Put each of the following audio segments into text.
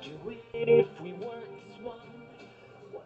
do it if we weren't one. One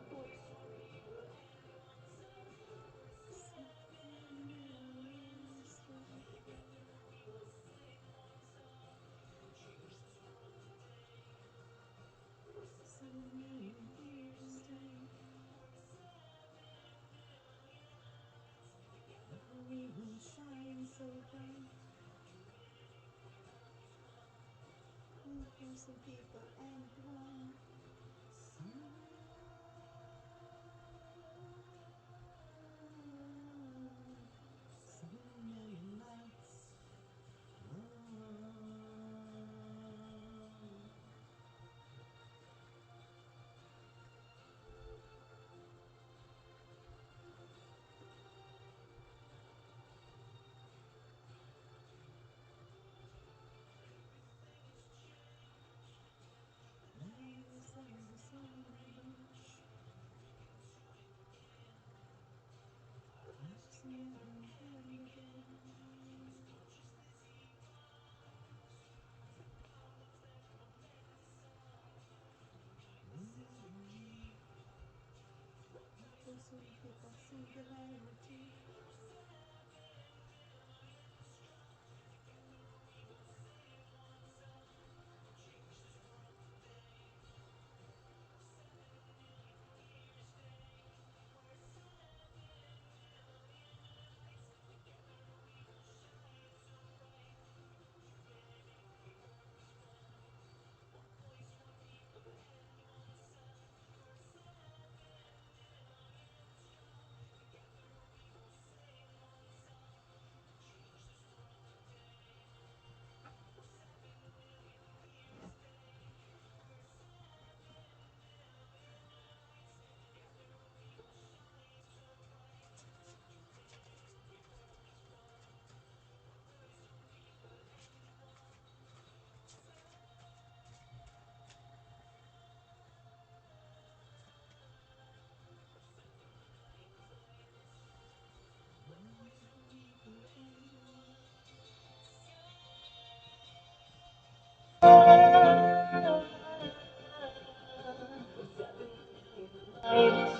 voice.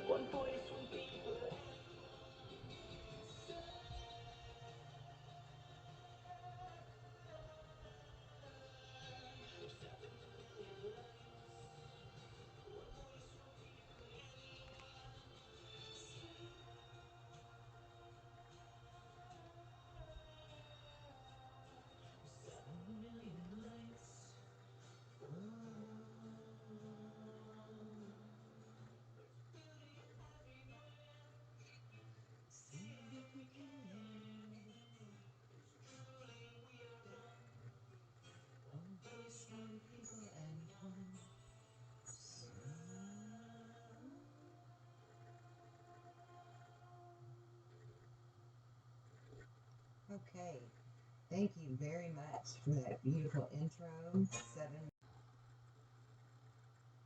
One voice, one people. Okay, thank you very much for that beautiful intro. 7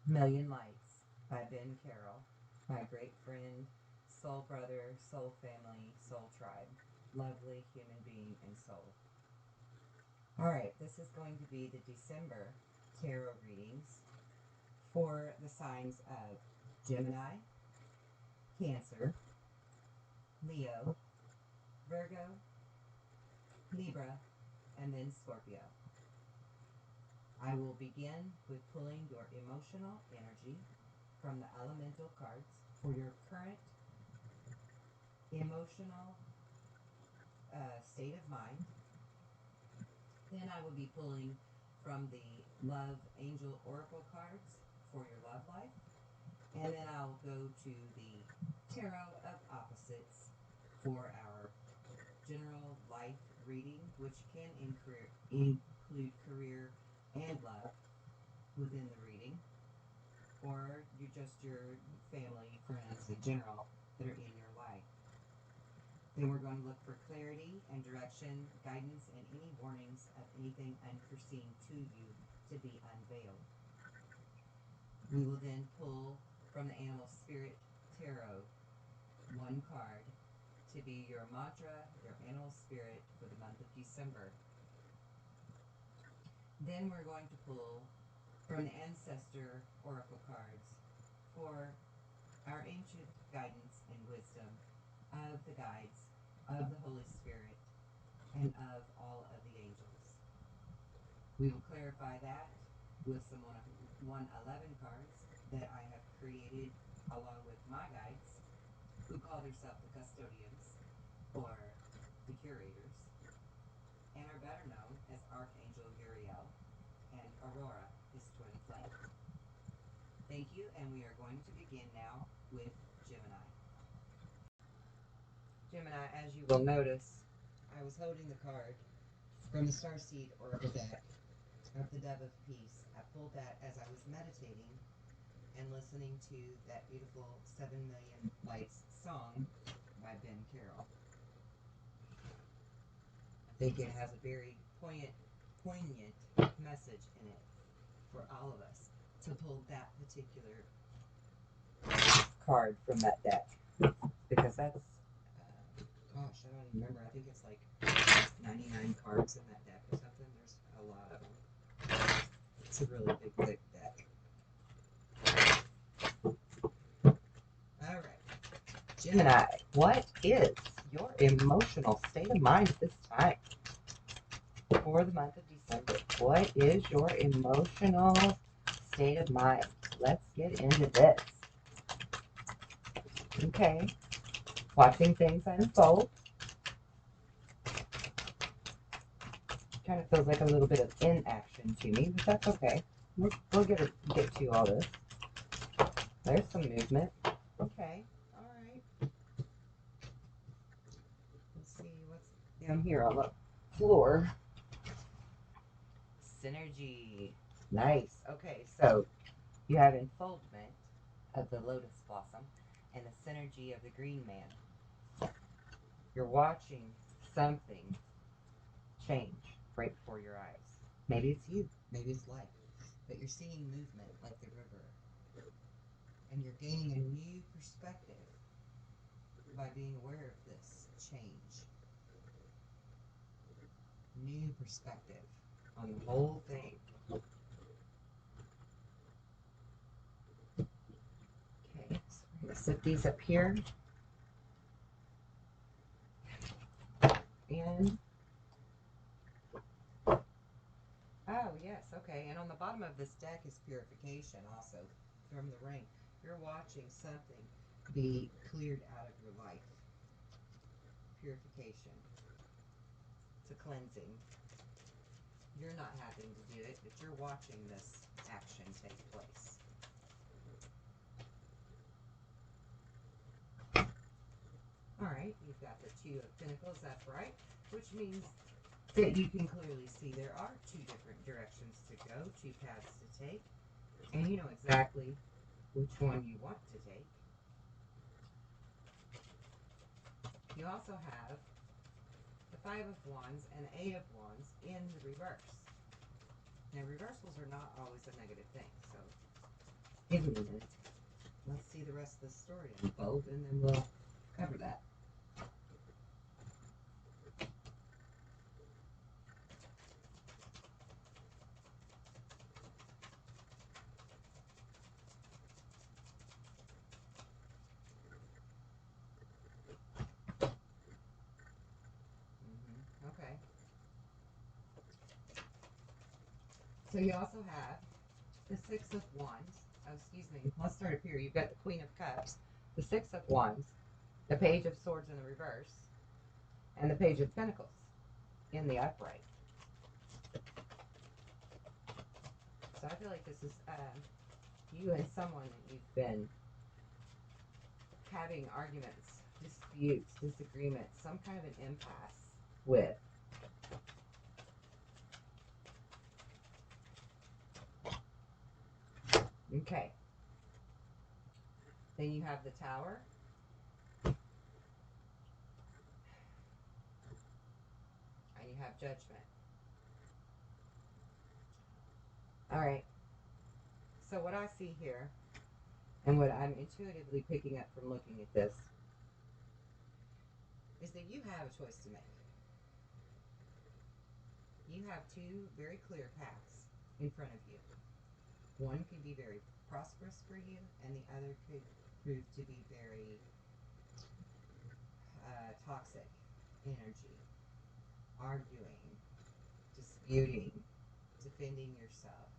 Million Lights by Ben Carroll, my great friend, soul brother, soul family, soul tribe, lovely human being and soul. All right, this is going to be the December tarot readings for the signs of Gemini, Cancer, Leo, Virgo, Libra, and then Scorpio. I will begin with pulling your emotional energy from the elemental cards for your current emotional state of mind. Then I will be pulling from the Love Angel Oracle cards for your love life. And then I'll go to the Tarot of Opposites for our general life reading, which can include career and love within the reading, or you just your family, friends in general that are in your life. Then we're going to look for clarity and direction, guidance, and any warnings of anything unforeseen to you to be unveiled. We will then pull from the Animal Spirit Tarot one card to be your mantra, your animal spirit for the month of December. Then we're going to pull from the Ancestor Oracle cards for our ancient guidance and wisdom of the guides, of the Holy Spirit, and of all of the angels. We will clarify that with some 111 cards that I have created along with my guides, who call themselves the custodians or the curators, and are better known as Archangel Uriel and Aurora, his twin flame. Thank you, and we are going to begin now with Gemini. Gemini, as you will notice, I was holding the card from the Starseed Oracle deck of the Dove of Peace. I pulled that as I was meditating and listening to that beautiful 7 Million Lights song by Ben Carroll. I think it has a very poignant message in it for all of us to pull that particular card from that deck, because that's gosh, I don't even remember. I think it's like 99 cards in that deck or something. There's a lot of them. It's a really big, thick deck. All right, Gemini, what is your emotional state of mind at this time for the month of December? What is your emotional state of mind? Let's get into this. Okay, watching things unfold. Kind of feels like a little bit of inaction to me, but that's okay. We'll get to all this. There's some movement. Okay, all right. Let's see what's down here on the floor. Synergy. Nice. Okay, so you have enfoldment of the lotus blossom and the synergy of the green man. You're watching something change right before your eyes. Maybe it's you, maybe it's life, but you're seeing movement like the river. And you're gaining a new perspective by being aware of this change. New perspective on the whole thing. Okay, so we're going to set these up here. And, oh yes, okay, and on the bottom of this deck is purification also from the rain. You're watching something be cleared out of your life. Purification. It's a cleansing. You're not having to do it, but you're watching this action take place. Alright, you've got the Two of Pentacles upright, which means that you can clearly see there are two different directions to go, two paths to take, and you know exactly which one you want to take. You also have the Five of Wands and the Eight of Wands in the reverse. Now, reversals are not always a negative thing, so give me a minute. Let's see the rest of the story unfold, and then we'll cover that. Okay. So you also have the Six of Wands. Oh, excuse me. Let's start up here. You've got the Queen of Cups, the Six of Wands, the Page of Swords in the reverse, and the Page of Pentacles in the upright. So I feel like this is you and someone that you've been having arguments, disputes, disagreements, some kind of an impasse with. Okay. Then you have the Tower. And you have Judgment. All right. So what I see here, and what I'm intuitively picking up from looking at this, is that you have a choice to make. You have two very clear paths in front of you. One could be very prosperous for you, and the other could prove to be very toxic energy, arguing, disputing, defending yourself,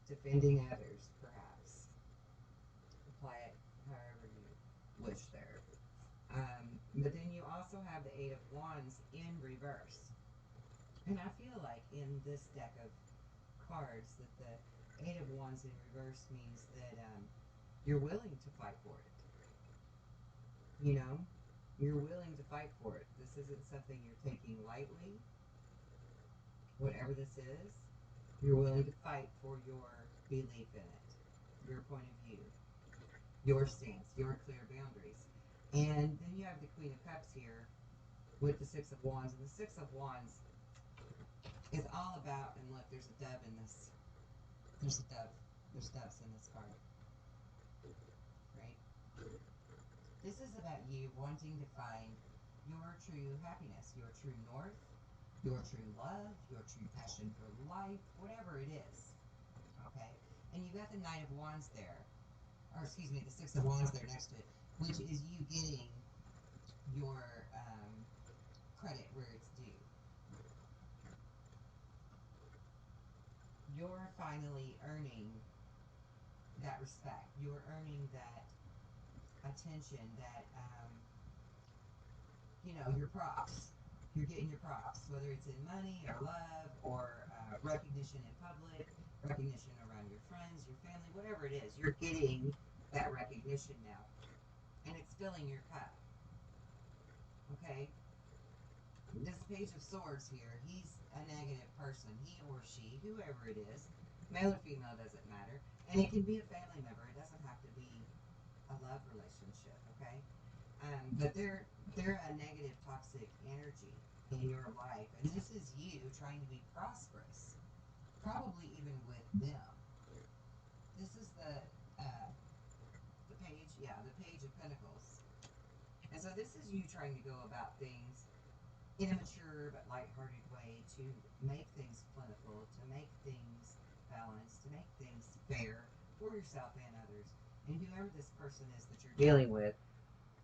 defending others, perhaps. Apply it however you wish there. But then you also have the Eight of Wands in reverse. And I feel like in this deck of cards that the Eight of Wands in reverse means that you're willing to fight for it. You know, you're willing to fight for it. This isn't something you're taking lightly. Whatever this is, you're willing to fight for your belief in it, your point of view, your stance, your clear boundaries. And then you have the Queen of Cups here with the Six of Wands. And the Six of Wands is all about, and look, there's a dove in this. There's a dove. There's doves in this card. Right? This is about you wanting to find your true happiness, your true north, your true love, your true passion for life, whatever it is. Okay? And you've got the Knight of Wands there, or excuse me, the Six of Wands there next to it, which is you getting your credit where it's due. You're finally earning that respect. You're earning that attention, that, your props. You're getting your props, whether it's in money or love or recognition in public, recognition around your friends, your family, whatever it is. You're getting that recognition now. And it's filling your cup. Okay? This Page of Swords here, he's a negative person. He or she, whoever it is, male or female, doesn't matter. And it can be a family member. It doesn't have to be a love relationship, okay? But they're a negative, toxic energy in your life. And this is you trying to be prosperous, probably even with them. This is the Page of Pentacles. And so this is you trying to go about things in a mature but lighthearted way to make things plentiful, to make things balanced, to make things fair for yourself and others. And whoever this person is that you're dealing with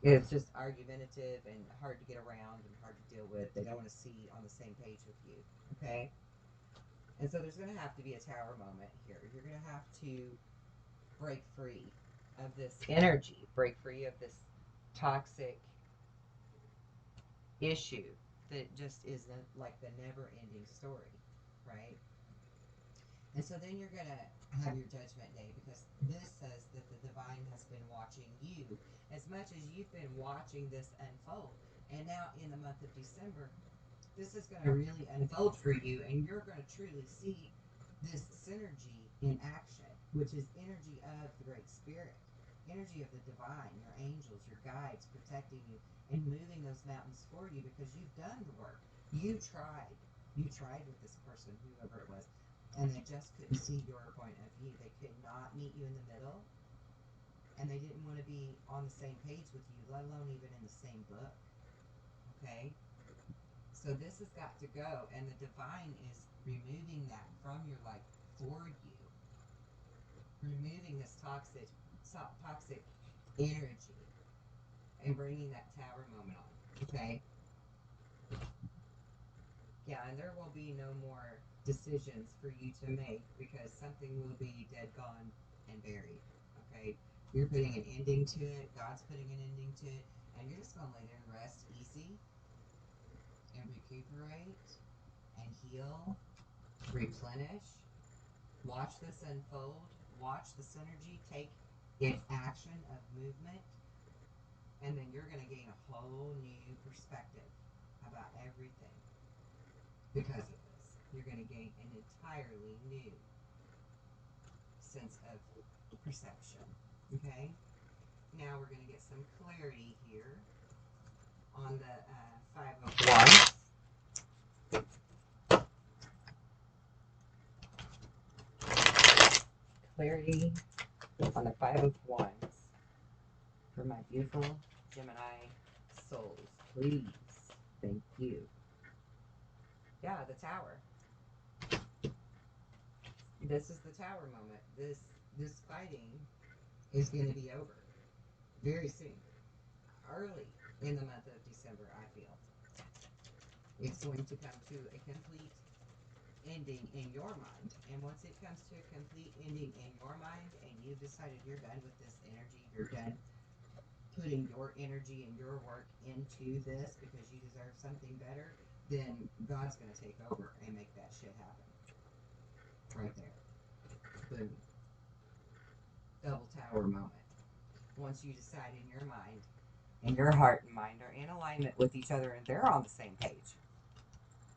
is just argumentative and hard to get around and hard to deal with. They don't want to see on the same page with you, okay? And so there's going to have to be a tower moment here. You're going to have to break free of this energy, break free of this toxic issue that just is like the never-ending story, right? And so then you're going to have your judgment day, because this says that the divine has been watching you as much as you've been watching this unfold. And now in the month of December, this is going to really unfold for you, and you're going to truly see this synergy in action, which is energy of the Great Spirit, energy of the divine, your angels, your guides protecting you and moving those mountains for you, because you've done the work. You tried. You tried with this person, whoever it was, and they just couldn't see your point of view. They could not meet you in the middle, and they didn't want to be on the same page with you, let alone even in the same book. Okay? So this has got to go, and the divine is removing that from your life for you. Removing this toxic energy and bringing that tower moment on. Okay? Yeah, and there will be no more decisions for you to make, because something will be dead, gone, and buried. Okay? You're putting an ending to it. God's putting an ending to it. And you're just going to lay there and rest easy and recuperate and heal, replenish. Watch this unfold. Watch the synergy take its action of movement. And then you're going to gain a whole new perspective about everything because of this. You're going to gain an entirely new sense of perception. Okay? Now we're going to get some clarity here on the Five of Wands. Clarity on the Five of Wands for my beautiful Gemini souls. Please. Thank you. Yeah, the Tower. This is the Tower moment. This fighting is going to be over very soon. Early in the month of December, I feel. It's going to come to a complete ending in your mind. And once it comes to a complete ending in your mind and you've decided you're done with this energy, you're done putting your energy and your work into this because you deserve something better, then God's going to take over and make that shit happen. Right there. Boom. Double Tower moment. Once you decide in your mind and your heart and mind are in alignment with each other and they're on the same page,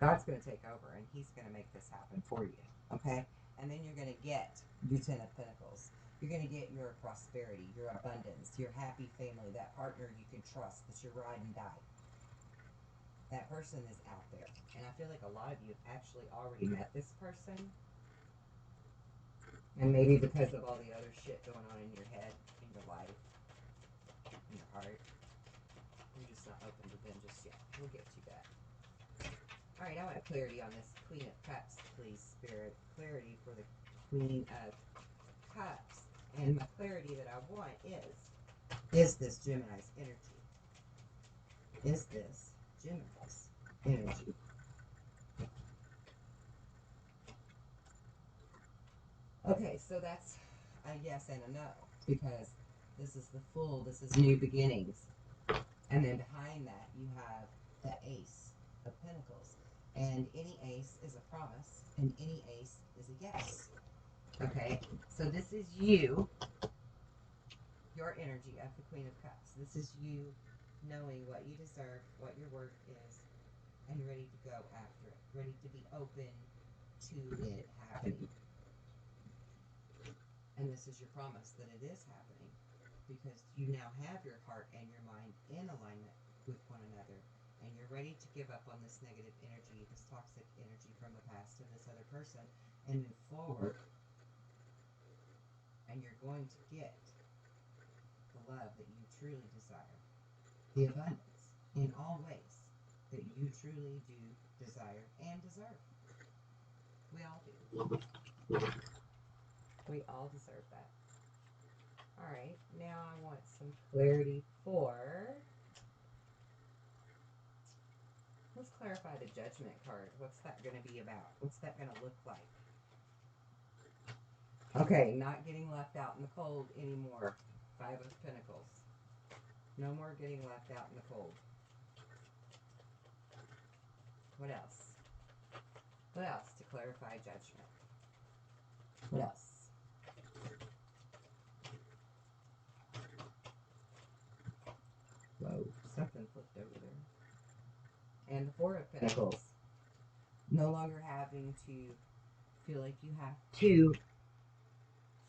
God's going to take over and he's going to make this happen for you. Okay? And then you're going to get your Ten of Pentacles. You're going to get your prosperity, your abundance, your happy family, that partner you can trust, that's your ride and die. That person is out there. And I feel like a lot of you have actually already met this person. And maybe because of all the other shit going on in your head, in your life, in your heart, you're just not open to them just yet. We'll get to that. All right, I want clarity on this Queen of Cups, please, Spirit. Clarity for the Queen of Cups. And my clarity that I want is this Gemini's energy? Is this Gemini's energy? Okay, so that's a yes and a no, because this is the Fool, this is new beginnings. And then behind that, you have the Ace of Pentacles. And any ace is a promise, and any ace is a yes. Okay, so this is you, your energy of the Queen of Cups. This is you knowing what you deserve, what your worth is, and ready to go after it, ready to be open to it happening. And this is your promise that it is happening, because you now have your heart and your mind in alignment with one another, and you're ready to give up on this negative energy, this toxic energy from the past to this other person, and move forward. And you're going to get the love that you truly desire, the abundance in all ways that you truly do desire and deserve. We all do. We all deserve that. All right, now I want some clarity for... Let's clarify the Judgment card. What's that going to be about? What's that going to look like? Okay, not getting left out in the cold anymore. Five of Pentacles. No more getting left out in the cold. What else? What else to clarify Judgment? What else? Whoa, something flipped over there. And the Four of Pentacles. No longer having to feel like you have to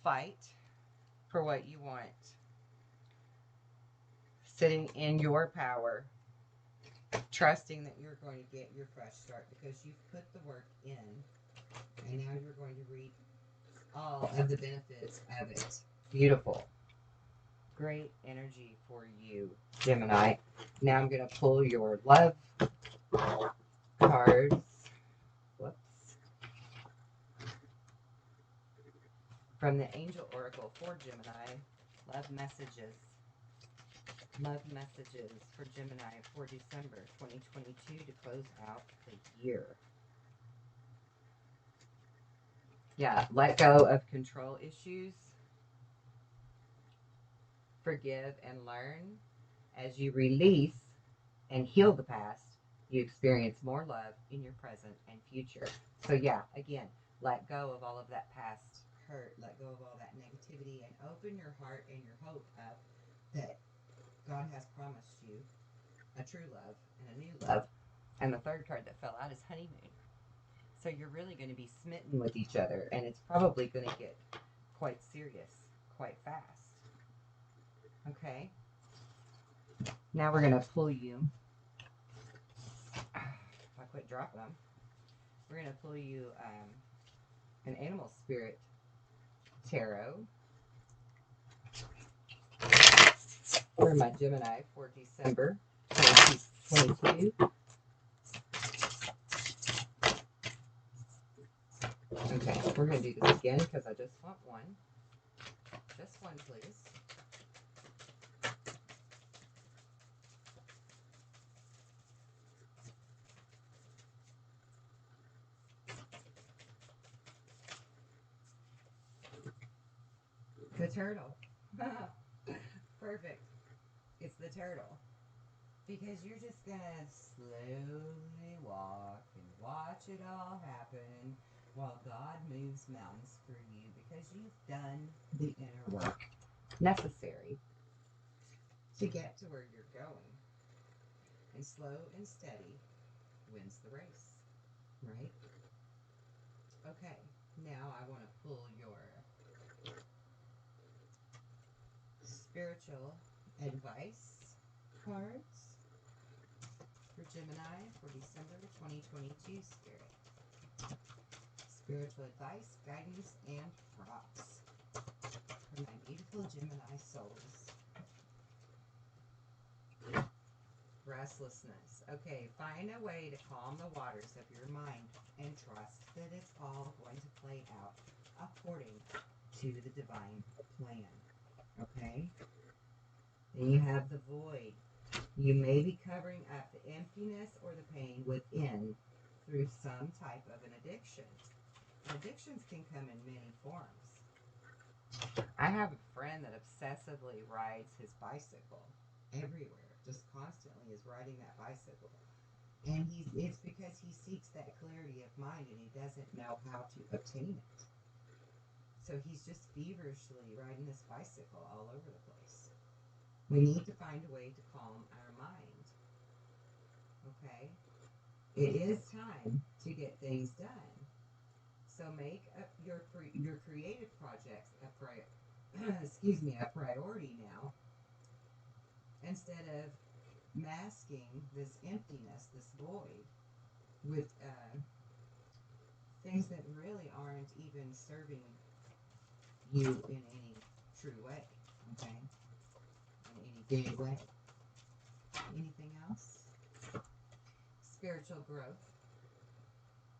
fight for what you want. Sitting in your power. Trusting that you're going to get your fresh start because you've put the work in. And now you're going to reap all of the benefits of it. Beautiful. Great energy for you, Gemini. Now I'm going to pull your love cards. Whoops. From the Angel Oracle for Gemini. Love messages. Love messages for Gemini for December 2022 to close out the year. Yeah, let go of control issues. Forgive and learn. As you release and heal the past, you experience more love in your present and future. So yeah, again, let go of all of that past hurt, let go of all that negativity, and open your heart and your hope up that God has promised you a true love and a new love. And the third card that fell out is honeymoon. So you're really going to be smitten with each other, and it's probably going to get quite serious quite fast. Okay? Now we're going to pull you. If I quit dropping them, we're going to pull you an animal spirit tarot for my Gemini for December 2022. Okay, we're going to do this again because I just want one. Just one, please. The turtle. Perfect. It's the turtle. Because you're just going to slowly walk and watch it all happen while God moves mountains for you because you've done the inner work necessary to get to where you're going. And slow and steady wins the race, right? Okay, now I want to pull your spiritual advice cards for Gemini for December 2022 Spirit. Spiritual advice, guidance, and props for my beautiful Gemini souls. Restlessness. Okay, find a way to calm the waters of your mind and trust that it's all going to play out according to the divine plan. Okay? Then you have the void. You may be covering up the emptiness or the pain within through some type of an addiction. Addictions can come in many forms. I have a friend that obsessively rides his bicycle everywhere, just constantly is riding that bicycle. And it's because he seeks that clarity of mind and he doesn't know how to obtain it. So he's just feverishly riding this bicycle all over the place. We need to find a way to calm our mind. Okay? It is time to get things done. So make your creative projects a priority now, instead of masking this emptiness, this void, with things that really aren't even serving you in any true way. Okay, in any big way. Anything else? Spiritual growth.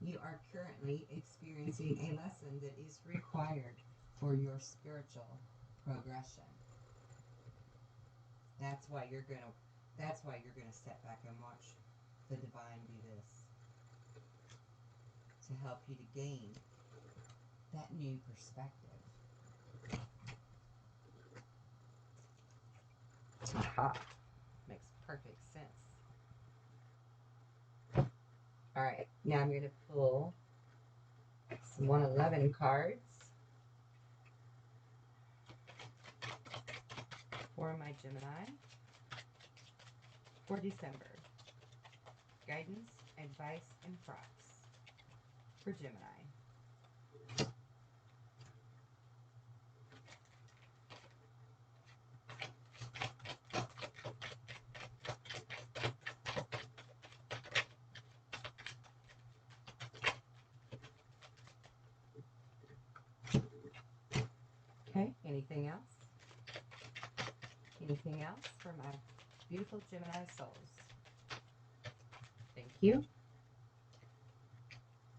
You are currently experiencing a lesson that is required for your spiritual progression. That's why you're gonna step back and watch the divine do this to help you to gain that new perspective. Aha. Makes perfect sense. Alright, now I'm gonna pull some 111 cards for my Gemini for December. Guidance, advice, and props for Gemini. Okay, anything else? Anything else for my beautiful Gemini souls? Thank you.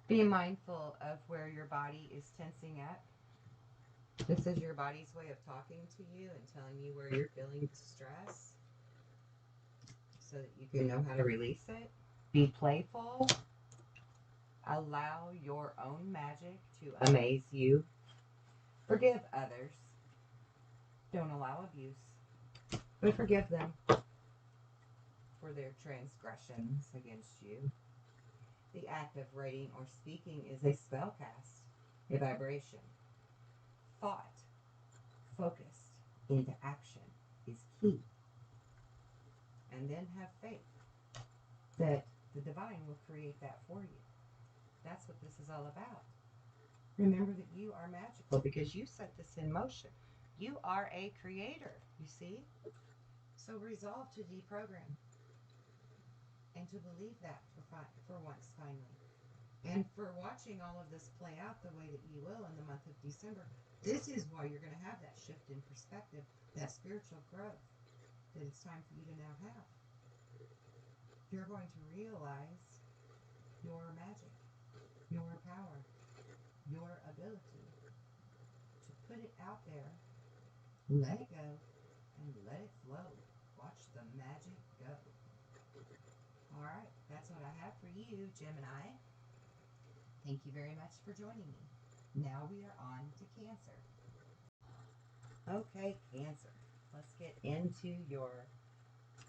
Be mindful of where your body is tensing up. This is your body's way of talking to you and telling you where you're feeling stress so that you can know how to release it. Be playful. Allow your own magic to amaze you. Forgive others. Don't allow abuse, but forgive them for their transgressions against you. The act of writing or speaking is a spell cast, a vibration. Thought focused into action is key. And then have faith that the divine will create that for you. That's what this is all about. Remember that you are magical because you set this in motion. You are a creator, you see? So resolve to deprogram and to believe that for once, finally. And for watching all of this play out the way that you will in the month of December, this is why you're going to have that shift in perspective, that spiritual growth that it's time for you to now have. You're going to realize your magic, your power, your ability to put it out there, let it go, and let it flow. Watch the magic go. All right, that's what I have for you, Gemini. Thank you very much for joining me. Now we are on to Cancer. Okay, Cancer. Let's get into your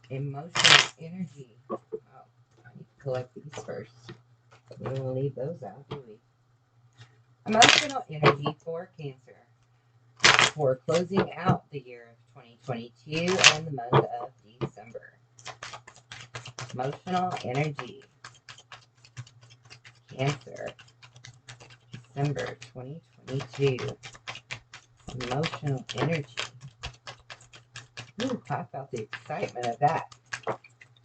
emotional energy. Oh, I need to collect these first. We don't want to leave those out, do we? Emotional energy for Cancer for closing out the year of 2022 and the month of December. Emotional energy. Cancer. December 2022. Emotional energy. Ooh, I felt the excitement of that.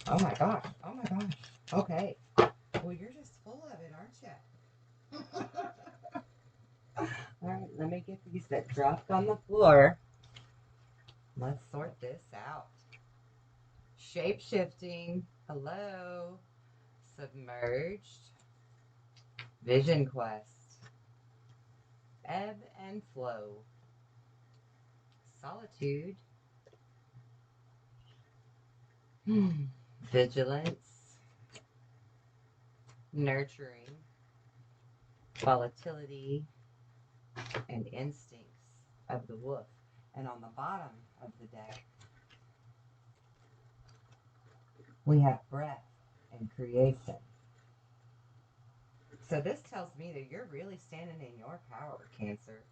Oh my gosh. Oh my gosh. Okay. Well, you're just full of it, aren't you? All right, let me get these that dropped on the floor. Let's sort this out. Shape-shifting. Hello. Submerged. Vision quest. Ebb and flow. Solitude. Vigilance. Nurturing. Volatility. And instincts of the wolf. And on the bottom of the deck, we have breath and creation. So this tells me that you're really standing in your power, Cancer.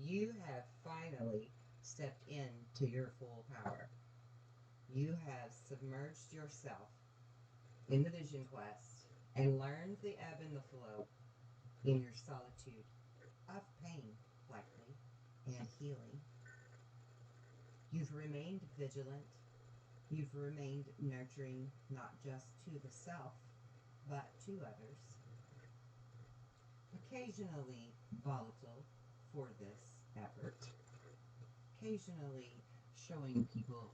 You have finally stepped into your full power. You have submerged yourself in the vision quest and learned the ebb and the flow in your solitude of pain, likely, and healing. You've remained vigilant. You've remained nurturing, not just to the self, but to others. Occasionally volatile for this effort. Occasionally showing people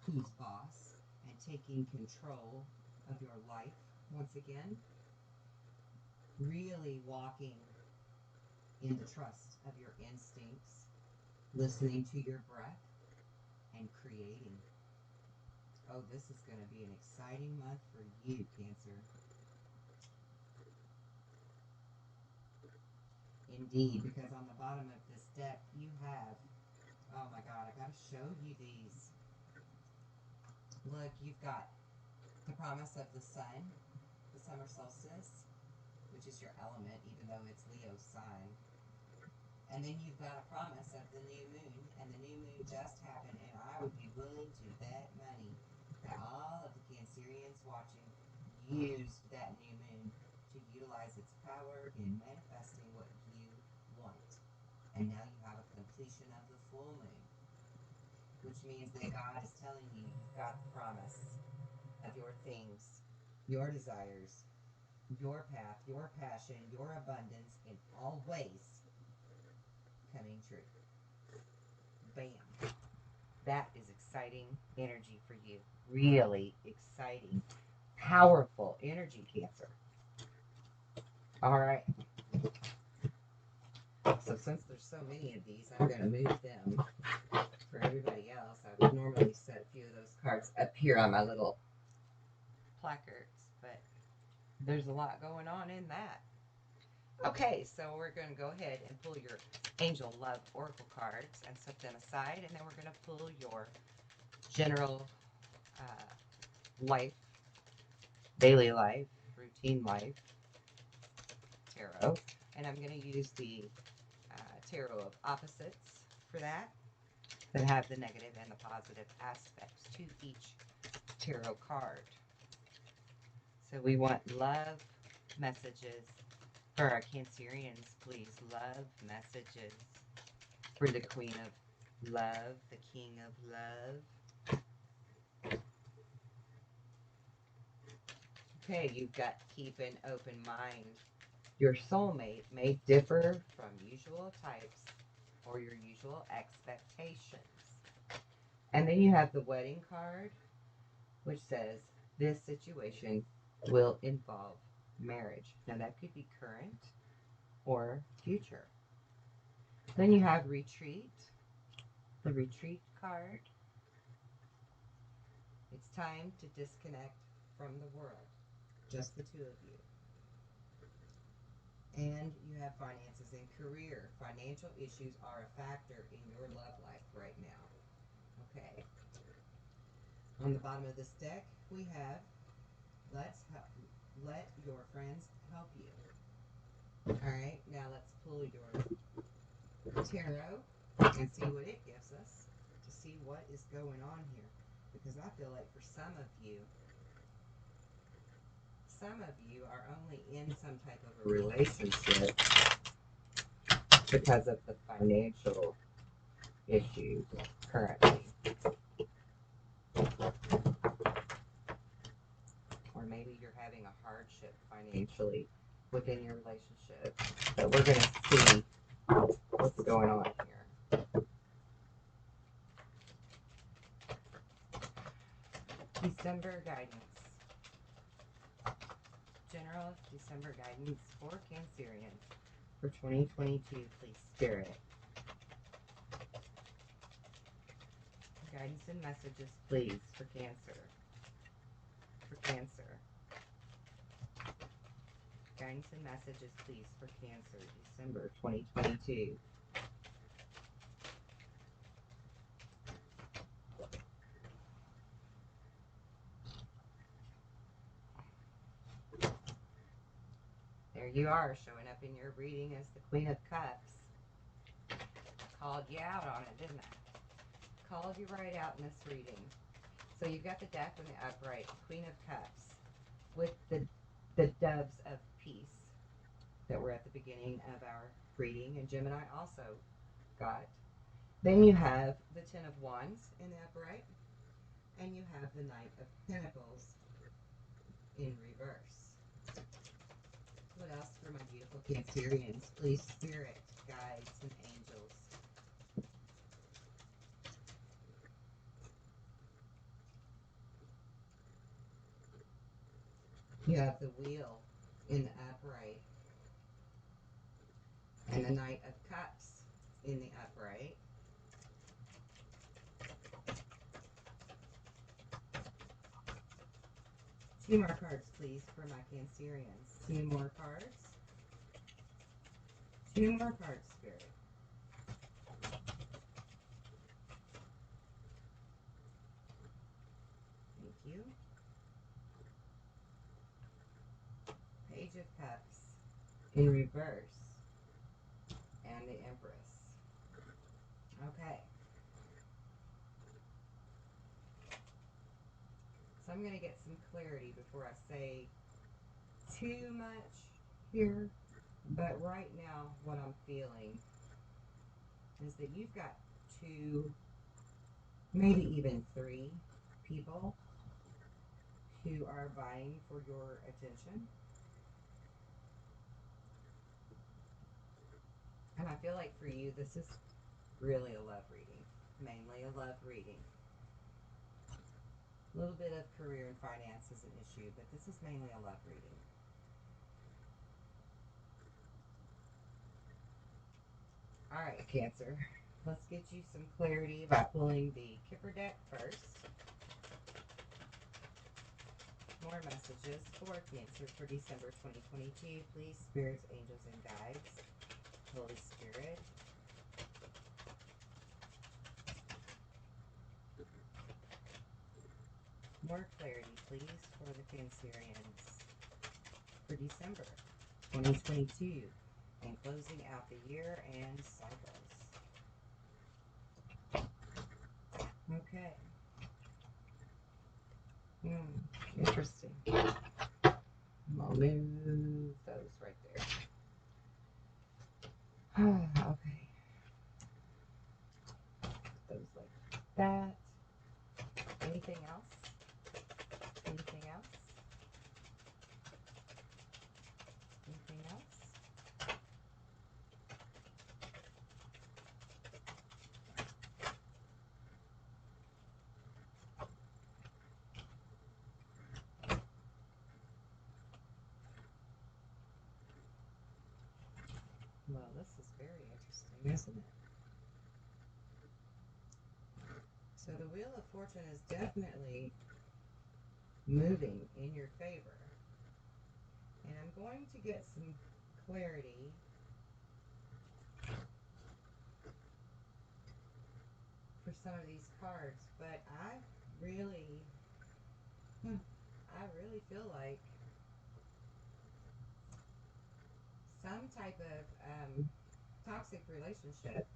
who's boss and taking control of your life once again. Really walking in the trust of your instincts, listening to your breath, and creating. Oh, this is going to be an exciting month for you, Cancer. Indeed, because on the bottom of this deck you have, oh my god, I gotta show you these. Look, you've got the promise of the sun, the summer solstice, which is your element, even though it's Leo's sign. And then you've got a promise of the new moon, and the new moon just happened, and I would be willing to bet money that all of the Cancerians watching used that new moon to utilize its power in manifesting what you want. And now you have a completion of the full moon, which means that God is telling you you've got the promise of your things, your desires, your path, your passion, your abundance in all ways coming true. Bam. That is exciting energy for you. Really exciting, powerful energy, Cancer. All right. So since there's so many of these, I'm going to move them. For everybody else, I would normally set a few of those cards up here on my little placards, but there's a lot going on in that. Okay, so we're going to go ahead and pull your Angel Love Oracle cards and set them aside, and then we're going to pull your general life, daily life, routine life tarot, and I'm going to use the tarot of opposites for that have the negative and the positive aspects to each tarot card. So we want love messages for our Cancerians, please. Love messages for the Queen of Love, the King of Love. Okay, you've got to keep an open mind. Your soulmate may differ from usual types or your usual expectations. And then you have the wedding card, which says this situation will involve marriage. Now that could be current, or future. Then you have retreat, the retreat card. It's time to disconnect from the world, just the two of you. And you have finances and career. Financial issues are a factor in your love life right now. Okay. On the bottom of this deck, we have let your friends help you. All right, now let's pull your tarot and see what it gives us to see what is going on here. Because I feel like for some of you are only in some type of a relationship because of the financial issues currently. Or maybe you're having a hardship financially within your relationship. But we're going to see what's going on here. December guidance. General December guidance for Cancerians for 2022, please, Spirit. Guidance and messages, please, for Cancer. For Cancer. Guidance and messages, please, for Cancer, December 2022. There you are, showing up in your reading as the Queen of Cups. Called you out on it, didn't I? Called you right out in this reading. So you've got the Death and the Upright, Queen of Cups, with the Doves of Peace that were at the beginning of our reading, and Gemini also got. Then you have the Ten of Wands in the upright, and you have the Knight of Pentacles in reverse. What else for my beautiful Cancerians? Please, Spirit, guides, and angels. You have the Wheel in the upright, and the Knight of Cups in the upright. Two more cards, please, for my Cancerians. Two more cards. Two more cards, Spirit. Thank you. Page of Cups in reverse. And the Empress. Okay. So I'm going to get some clarity before I say too much here. But right now, what I'm feeling is that you've got two, maybe even three people who are vying for your attention. And I feel like for you, this is really a love reading. Mainly a love reading. A little bit of career and finance is an issue, but this is mainly a love reading. All right, Cancer. Let's get you some clarity by pulling the Kipper deck first. More messages for Cancer for December 2022. Please, spirits, angels, and guides. Holy Spirit. More clarity, please, for the Cancerians for December 2022 and closing out the year and cycles. Okay. Interesting. I'll move those right there. Okay. Put those like that. Anything else? Anything else? Anything else? Well, this is very interesting, isn't it? So the Wheel of Fortune is definitely moving in your favor. And I'm going to get some clarity for some of these cards, but really, I really feel like some type of toxic relationship,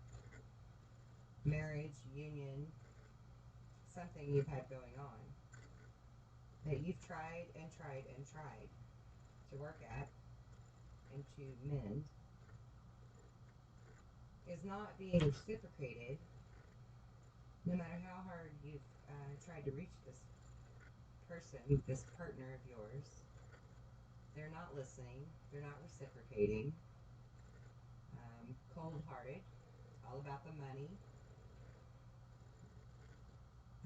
marriage, union, something you've had going on that you've tried and tried and tried to work at and to mend is not being reciprocated. No matter how hard you've tried to reach this person, this partner of yours, they're not listening, they're not reciprocating, cold-hearted, all about the money.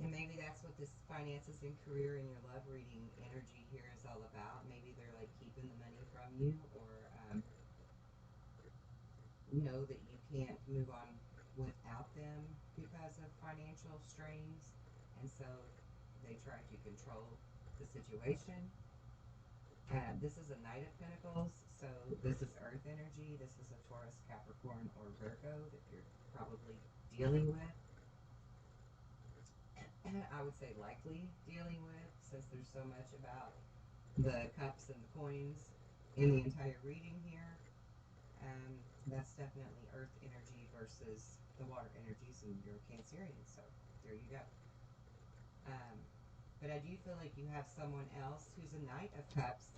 And maybe that's what this finances and career and your love reading energy here is all about. Maybe they're like keeping the money from you, or know that you can't move on without them because of financial strains, and so they try to control the situation. This is a Knight of Pentacles, so this is Earth energy. This is a Taurus, Capricorn, or Virgo that you're probably dealing with. I would say likely dealing with, since there's so much about the cups and the coins in the entire reading here. That's definitely Earth energy versus the water energies, and you're Cancerian, so there you go. But I do feel like you have someone else who's a Knight of Cups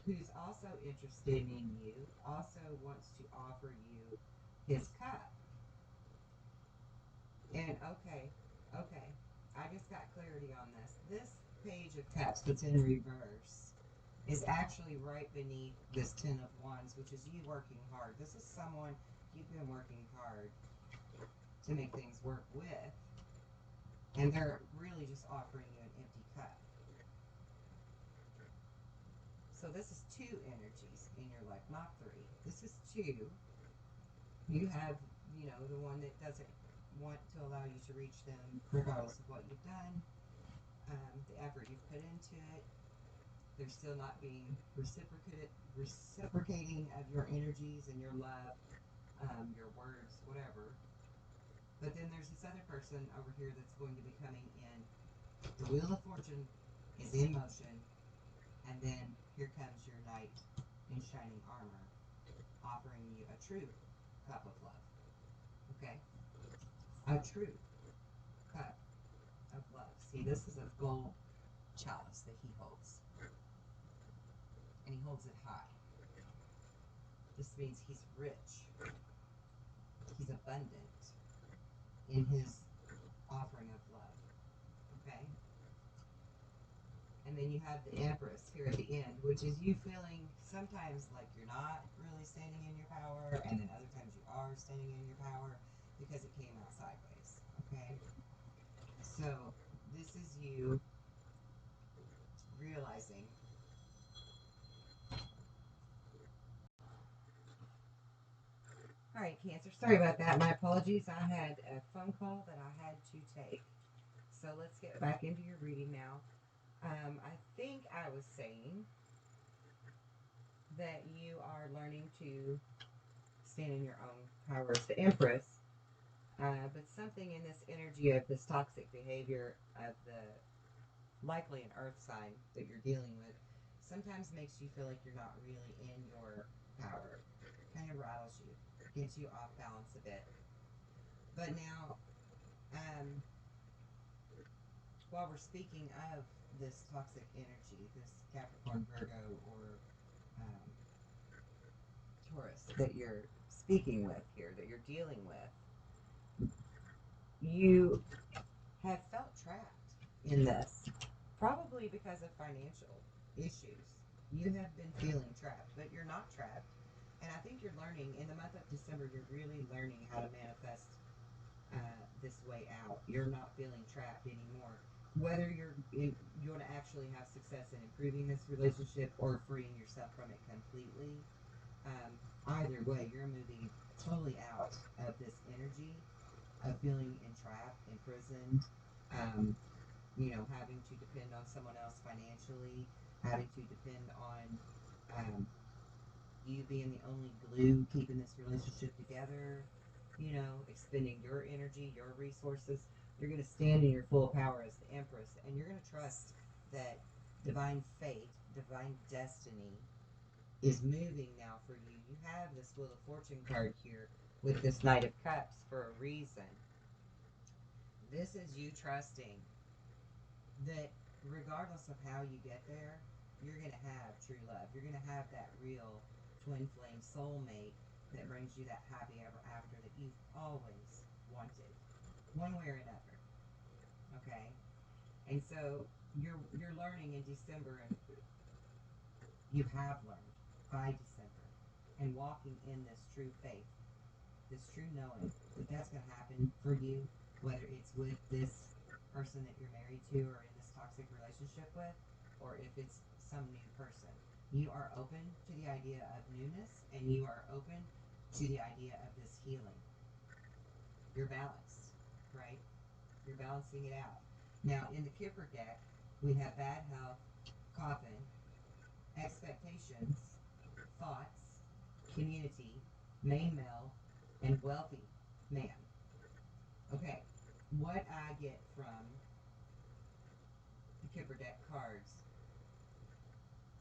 who's also interested in you, also wants to offer you his cup. And okay, I just got clarity on this. This Page of Cups that's in reverse is actually right beneath this Ten of Wands, which is you working hard. This is someone you've been working hard to make things work with, and they're really just offering you an empty cup. So this is two energies in your life, not three. This is two. You have, the one that doesn't want to allow you to reach them regardless of what you've done, the effort you've put into it. They're still not being reciprocating of your energies and your love, your words, whatever. But then there's this other person over here that's going to be coming in. The Wheel of Fortune is in motion, and then here comes your Knight in shining armor, offering you a true cup of love. Okay? A true cup of love. See, this is a gold chalice that he holds. And he holds it high. This means he's rich. He's abundant in his offering of love. Okay? And then you have the Empress here at the end, which is you feeling sometimes like you're not really standing in your power, and then other times you are standing in your power because it came out sideways. Okay? So this is you realizing all right, Cancer. Sorry about that. My apologies. I had a phone call that I had to take. So let's get back into your reading now. I think I was saying that you are learning to stand in your own power as the Empress, but something in this energy of this toxic behavior of the likely an Earth sign that you're dealing with sometimes makes you feel like you're not really in your power. Kind of rattles you, gets you off balance a bit. But now, while we're speaking of this toxic energy, this Capricorn, Virgo, or Taurus that you're speaking with here, that you're dealing with, you have felt trapped in this, probably because of financial issues. You have been feeling trapped, but you're not trapped. And I think you're learning, in the month of December, you're really learning how to manifest this way out. You're not feeling trapped anymore. Whether you're going to actually have success in improving this relationship or freeing yourself from it completely, Either way, you're moving totally out of this energy of feeling entrapped, imprisoned, um, having to depend on someone else financially, having to depend on um, you being the only glue keeping this relationship together, expending your energy, your resources. You're going to stand in your full power as the Empress, and you're going to trust that divine fate, divine destiny is moving now for you. You have this Wheel of Fortune card here with this Knight of Cups for a reason. This is you trusting that regardless of how you get there, you're going to have true love. You're going to have that real twin flame soulmate that brings you that happy ever after that you've always wanted, one way or another. Okay, and so you're learning in December, and you have learned by December, and walking in this true faith, this true knowing that that's going to happen for you, whether it's with this person that you're married to or in this toxic relationship with, or if it's some new person. You are open to the idea of newness, and you are open to the idea of this healing. You're balanced, right? You're balancing it out. Now, in the Kipper deck, we have bad health, coffin, expectations, thoughts, community, main male, and wealthy man. Okay, what I get from the Kipper deck cards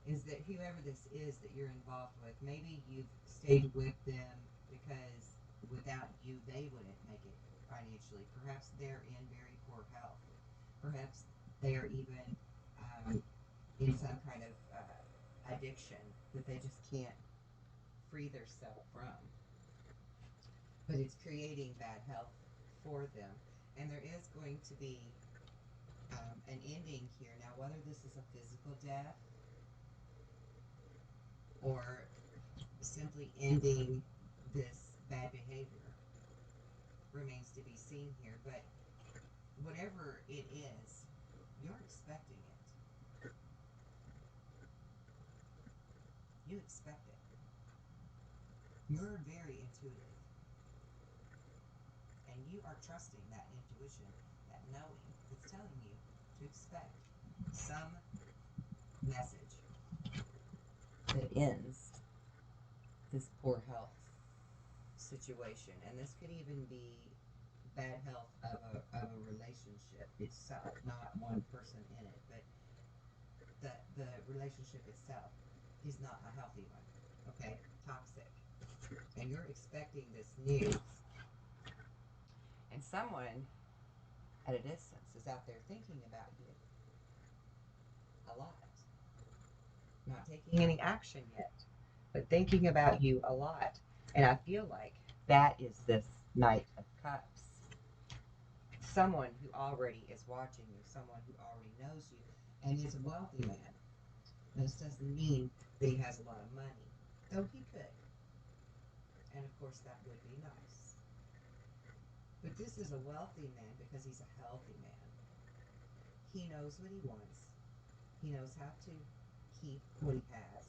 is that whoever this is that you're involved with, maybe you've stayed with them because without you they wouldn't make it financially. Perhaps they're in very poor health. Perhaps they are even in some kind of addiction that they just can't free themselves from. But it's creating bad health for them. And there is going to be an ending here. Now, whether this is a physical death or simply ending this bad behavior remains to be seen here. But whatever it is, you're expecting it. You expect it. You're very intuitive. And you are trusting that intuition, that knowing that's telling you to expect some message that ends this poor health situation. And this could even be bad health of a relationship itself, not one person in it, but the relationship itself is not a healthy one. Okay? Toxic. And you're expecting this news. And someone at a distance is out there thinking about you a lot. Not taking any action yet, but thinking about you a lot. And I feel like that is this Knight of Cups. Someone who already is watching you, someone who already knows you, and is a wealthy man. This doesn't mean that he has a lot of money, though he could. And of course, that would be nice. But this is a wealthy man because he's a healthy man. He knows what he wants. He knows how to keep what he has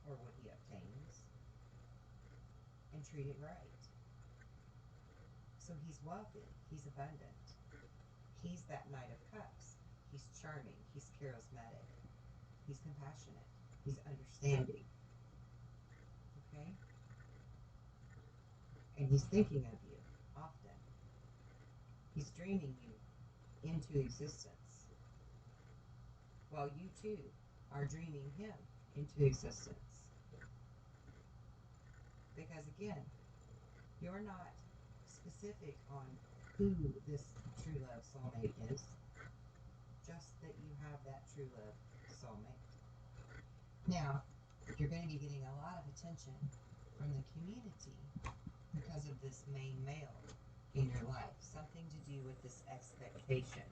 or what he obtains and treat it right. So he's wealthy. He's abundant. He's that Knight of Cups. He's charming. He's charismatic. He's compassionate. He's understanding. Okay? And he's thinking of you often. He's dreaming you into existence, while you too are dreaming him into existence. Because again, you're not specific on who this true love soulmate is, just that you have that true love soulmate. Now, you're going to be getting a lot of attention from the community because of this main male in your life. Something to do with this expectation.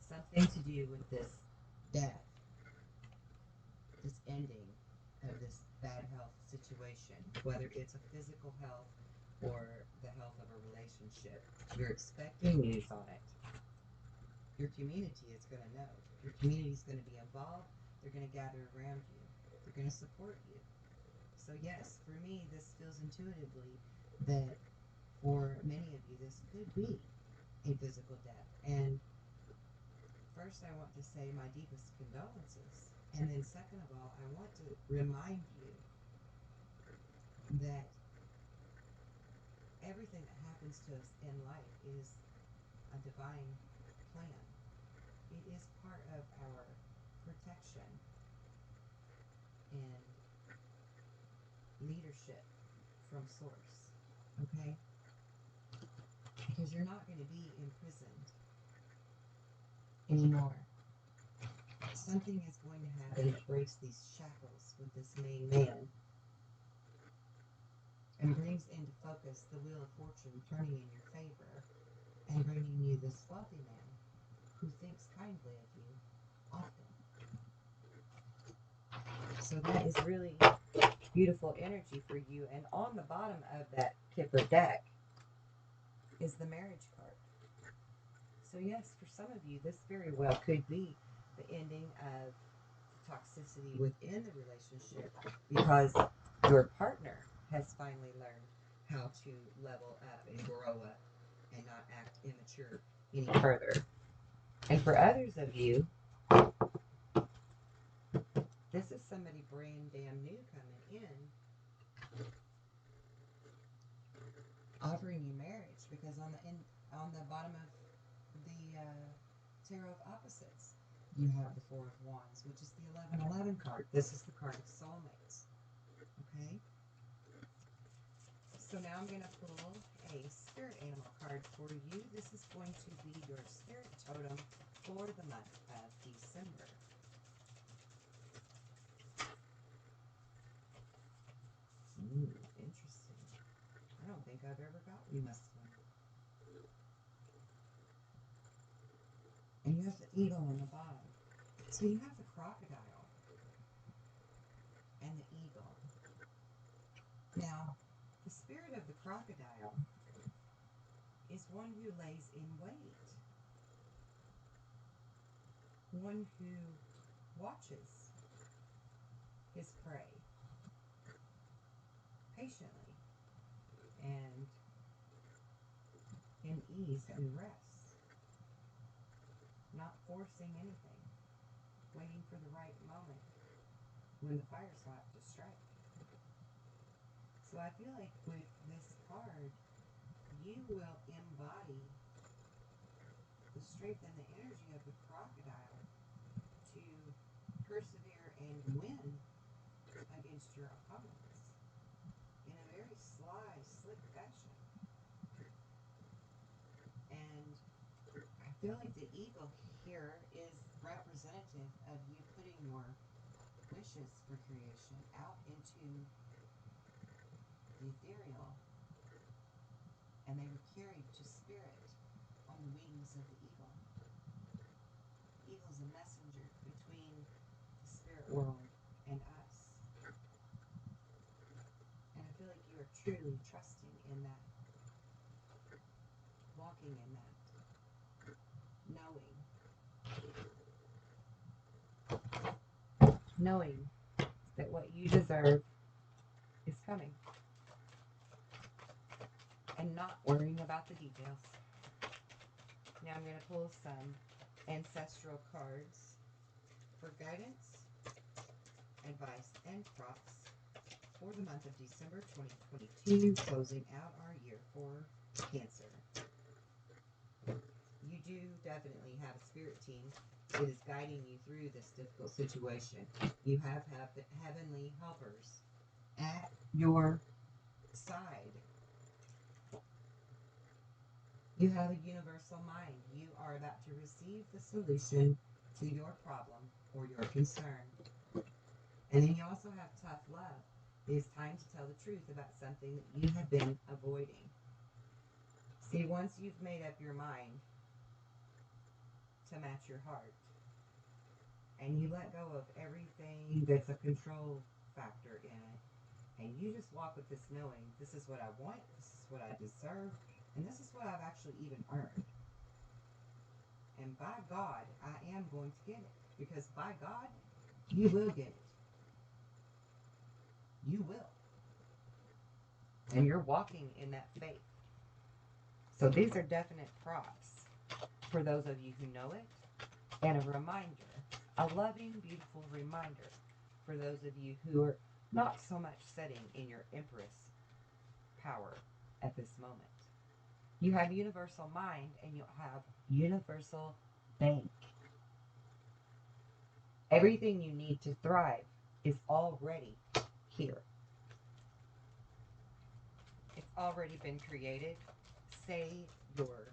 Something to do with this death. This ending of this bad health situation. Whether it's a physical health or the health of a relationship. You're expecting news on it. Your community is going to know. Your community is going to be involved. They're going to gather around you. They're going to support you. So yes, for me, this feels intuitively that for many of you, this could be a physical death. And first, I want to say my deepest condolences. And then second of all, I want to remind you that everything that happens to us in life is a divine plan. It is part of our protection and leadership from source. Okay? Because you're not going to be imprisoned anymore. Something is going to happen that breaks these shackles with this main man and brings into focus the wheel of fortune turning in your favor and bringing you this wealthy man who thinks kindly of you often. So that is really beautiful energy for you. And on the bottom of that Kipper deck is the marriage card. So yes, for some of you, this very well could be the ending of toxicity within the relationship because your partner has finally learned how to level up and grow up and not act immature any further. And for others of you, this is somebody brand damn new coming in, offering you marriage, because on the bottom of the Tarot of Opposites, you have the Four of Wands, which is the 1111 card. This is the card of soulmates. Okay? So now I'm going to pull a spirit animal card for you. This is going to be your spirit totem for the month of December. Interesting. I don't think I've ever gotten this one. And you have the eagle on the bottom. So you have the crocodile and the eagle. Now, the spirit of the crocodile is one who lays in wait. One who watches his prey patiently and in ease and rest, not forcing anything, waiting for the right moment when the fire slap to strike. So I feel like with this card, you will embody the strength and the energy of the crocodile to persevere and win against your opponents in a very sly, slick fashion. And I feel like the eagle here is representative of you putting your wishes for creation out into the ethereal, and they were carried to spirit on the wings of the eagle. The eagle's a messenger between the spirit world and us. And I feel like you are truly trusting in that, walking in that, knowing that what you deserve is coming, and not worrying about the details. Now I'm going to pull some ancestral cards for guidance, advice, and props for the month of December 2022, closing out our year for Cancer. You do definitely have a spirit team that is guiding you through this difficult situation. You have heavenly helpers at your side. You have a universal mind. You are about to receive the solution to your problem or your concern. And then you also have tough love. It is time to tell the truth about something that you have been avoiding. See, once you've made up your mind to match your heart, and you let go of everything that's a control factor in it, and you just walk with this knowing, this is what I want, this is what I deserve, and this is what I've actually even earned. And by God, I am going to get it. Because by God, you will get it. You will. And you're walking in that faith. So these are definite props for those of you who know it. And a reminder, a loving, beautiful reminder for those of you who are not so much setting in your Empress power at this moment. You have universal mind and you have universal bank. Everything you need to thrive is already here. It's already been created. Say your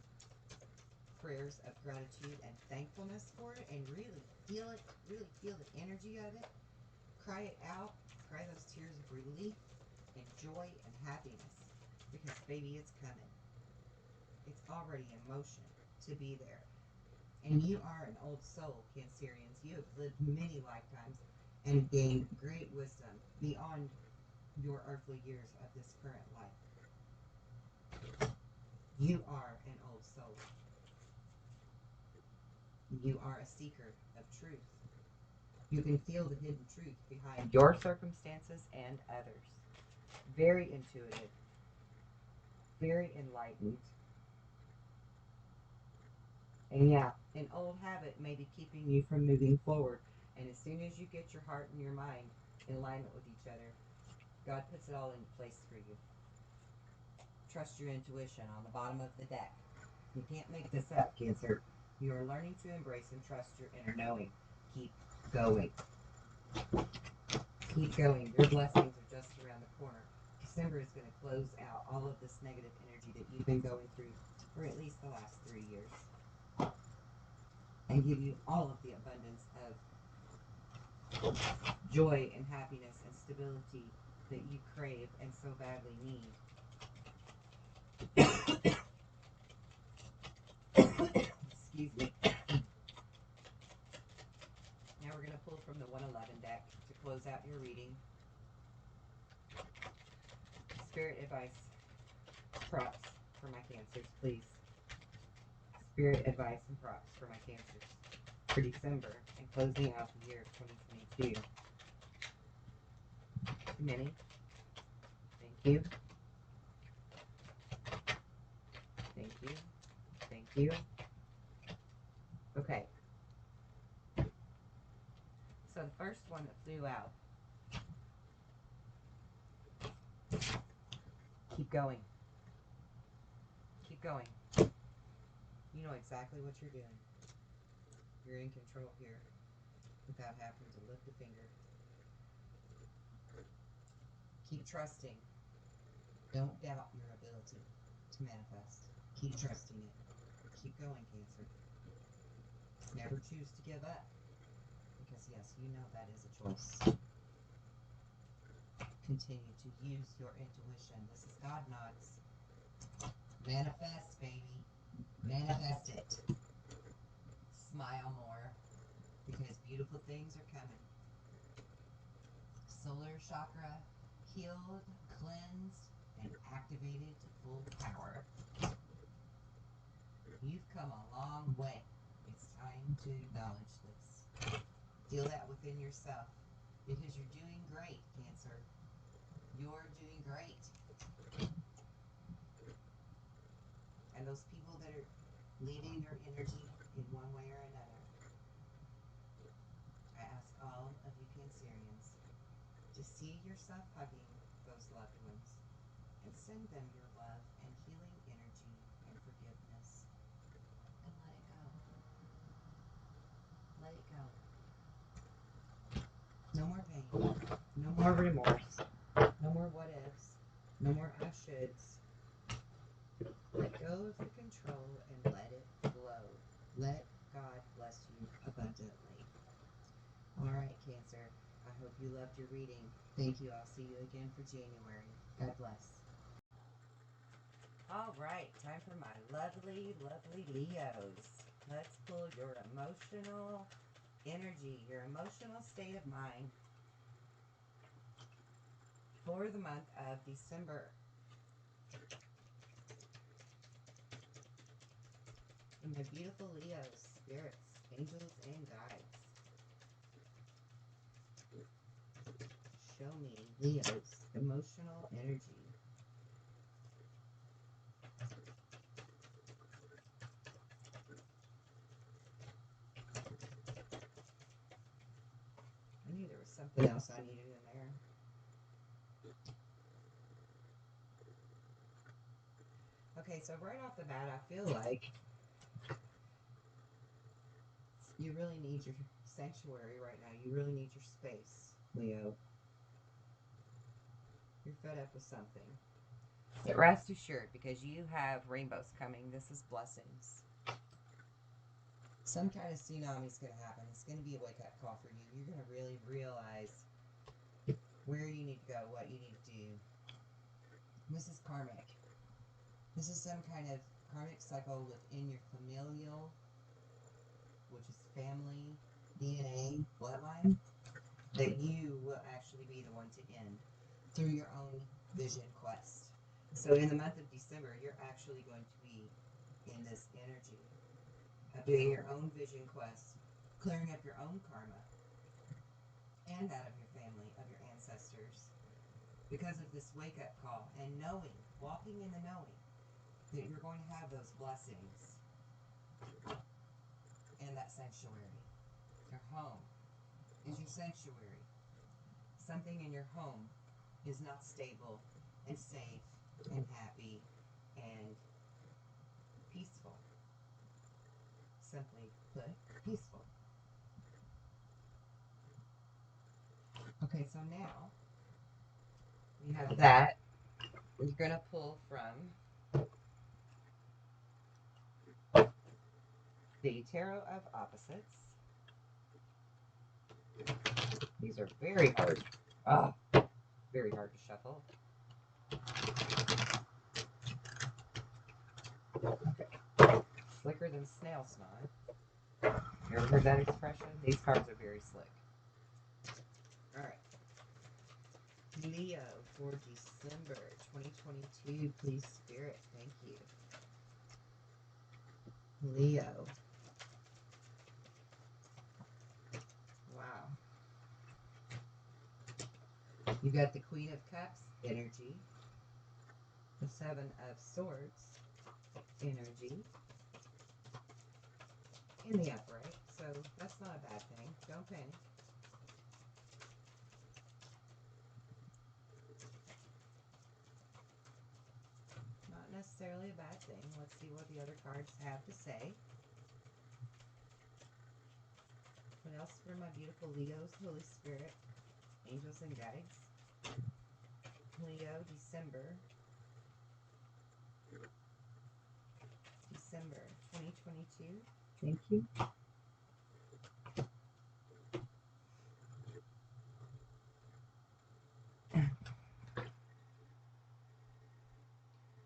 prayers of gratitude and thankfulness for it and really feel it, really feel the energy of it. Cry it out. Cry those tears of relief and joy and happiness. Because baby, it's coming. It's already in motion to be there. And you are an old soul, Cancerians. You have lived many lifetimes and gained great wisdom beyond your earthly years of this current life. You are an old soul. You are a seeker of truth. You can feel the hidden truth behind your circumstances and others. Very intuitive. Very enlightened. And yeah, an old habit may be keeping you from moving forward. And as soon as you get your heart and your mind in alignment with each other, God puts it all into place for you. Trust your intuition on the bottom of the deck. You can't make this up, Cancer. You are learning to embrace and trust your inner knowing. Keep going. Keep going. Your blessings are just around the corner. December is going to close out all of this negative energy that you've been going through for at least the last 3 years. And give you all of the abundance of joy and happiness and stability that you crave and so badly need. Excuse me. Now we're going to pull from the 111 deck to close out your reading. Spirit advice, props for my Cancers, please. Spirit advice and props for my Cancers for December and closing out the year of 2022. Minnie, thank you. Thank you. Thank you. Okay. So the first one that flew out. Keep going. Keep going. You know exactly what you're doing. You're in control here without having to lift a finger. Keep trusting. Don't doubt your ability to manifest. Keep trusting it. Keep going, Cancer. Never choose to give up. Because yes, you know that is a choice. Continue to use your intuition. This is God nods. Manifest, baby. Manifest it. Smile more. Because beautiful things are coming. Solar chakra healed, cleansed, and activated to full power. You've come a long way. It's time to acknowledge this. Feel that within yourself. Because you're doing great, Cancer. You're doing great. And those people that are leaving your energy in one way or another, I ask all of you Cancerians to see yourself hugging those loved ones and send them your love and healing energy and forgiveness. And let it go. Let it go. No more pain. No more remorse. No more what ifs. No more I shoulds. Let go of the control and let it flow. Let God bless you abundantly. All right, Cancer. I hope you loved your reading. Thank you. I'll see you again for January. God bless. All right, time for my lovely, lovely Leos. Let's pull your emotional energy, your emotional state of mind for the month of December. And my beautiful Leos, spirits, angels, and guides. Show me Leo's emotional energy something else I needed in there. Okay, so right off the bat, I feel like you really need your sanctuary right now. You really need your space, Leo. You're fed up with something. But rest assured, because you have rainbows coming, this is blessings. Some kind of tsunami is going to happen. It's going to be a wake-up call for you. You're going to really realize where you need to go, what you need to do. This is karmic. This is some kind of karmic cycle within your familial, which is family, DNA, bloodline, that you will actually be the one to end through your own vision quest. So in the month of December, you're actually going to be in this energy of doing your own vision quest, clearing up your own karma, and that of your family, of your ancestors, because of this wake-up call, and knowing, walking in the knowing, that you're going to have those blessings and that sanctuary. Your home is your sanctuary. Something in your home is not stable and safe and happy and peaceful. Simply put, peaceful. Okay, so now we have that. You're going to pull from the Tarot of Opposites. These are very hard. Very hard to shuffle. Okay. Slicker than snail snot. You ever heard that expression? These cards are very slick. Alright. Leo for December 2022. Please, Spirit. Thank you. Leo. Wow. You got the Queen of Cups energy, the Seven of Swords energy, in the upright, so that's not a bad thing. Don't panic. Not necessarily a bad thing. Let's see what the other cards have to say. What else for my beautiful Leos, Holy Spirit, angels and guides? Leo, December 2022. Thank you.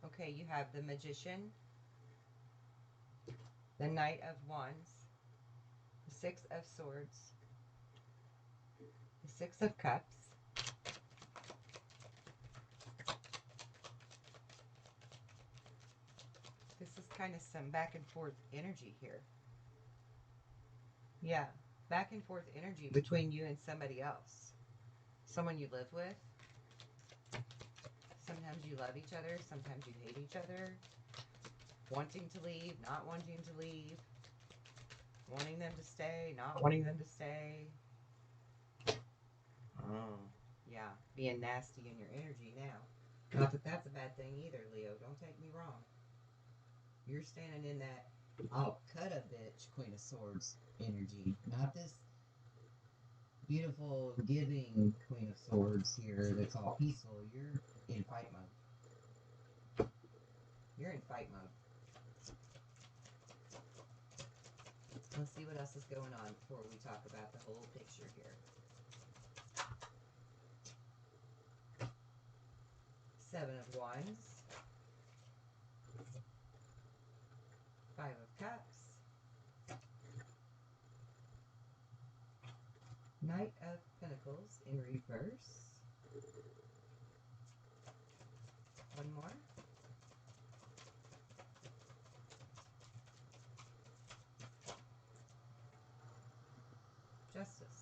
Okay, you have the Magician, the Knight of Wands, the Six of Swords, the Six of Cups, this is kind of some back and forth energy here. Yeah, back and forth energy between you and somebody else. Someone you live with. Sometimes you love each other, sometimes you hate each other. Wanting to leave, not wanting to leave. Wanting them to stay, not wanting them to stay. Oh, yeah, being nasty in your energy now. Not that that's a bad thing either, Leo. Don't take me wrong. You're standing in that, I'll cut a bitch, Queen of Swords energy. Not this beautiful, giving Queen of Swords here that's all peaceful. You're in fight mode. You're in fight mode. Let's see what else is going on before we talk about the whole picture here. Seven of Wands. Five of Cups. Knight of Pentacles in reverse. One more. Justice.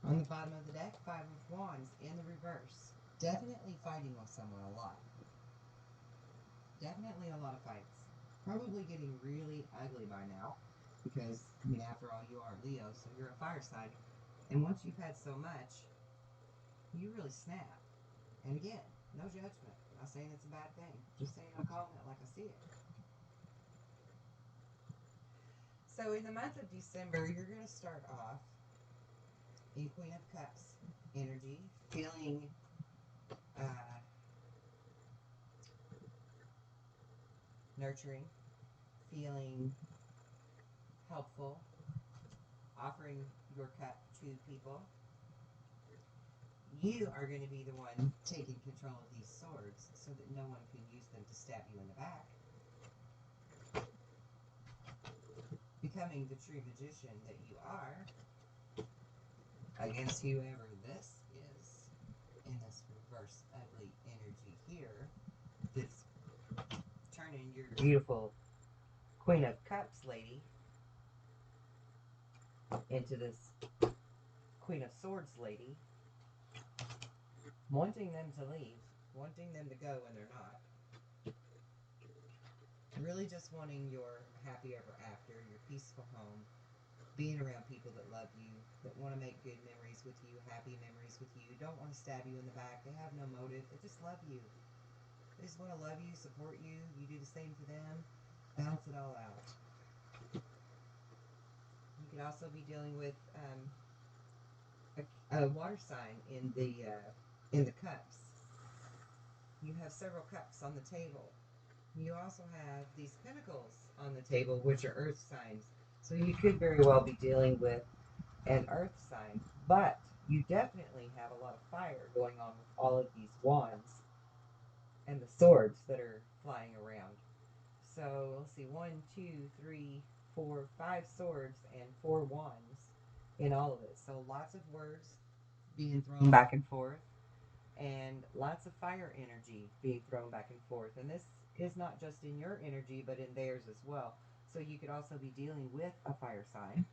On the bottom of the deck, Five of Wands in the reverse. Definitely fighting with someone a lot. Definitely a lot of fights. Probably getting really ugly by now. because, I mean, after all, you are Leo, so you're a fire sign. And once you've had so much, you really snap. And again, no judgment. I'm not saying it's a bad thing. Just saying I'm calling it like I see it. So in the month of December, you're going to start off in Queen of Cups energy, feeling nurturing, feeling helpful, offering your cup to people. You are going to be the one taking control of these swords so that no one can use them to stab you in the back. Becoming the true magician that you are against whoever this is in this reverse ugly energy here that's turning your beautiful Queen of Cups lady into this Queen of Swords lady, wanting them to leave, wanting them to go when they're not. Really just wanting your happy ever after, your peaceful home, being around people that love you, that want to make good memories with you, happy memories with you, don't want to stab you in the back, they have no motive, they just love you. They just want to love you, support you, you do the same for them, balance it all out. You could also be dealing with a water sign in the cups. You have several cups on the table. You also have these pentacles on the table, which are earth signs. So you could very well be dealing with an earth sign, but you definitely have a lot of fire going on with all of these wands and the swords that are flying around. So let's see, 1, 2, 3, 4, 5 swords and 4 wands in all of it. So lots of words being thrown back and forth, and lots of fire energy being thrown back and forth. And this is not just in your energy, but in theirs as well. So you could also be dealing with a fire sign,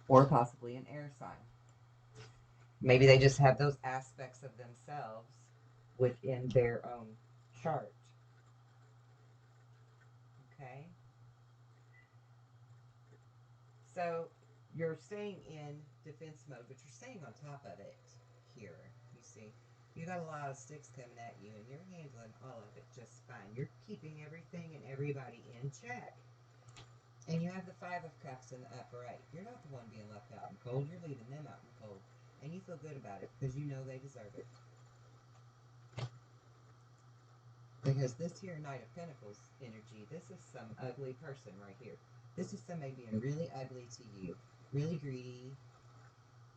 or possibly an air sign. Maybe they just have those aspects of themselves within their own chart. Okay? So you're staying in defense mode, but you're staying on top of it here. You see, you got a lot of sticks coming at you, and you're handling all of it just fine. You're keeping everything and everybody in check. And you have the Five of Cups in the upper right. You're not the one being left out in the cold. You're leaving them out in the cold. And you feel good about it because you know they deserve it. Because this here Knight of Pentacles energy, this is some ugly person right here. This is somebody being really ugly to you. Really greedy,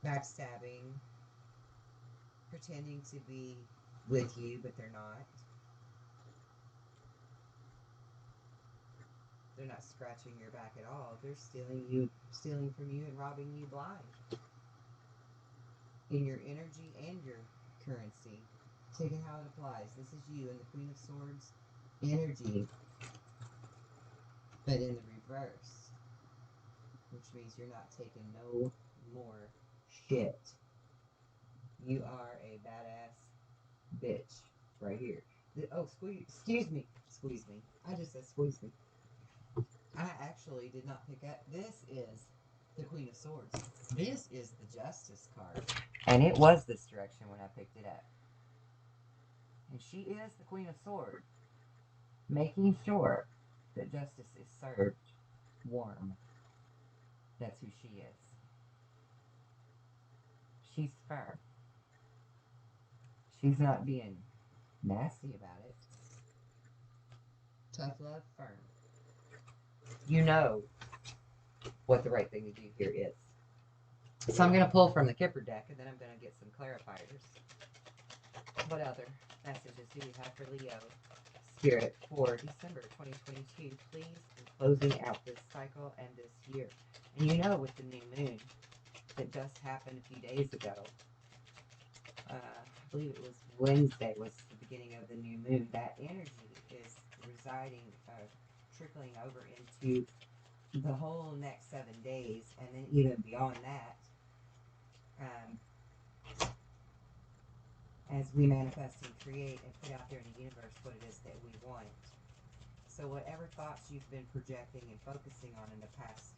backstabbing, pretending to be with you, but they're not. They're not scratching your back at all. They're stealing from you and robbing you blind. In your energy and your currency. Take it how it applies. This is you in the Queen of Swords energy, but in the reverse, which means you're not taking no more shit. You are a badass bitch right here. Excuse me. Squeeze me. I just said squeeze me. I actually did not pick up. This is the Queen of Swords. This is the Justice card. And it was this direction when I picked it up. And she is the Queen of Swords, making sure that justice is served warm. That's who she is. She's firm. She's not being nasty about it. Tough love, firm. You know what the right thing to do here is. So I'm going to pull from the Kipper deck, and then I'm going to get some clarifiers. What other messages do you have for Leo Spirit for December 2022? Please, in closing out this cycle and this year. And you know, with the new moon that just happened a few days ago, I believe it was Wednesday was the beginning of the new moon, that energy is residing, trickling over into the whole next 7 days, and then even beyond that, as we manifest and create and put out there in the universe what it is that we want. So So whatever thoughts you've been projecting and focusing on in the past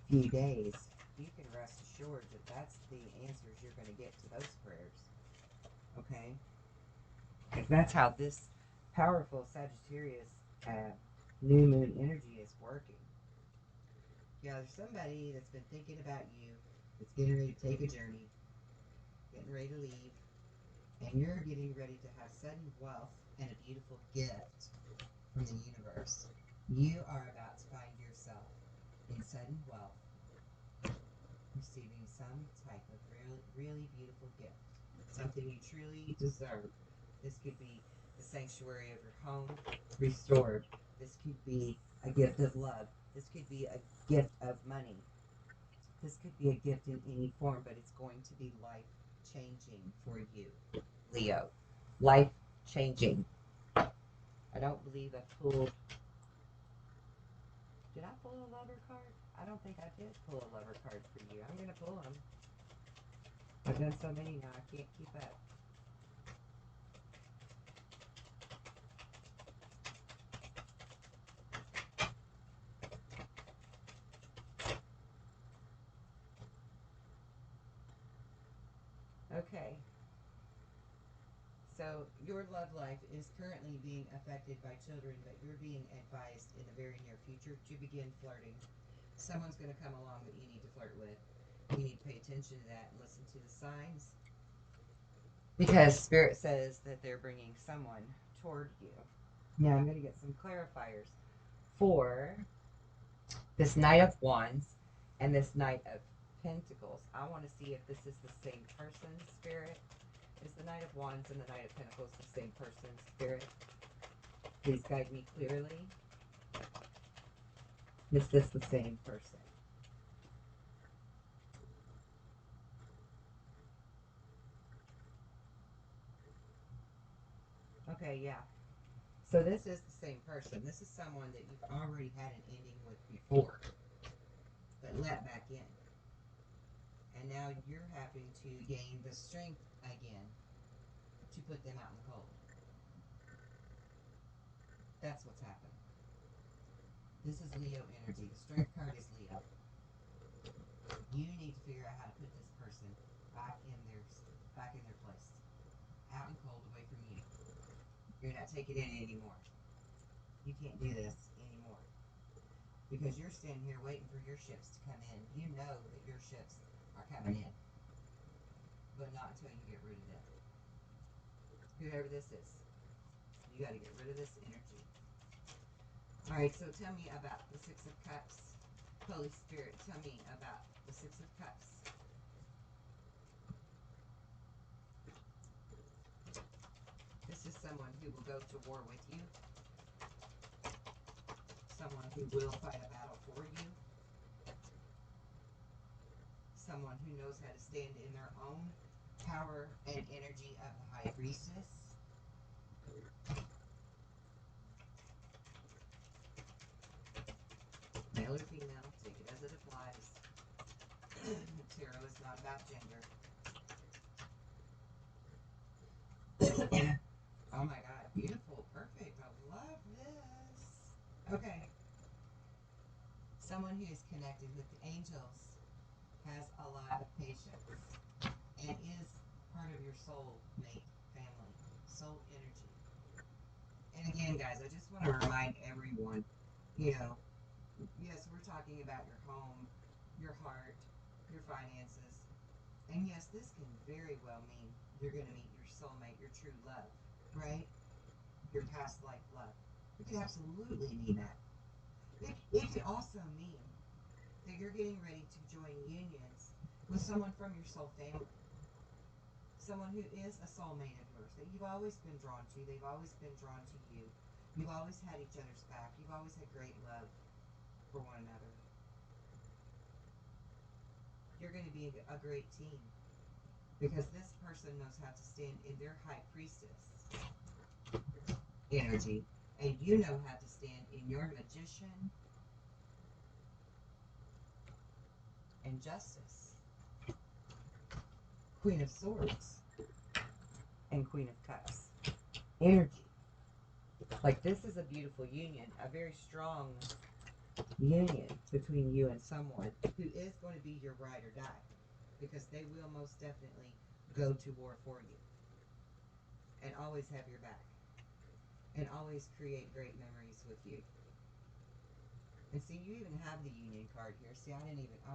few days, you can rest assured that that's the answers you're going to get to those prayers. Okay? Because that's how this powerful Sagittarius new moon energy is working. Yeah, there's somebody that's been thinking about you, that's getting ready to take a journey, getting ready to leave, and you're getting ready to have sudden wealth and a beautiful gift from the universe. You are about to find yourself in sudden wealth, receiving some type of really beautiful gift, something you truly deserve. This could be the sanctuary of your home restored. This could be a gift of love. This could be a gift of money. This could be a gift in any form, but it's going to be life-changing for you, Leo. Life-changing. I don't believe I pulled... Did I pull a lover card? I don't think I did pull a lover card for you. I'm going to pull them. I've done so many now, I can't keep up. Okay. So your love life is currently being affected by children, but you're being advised in the very near future to begin flirting. Someone's going to come along that you need to flirt with. You need to pay attention to that and listen to the signs. Because Spirit says that they're bringing someone toward you. Now I'm going to get some clarifiers for this Knight of Wands and this Knight of Pentacles. I want to see if this is the same person, Spirit. Is the Knight of Wands and the Knight of Pentacles the same person, Spirit? Please guide me clearly. Is this the same person? Okay, yeah. So this is the same person. This is someone that you've already had an ending with before, but let back in. And now you're having to gain the strength again to put them out in the cold. That's what's happening. This is Leo energy. The strength card is Leo. You need to figure out how to put this person back in their place. Out and cold, away from you. You're not taking it anymore. You can't do this anymore. Because you're standing here waiting for your ships to come in. You know that your ships are coming in. But not until you get rid of them. Whoever this is. You got to get rid of this energy. Alright, so tell me about the Six of Cups. Holy Spirit, tell me about the Six of Cups. This is someone who will go to war with you. Someone who will fight a battle for you. Someone who knows how to stand in their own power and energy of the High Priestess. Male or female, take it as it applies. Tarot is not about gender. Oh my God, beautiful, perfect, I love this. Okay. Someone who is connected with the angels has a lot of patience and is part of your soul mate family, soul energy. And again, guys, I just want to remind everyone, yes, we're talking about your home, your heart, your finances. And yes, this can very well mean you're going to meet your soulmate, your true love, right? Your past life love. It could absolutely mean that. It could also mean that you're getting ready to join unions with someone from your soul family. Someone who is a soulmate of yours that you've always been drawn to. They've always been drawn to you. You've always had each other's back. You've always had great love for one another. You're going to be a great team because this person knows how to stand in their High Priestess energy, and you know how to stand in your Magician and Justice, Queen of Swords, and Queen of Cups energy. Like, this is a beautiful union, a very strong union between you and someone who is going to be your ride or die, because they will most definitely go to war for you and always have your back and always create great memories with you. And see, you even have the union card here. See, I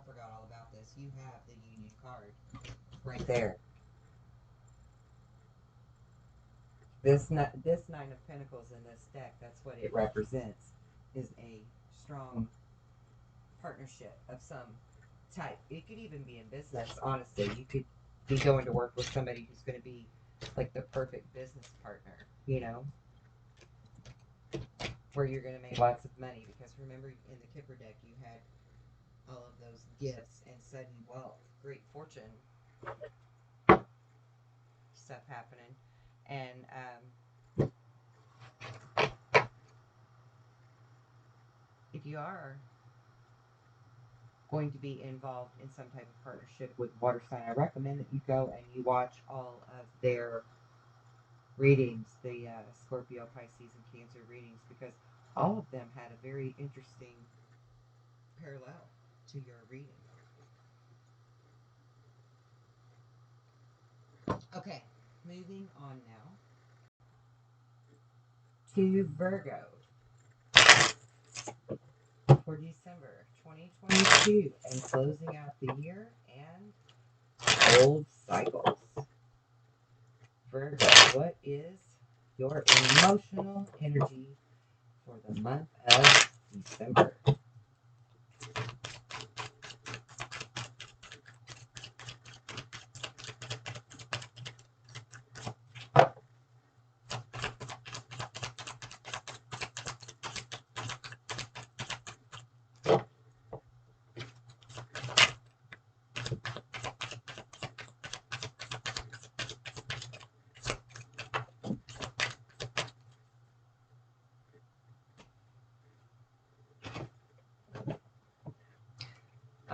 forgot all about this. You have the union card right there. This Nine of Pentacles in this deck, that's what it represents, is a strong partnership of some type. It could even be in business, honestly. You could be going to work with somebody who's going to be like the perfect business partner, you know, where you're going to make lots of money. Because remember, in the Kipper deck, you had all of those gifts and sudden wealth, great fortune stuff happening. And if you are going to be involved in some type of partnership with water sign, I recommend that you go and you watch all of their readings, the Scorpio, Pisces, and Cancer readings, because all of them had a very interesting parallel to your reading. Okay, moving on now to Virgo for December 2022 and closing out the year and old cycles. Virgo, what is your emotional energy for the month of December?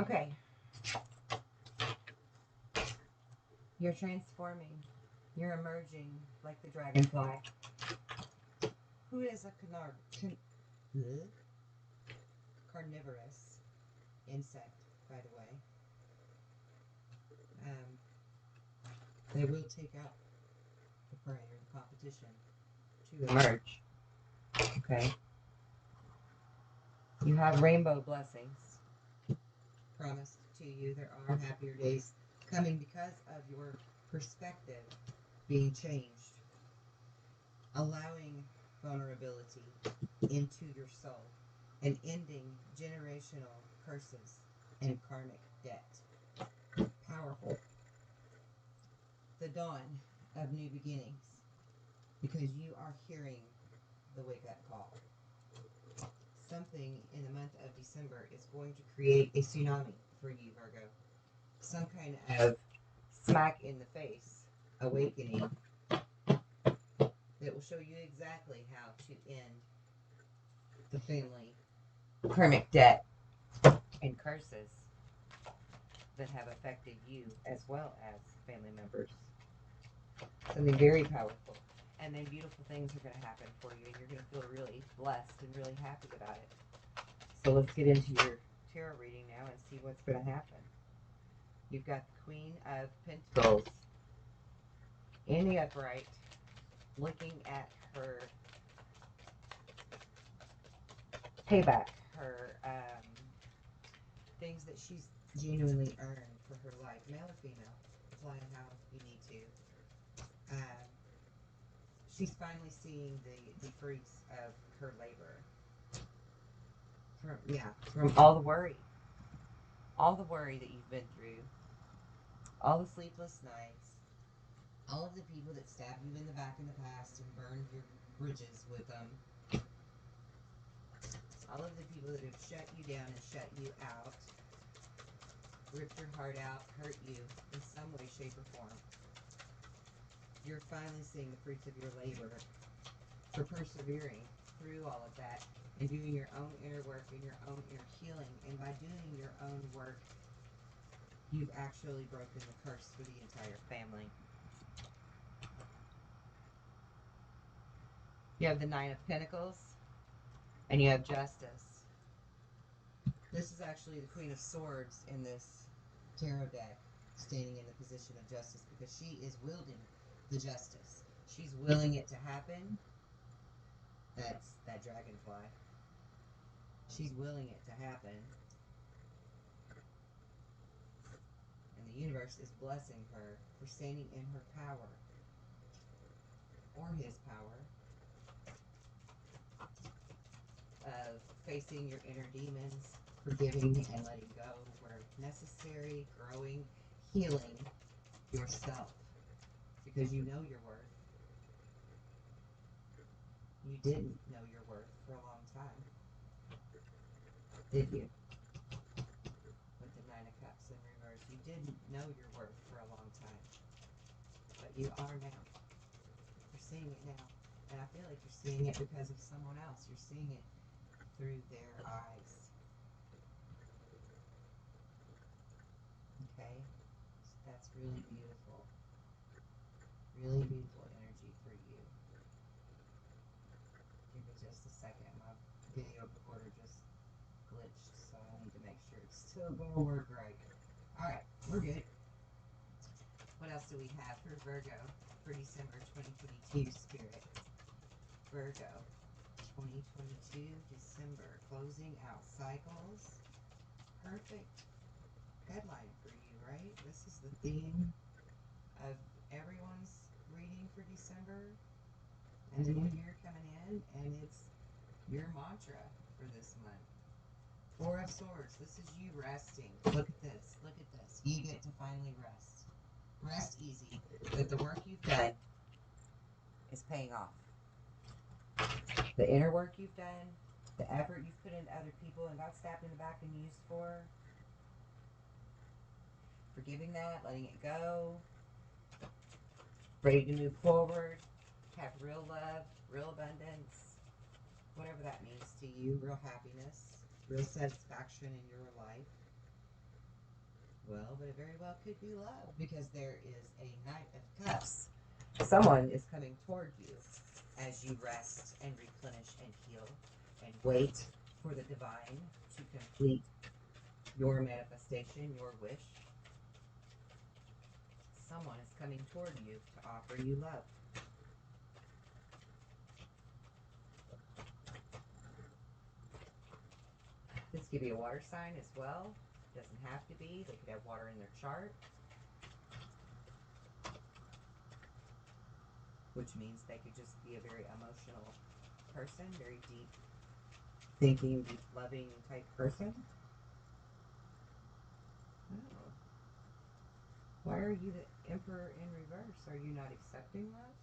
Okay. You're transforming. You're emerging like the dragonfly. Who is a carnivorous insect, by the way. They will take out the prey or the competition to emerge. Okay. You have rainbow blessings promised to you. There are happier days coming because of your perspective being changed, allowing vulnerability into your soul, and ending generational curses and karmic debt. Powerful. The dawn of new beginnings, because you are hearing the wake-up call. Something in the month of December is going to create a tsunami for you, Virgo. Some kind of smack in the face awakening that will show you exactly how to end the family karmic debt and curses that have affected you as well as family members. Something very powerful. And then beautiful things are going to happen for you, and you're going to feel really blessed and really happy about it. So let's get into your tarot reading now and see what's going to happen. You've got the Queen of Pentacles in the upright, looking at her payback, her things that she's genuinely earned for her life, male or female, apply it how you need to. She's finally seeing the fruits of her labor. From all the worry that you've been through, all the sleepless nights, all of the people that stabbed you in the back in the past and burned your bridges with them, all of the people that have shut you down and shut you out, ripped your heart out, hurt you in some way, shape, or form. You're finally seeing the fruits of your labor for persevering through all of that and doing your own inner work and your own inner healing. And by doing your own work, you've actually broken the curse for the entire family. You have the Nine of Pentacles, and you have Justice. This is actually the Queen of Swords in this tarot deck, standing in the position of Justice, because she is wielding the Justice. She's willing it to happen. That's that dragonfly. She's willing it to happen. And the universe is blessing her for standing in her power, or his power, of facing your inner demons, forgiving and letting go where necessary, growing, healing yourself, because you know your worth. You didn't know your worth for a long time, did you? With the Nine of Cups in reverse, you didn't know your worth for a long time, but you are now. You're seeing it now, and I feel like you're seeing it because of someone else. You're seeing it through their eyes. Okay? So that's really beautiful. Really beautiful energy for you. Give me just a second. My video recorder just glitched, so I need to make sure it's still going to work right. Alright, we're good. What else do we have for Virgo for December 2022, Spirit? Virgo, 2022, December, closing out cycles. Perfect headline for you, right? This is the theme of everyone's reading for December and the new year coming in, and it's your mantra for this month. Four of Swords. This is you resting. Look at this. Look at this. You get to finally rest. Rest easy. That the work you've done is paying off. The inner work you've done, the effort you've put into other people and got stabbed in the back and used for, forgiving that, letting it go, ready to move forward, have real love, real abundance, whatever that means to you, real happiness, real satisfaction in your life. Well, but it very well could be love, because there is a Knight of Cups. Someone is coming toward you as you rest and replenish and heal and wait for the divine to complete your manifestation, your wish. Someone is coming toward you to offer you love. This could be a water sign as well. Doesn't have to be. They could have water in their chart, which means they could just be a very emotional person, very deep thinking, deep loving type person. Oh. Why are you the Emperor in reverse? Are you not accepting love?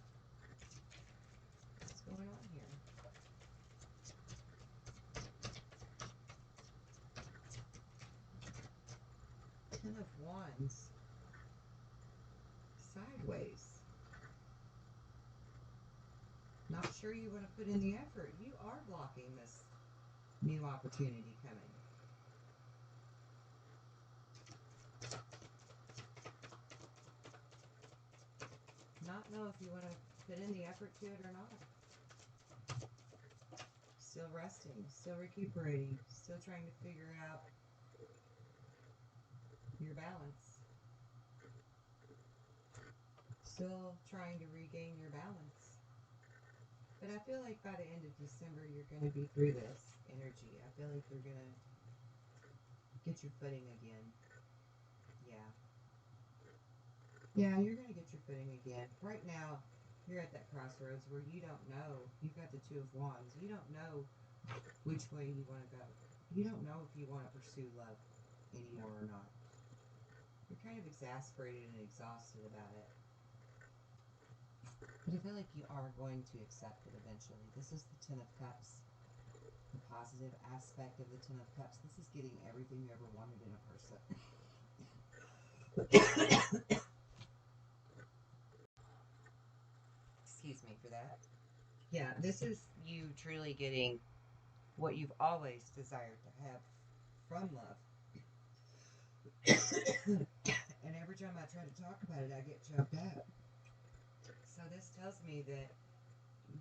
What's going on here? Ten of Wands. Sideways. Not sure you want to put in the effort. You are blocking this new opportunity coming. Not know if you want to put in the effort to it or not. Still resting, still recuperating, still trying to figure out your balance. Still trying to regain your balance. But I feel like by the end of December, you're going to be through this energy. I feel like you're going to get your footing again. Yeah. Yeah, you're going to get your footing again. Right now, you're at that crossroads where you don't know. You've got the Two of Wands. You don't know which way you want to go. You don't know if you want to pursue love anymore or not. You're kind of exasperated and exhausted about it. But I feel like you are going to accept it eventually. This is the Ten of Cups. The positive aspect of the Ten of Cups. This is getting everything you ever wanted in a person. Excuse me for that. Yeah, this is you truly getting what you've always desired to have from love. And every time I try to talk about it, I get choked up. So this tells me that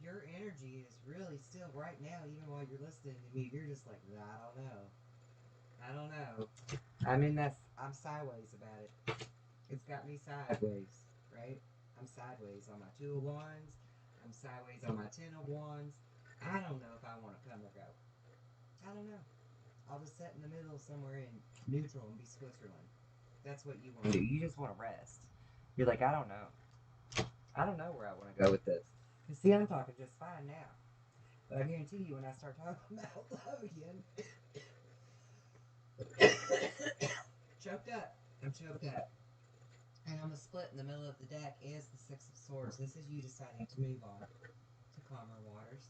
your energy is really still right now, even while you're listening to me, you're just like, I don't know. I don't know. I'm sideways about it. It's got me sideways, right? I'm sideways on my Two of Wands. I'm sideways on my Ten of Wands. I don't know if I want to come or go. I don't know. I'll just sit in the middle somewhere in neutral and be Switzerland. That's what you want to do. You just want to rest. You're like, I don't know. I don't know where I want to go with this. You see, I'm talking just fine now. But I guarantee you, when I start talking about love again, choked up. I'm choked up. And I'm a split in the middle of the deck is the Six of Swords. This is you deciding to move on to calmer waters.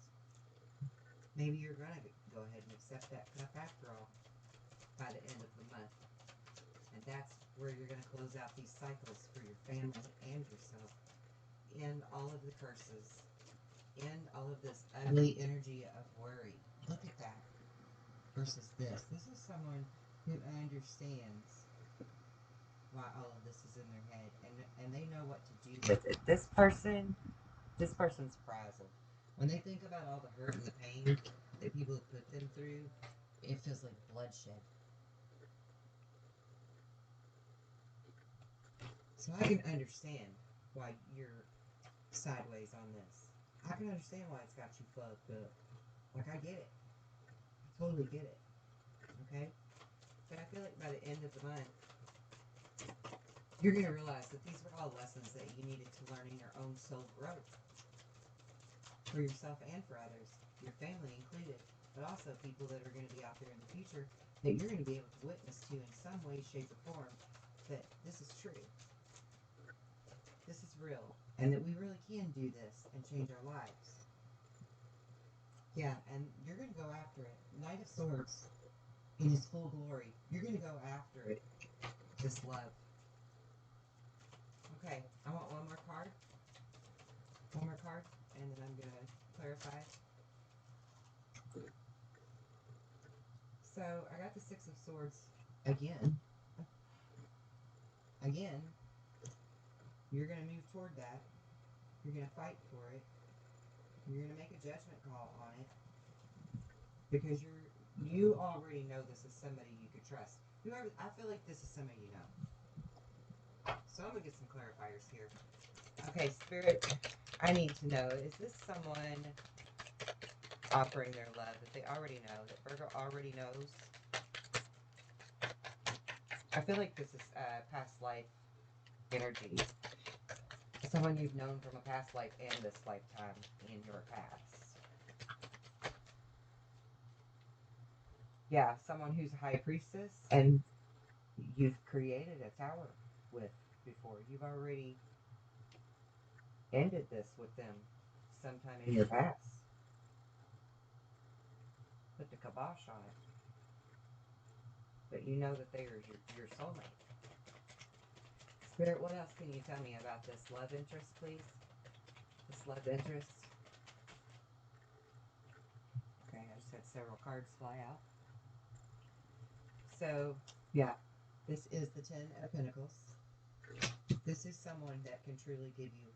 Maybe you're going to go ahead and accept that cup after all by the end of the month. And that's where you're going to close out these cycles for your family and yourself. End all of the curses. End all of this ugly energy of worry. Look at that. Versus this. This is someone who understands why all of this is in their head, and they know what to do with it. This person's frazzled. When they think about all the hurt and the pain that people have put them through, it feels like bloodshed. So I can understand why you're sideways on this. I can understand why it's got you fucked up. Like, I get it. I totally get it. Okay? But I feel like by the end of the month, you're going to realize that these were all lessons that you needed to learn in your own soul growth. For yourself and for others. Your family included. But also people that are going to be out there in the future that you're going to be able to witness to in some way, shape, or form that this is true. This is real. And that we really can do this and change our lives. Yeah, and you're going to go after it. Knight of Swords in his full glory. You're going to go after it. This love. Okay, I want one more card. One more card, and then I'm going to clarify. So, I got the Six of Swords again. Again. You're going to move toward that. You're going to fight for it. You're going to make a judgment call on it. Because you already know this is somebody you could trust. Whoever, I feel like this is somebody you know. So I'm going to get some clarifiers here. Okay, Spirit, I need to know, is this someone offering their love that they already know, that Virgo already knows? I feel like this is past life energy. Someone you've known from a past life and this lifetime in your past. Yeah, someone who's a high priestess and you've created a tower with before. You've already ended this with them sometime in your past. Put the kibosh on it. But you know that they are your soulmate. Spirit, what else can you tell me about this love interest, please? This love interest. Okay, I just had several cards fly out. So, yeah, this is the Ten of Pentacles. This is someone that can truly give you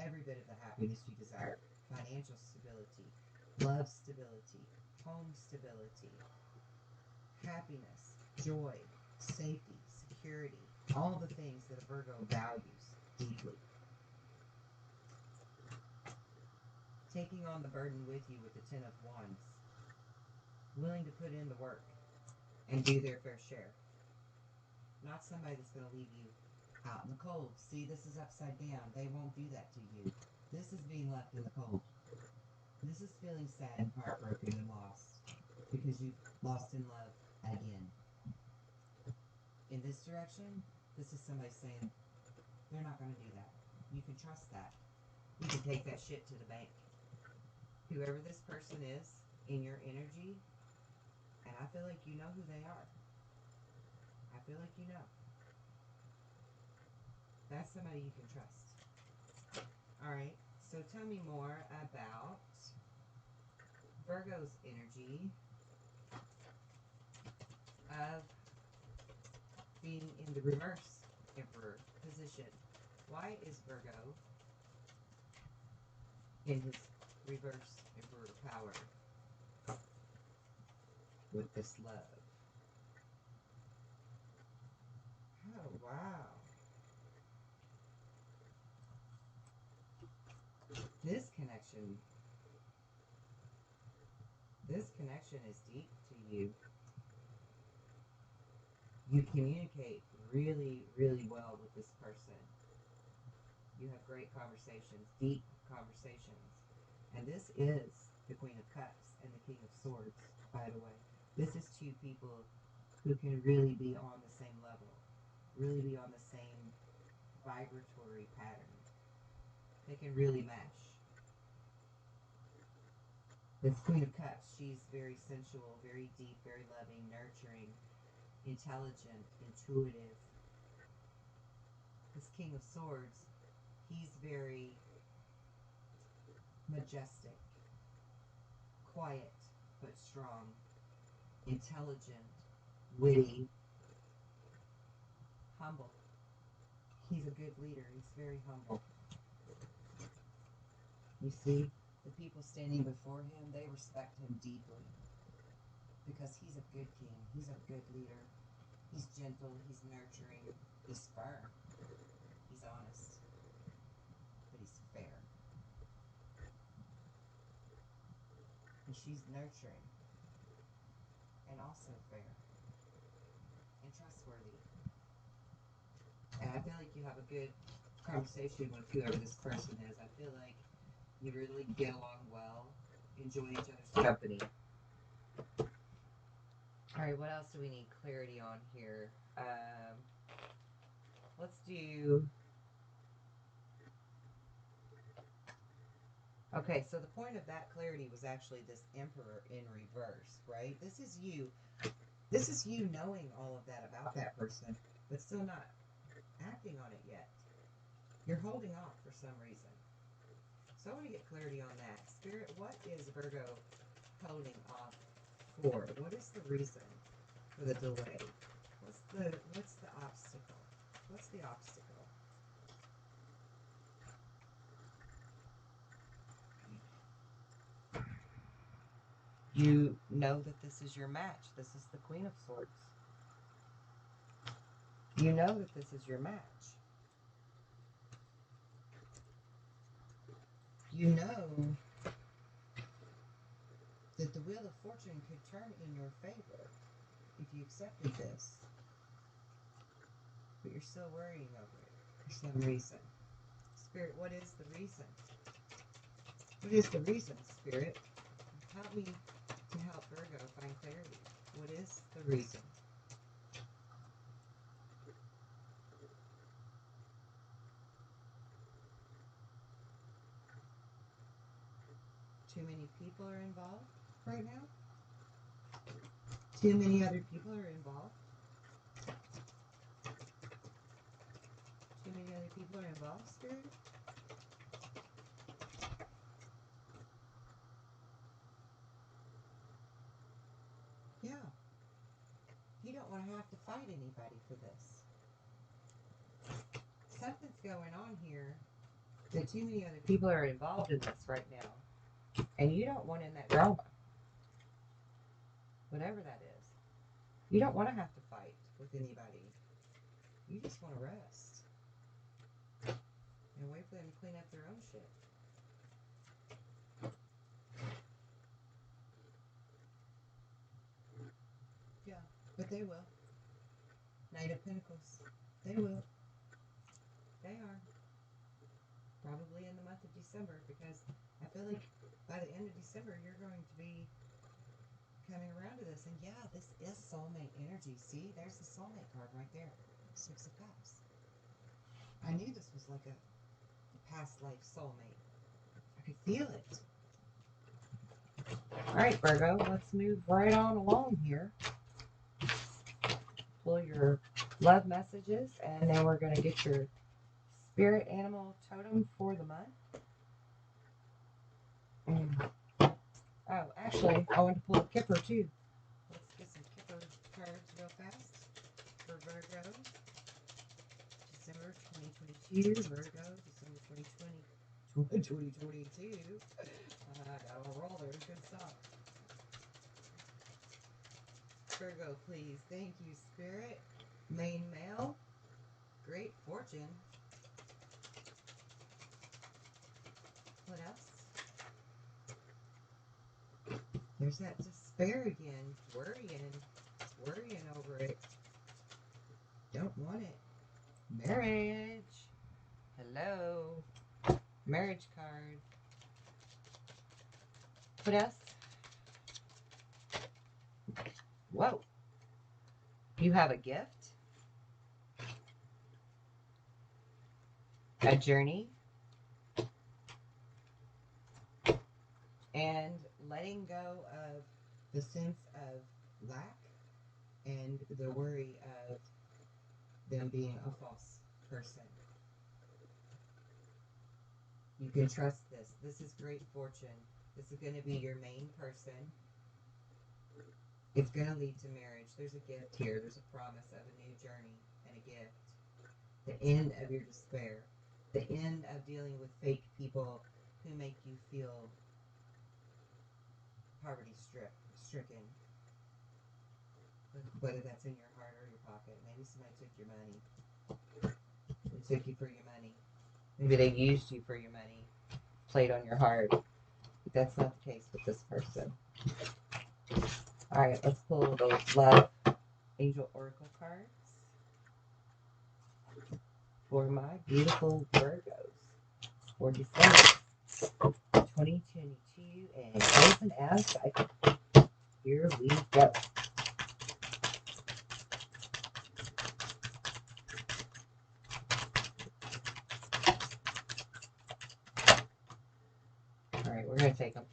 every bit of the happiness you desire. Financial stability, love stability, home stability, happiness, joy, safety, security, all the things that a Virgo values deeply. Taking on the burden with you with the Ten of Wands. Willing to put in the work and do their fair share. Not somebody that's going to leave you out in the cold. See, this is upside down. They won't do that to you. This is being left in the cold. This is feeling sad and heartbroken and lost because you've lost in love again. In this direction, this is somebody saying, they're not going to do that. You can trust that. You can take that shit to the bank. Whoever this person is in your energy, and I feel like you know who they are. I feel like you know. That's somebody you can trust. Alright, so tell me more about Virgo's energy of being in the reverse Emperor position. Why is Virgo in his reverse Emperor power with this love. Oh, wow. This connection is deep to you. You communicate really, really well with this person. You have great conversations, deep conversations. And this is the Queen of Cups and the King of Swords, by the way. This is two people who can really be on the same level, really be on the same vibratory pattern. They can really mesh. This Queen of Cups, she's very sensual, very deep, very loving, nurturing, intelligent, intuitive. This King of Swords, he's very majestic, quiet but strong, intelligent, witty, humble. He's a good leader. He's very humble. You see, the people standing before him, they respect him deeply because he's a good king. He's a good leader. He's gentle. He's nurturing. He's firm. He's honest. But he's fair. And she's nurturing and also fair and trustworthy. And I feel like you have a good conversation with whoever this person is. I feel like you really get along well, enjoy each other's company. All right, what else do we need clarity on here? Let's do... Okay, so the point of that clarity was actually this Emperor in reverse, right? This is you. This is you knowing all of that about that person, but still not acting on it yet. You're holding off for some reason. So I want to get clarity on that. Spirit, what is Virgo holding off for? What is the reason for the delay? What's the obstacle? What's the obstacle? You know that this is your match. This is the Queen of Swords. You know that this is your match. You know that the Wheel of Fortune could turn in your favor if you accepted this. But you're still worrying over it for some reason. Spirit, what is the reason? What is the reason, Spirit? Help me to help Virgo find clarity. What is the reason? Too many people are involved right now? Too many other people are involved? Too many other people are involved, Spirit? Yeah. You don't want to have to fight anybody for this. Something's going on here that too many other people are involved in this right now. And you don't want in that drama. Whatever that is. You don't want to have to fight with anybody. You just want to rest. And wait for them to clean up their own shit. Yeah, but they will. Knight of Pentacles. They will. They are. Probably in the month of December, because I feel like by the end of December you're going to be coming around to this. And yeah, this is soulmate energy. See, there's the soulmate card right there. Six of Cups. I knew this was like a past life soulmate. I could feel it. Alright, Virgo, let's move right on along here. Pull your love messages, and then we're going to get your spirit animal totem for the month. Oh, actually, I want to pull a Kipper too. Let's get some Kipper cards real fast for Virgo. December 2022, Virgo, December 2020. 2022. I got a roller. Good stuff. Virgo, please. Thank you, Spirit. Main male. Great fortune. What else? There's that despair again. Worrying over it. Don't want it. Marriage. Hello. Marriage card. What else? Whoa. You have a gift. A journey. And letting go of the sense of lack and the worry of them being a false person. You can trust this. This is great fortune. This is going to be your main person. It's going to lead to marriage. There's a gift here. There's a promise of a new journey and a gift. The end of your despair. The end of dealing with fake people who make you feel poverty stricken. Whether that's in your heart or your pocket. Maybe somebody took your money. They took you for your money. Maybe they used you for your money. Played on your heart. But that's not the case with this person. Alright, let's pull those love angel oracle cards for my beautiful Virgos for December 2022 and closing out cycle. Here we go. Alright, we're going to take them.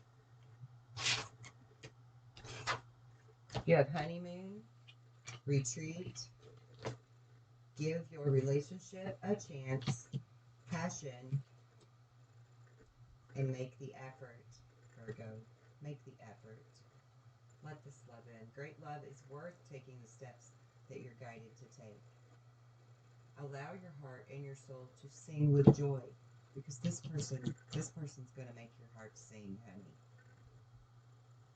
You have honeymoon, retreat, give your relationship a chance, passion, and make the effort, Virgo. Make the effort. Let this love in. Great love is worth taking the steps that you're guided to take. Allow your heart and your soul to sing with joy, because this person's going to make your heart sing, honey.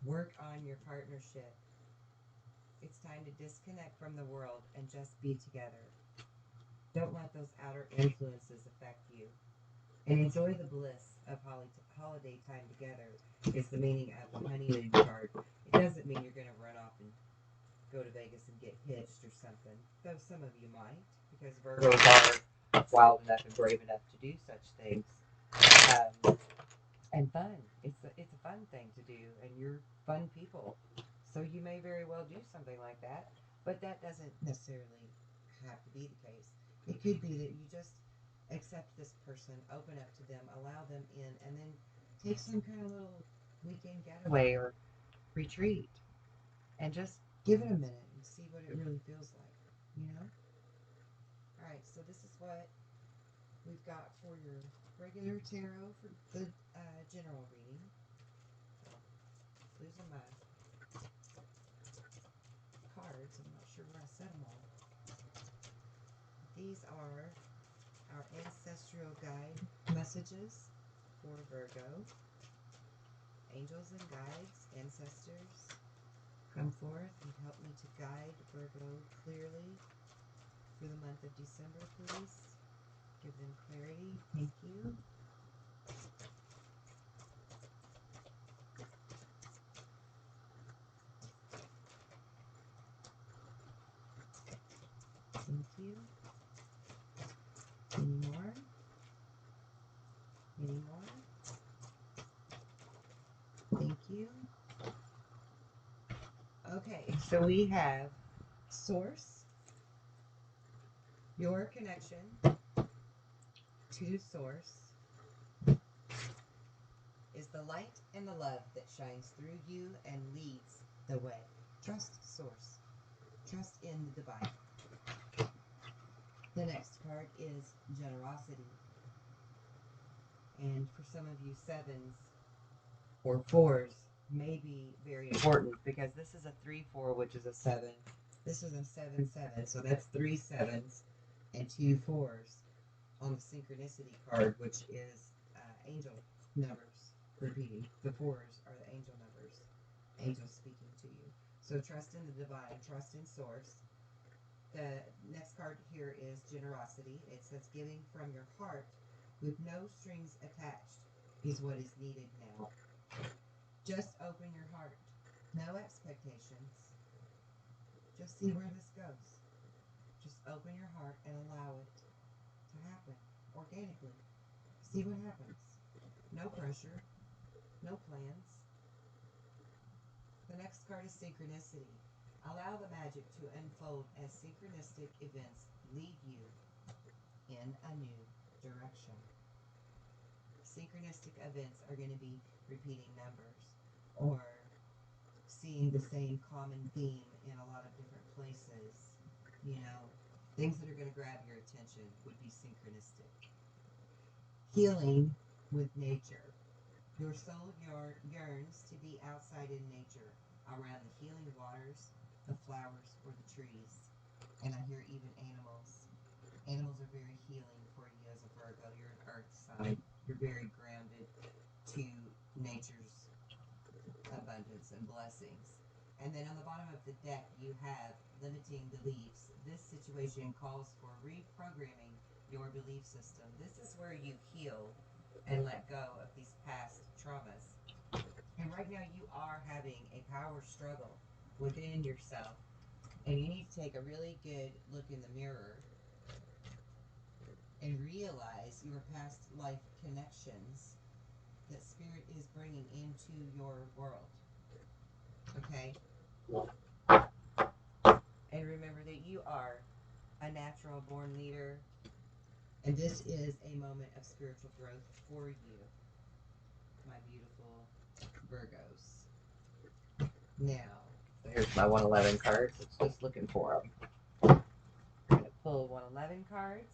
Work on your partnership. It's time to disconnect from the world and just be together. Don't let those outer influences affect you. And enjoy the bliss of holiday time together is the meaning of the honeymoon card. It doesn't mean you're going to run off and go to Vegas and get hitched or something. Though some of you might, because Virgos are wild enough and brave enough to do such things. And fun. It's a fun thing to do, and you're fun people. So you may very well do something like that, but that doesn't necessarily have to be the case. It could be that you just accept this person, open up to them, allow them in, and then take some kind of little weekend getaway or retreat and just give it a minute and see what it really feels like, you know? Alright, so this is what we've got for your regular tarot for the general reading. Losing my cards. I'm not sure where I set them all. These are our ancestral guide messages for Virgo. Angels and guides, ancestors, come forth and help me to guide Virgo clearly for the month of December, please. Give them clarity. Thank you. Thank you. Any more? Any more? Thank you. Okay, so we have Source. Your connection to Source is the light and the love that shines through you and leads the way. Trust Source. Trust in the divine. The next card is Generosity. And for some of you, sevens or fours may be very important, because this is a 3-4, which is a 7. This is a 7-7, so that's 3 sevens and 2 4s on the synchronicity card, which is angel numbers repeating. The fours are the angel numbers. Angels speaking to you. So trust in the divine, trust in source. The next card here is generosity. It says giving from your heart with no strings attached is what is needed now. Just open your heart. No expectations. Just see where this goes. Just open your heart and allow it to happen organically. See what happens. No pressure. No plans. The next card is synchronicity. Allow the magic to unfold as synchronistic events lead you in a new direction. Synchronistic events are going to be repeating numbers or seeing the same common theme in a lot of different places. You know, things that are going to grab your attention would be synchronistic. Healing with nature. Your soul yearns to be outside in nature, around the healing waters, the flowers, or the trees. And I hear even animals. Animals are very healing for you as a Virgo. You're an earth sign. You're very grounded to nature's abundance and blessings. And then on the bottom of the deck, you have limiting beliefs. This situation calls for reprogramming your belief system. This is where you heal and let go of these past traumas. And right now, you are having a power struggle within yourself. And you need to take a really good look in the mirror and realize your past life connections that Spirit is bringing into your world. Okay? And remember that you are a natural born leader, and this is a moment of spiritual growth for you, my beautiful Virgos. Now, there's my 111 cards. It's just looking for them. I'm going to pull 111 cards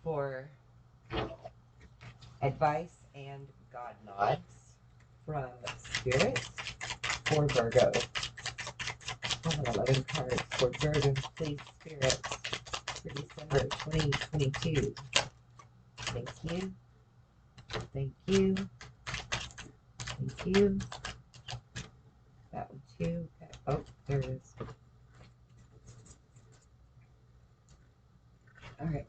for advice and God nods from Spirit for Virgo. 111 cards for Virgo, please, Spirit, for December 2022. Thank you. Thank you. Thank you. That one too. Okay. Oh, there it is. All right.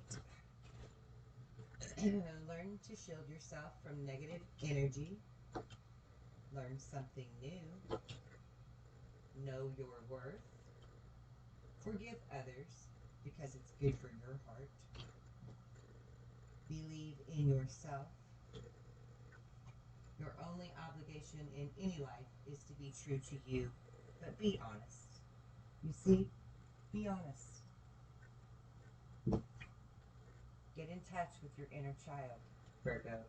Learn to shield yourself from negative energy. Learn something new. Know your worth. Forgive others because it's good for your heart. Believe in yourself. Your only obligation in any life is to be true to you, but be honest. You see? Be honest. Get in touch with your inner child, Virgo.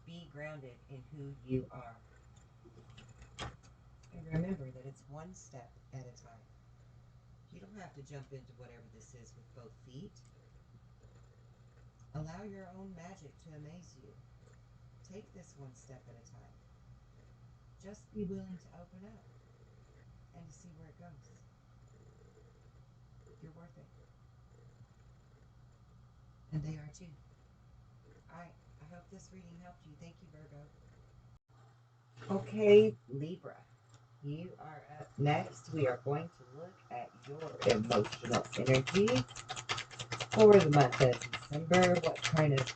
Be grounded in who you are. And remember that it's one step at a time. You don't have to jump into whatever this is with both feet. Allow your own magic to amaze you. Take this one step at a time. Just be willing to open up and to see where it goes. You're worth it. And they are too. Alright, I hope this reading helped you. Thank you, Virgo. Okay, Libra. You are up next. We are going to look at your emotional energy for the month of December. What kind of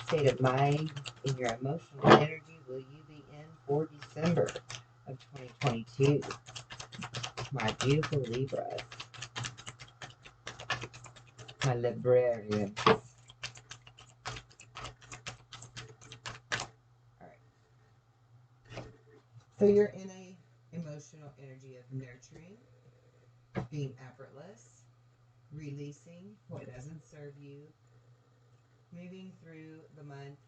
state of mind in your emotional energy will you be in for December of 2022? My beautiful Libras. My librarians. Alright. So you're in a emotional energy of nurturing, being effortless, releasing what doesn't serve you, moving through the month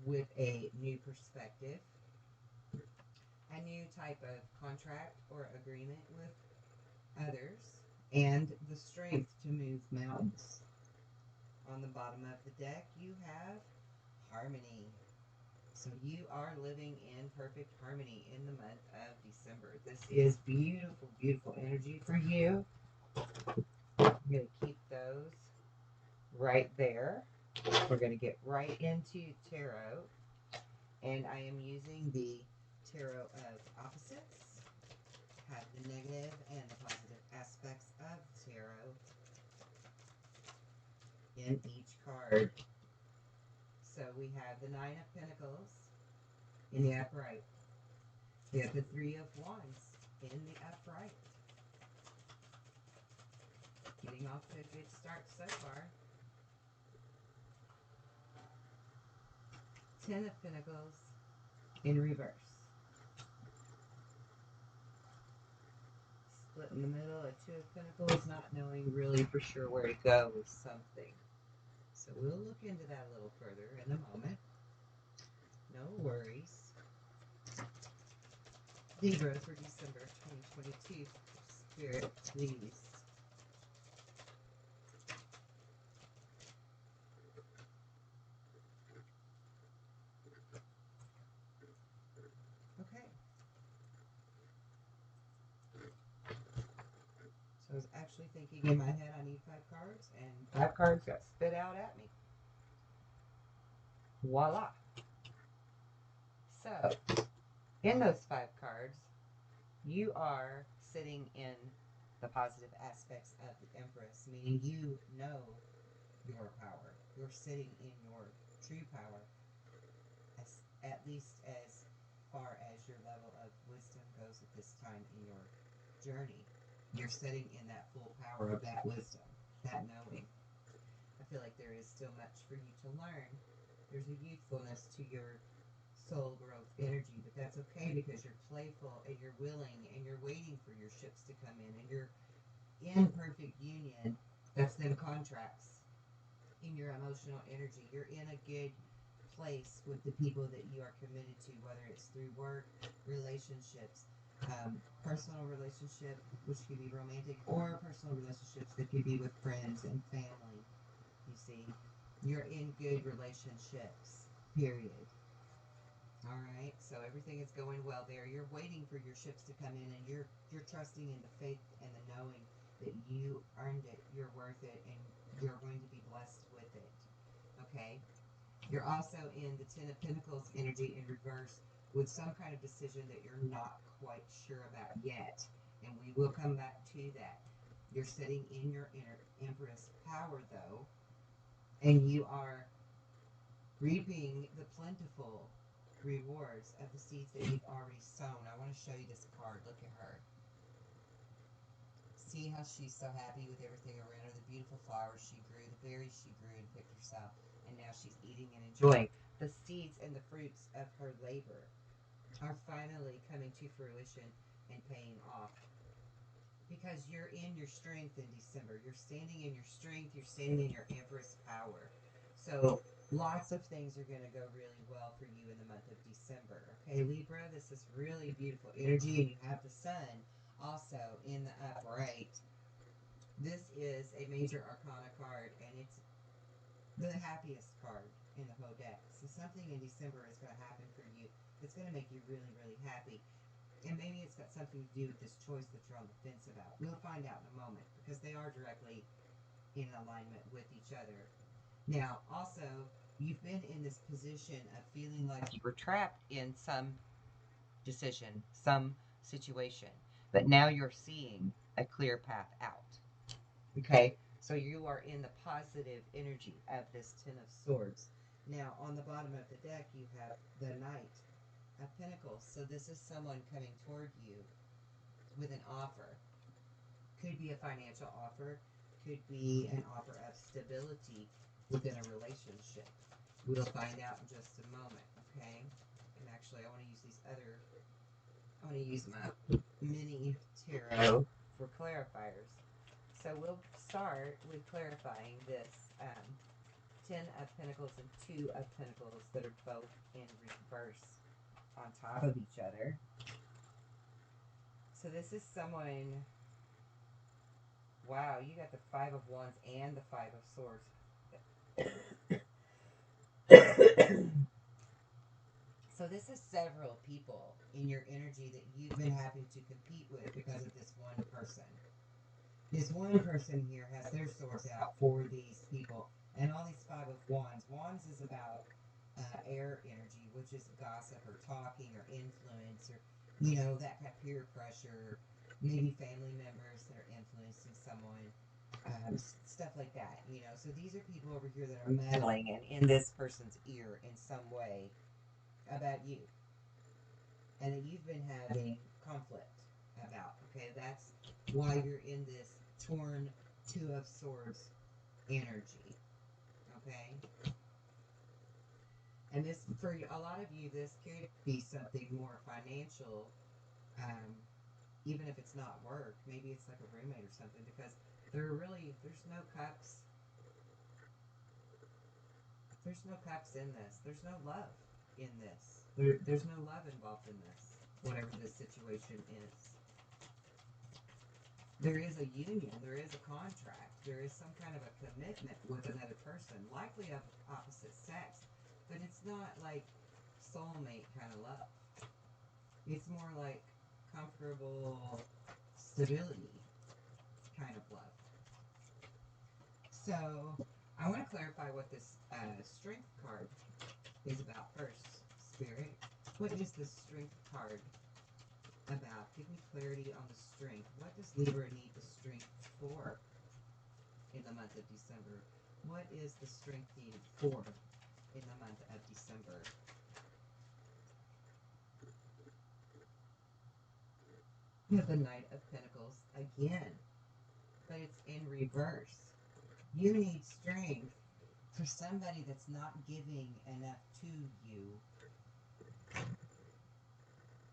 with a new perspective, a new type of contract or agreement with others, and the strength to move mountains. On the bottom of the deck, you have harmony. So you are living in perfect harmony in the month of December. This is beautiful, beautiful energy for you. I'm going to keep those right there. We're going to get right into tarot. And I am using the tarot of opposites. Have the negative and the positive aspects of tarot in each card. So we have the Nine of Pentacles in the upright. We have the Three of Wands in the upright. Getting off to a good start so far. Ten of Pentacles in reverse. Split in the middle, a Two of Pentacles, not knowing really for sure where to go with something. So we'll look into that a little further in a moment. No worries. Libra for December 2022. Spirit, please. Okay. So I was actually thinking in my head I need 5 cards, and 5 cards got spit out at me. Voila. So, in those 5 cards, you are sitting in the positive aspects of the Empress, meaning you know your power. You're sitting in your true power, at least as far as your level of wisdom goes at this time in your journey. You're sitting in that full power of that wisdom, that knowing. I feel like there is still much for you to learn. There's a youthfulness to your soul growth energy, but that's okay because you're playful and you're willing and you're waiting for your ships to come in, and you're in perfect union. That's them contracts in your emotional energy. You're in a good place with the people that you are committed to, whether it's through work, relationships, personal relationship, which could be romantic, or personal relationships that could be with friends and family. You see, you're in good relationships, period. All right, so everything is going well there. You're waiting for your ships to come in, and you're trusting in the faith and the knowing that you earned it, you're worth it, and you're going to be blessed with it. Okay? You're also in the Ten of Pentacles energy in reverse with some kind of decision that you're not quite sure about yet, and we will come back to that. You're sitting in your inner Empress power, though, and you are reaping the plentiful rewards of the seeds that you've already sown. I want to show you this card. Look at her. See how she's so happy with everything around her, the beautiful flowers she grew, the berries she grew and picked herself, and now she's eating and enjoying. The seeds and the fruits of her labor are finally coming to fruition and paying off. Because you're in your strength in December. You're standing in your strength. You're standing in your Empress power. So lots of things are going to go really well for you in the month of December. Okay, Libra, this is really beautiful energy, and you have the sun also in the upright. This is a major arcana card, and it's the happiest card in the whole deck. So something in December is going to happen for you that's going to make you really, really happy. And maybe it's got something to do with this choice that you're on the fence about. We'll find out in a moment, because they are directly in alignment with each other. Now, also, you've been in this position of feeling like you were trapped in some decision, some situation, but now you're seeing a clear path out. Okay, so you are in the positive energy of this Ten of Swords. Now, on the bottom of the deck, you have the Knight of Pentacles. So this is someone coming toward you with an offer. Could be a financial offer, could be an offer of stability within a relationship. We'll find out in just a moment, okay? And actually, I want to use my mini tarot for clarifiers. So we'll start with clarifying this Ten of Pentacles and Two of Pentacles that are both in reverse on top of each other. So this is someone, wow, you got the Five of Wands and the Five of Swords. So this is several people in your energy that you've been having to compete with because of this one person. This one person here has their swords out for these people, And all these Five of Wands. Wands is about air energy, which is gossip or talking or influence or, that kind of peer pressure. Maybe family members that are influencing someone. Stuff like that. So these are people over here that are meddling and in this person's ear in some way about you. And that you've been having conflict about. Okay, that's why you're in this torn Two of Swords energy. Okay? And this, for a lot of you, this could be something more financial, even if it's not work. Maybe it's like a roommate or something, because there's no cups. There's no cups in this. There's no love in this. There's no love involved in this, whatever this situation is. There is a union, there is a contract, there is some kind of a commitment with another person, likely of opposite sex, but it's not like soulmate kind of love. It's more like comfortable stability kind of love. So I want to clarify what this strength card is about first, Spirit. What is the strength card about? Give me clarity on the strength. What does Libra need the strength for in the month of December? What is the strength needed for in the month of December? You have the Knight of Pentacles again, but it's in reverse. You need strength for somebody that's not giving enough to you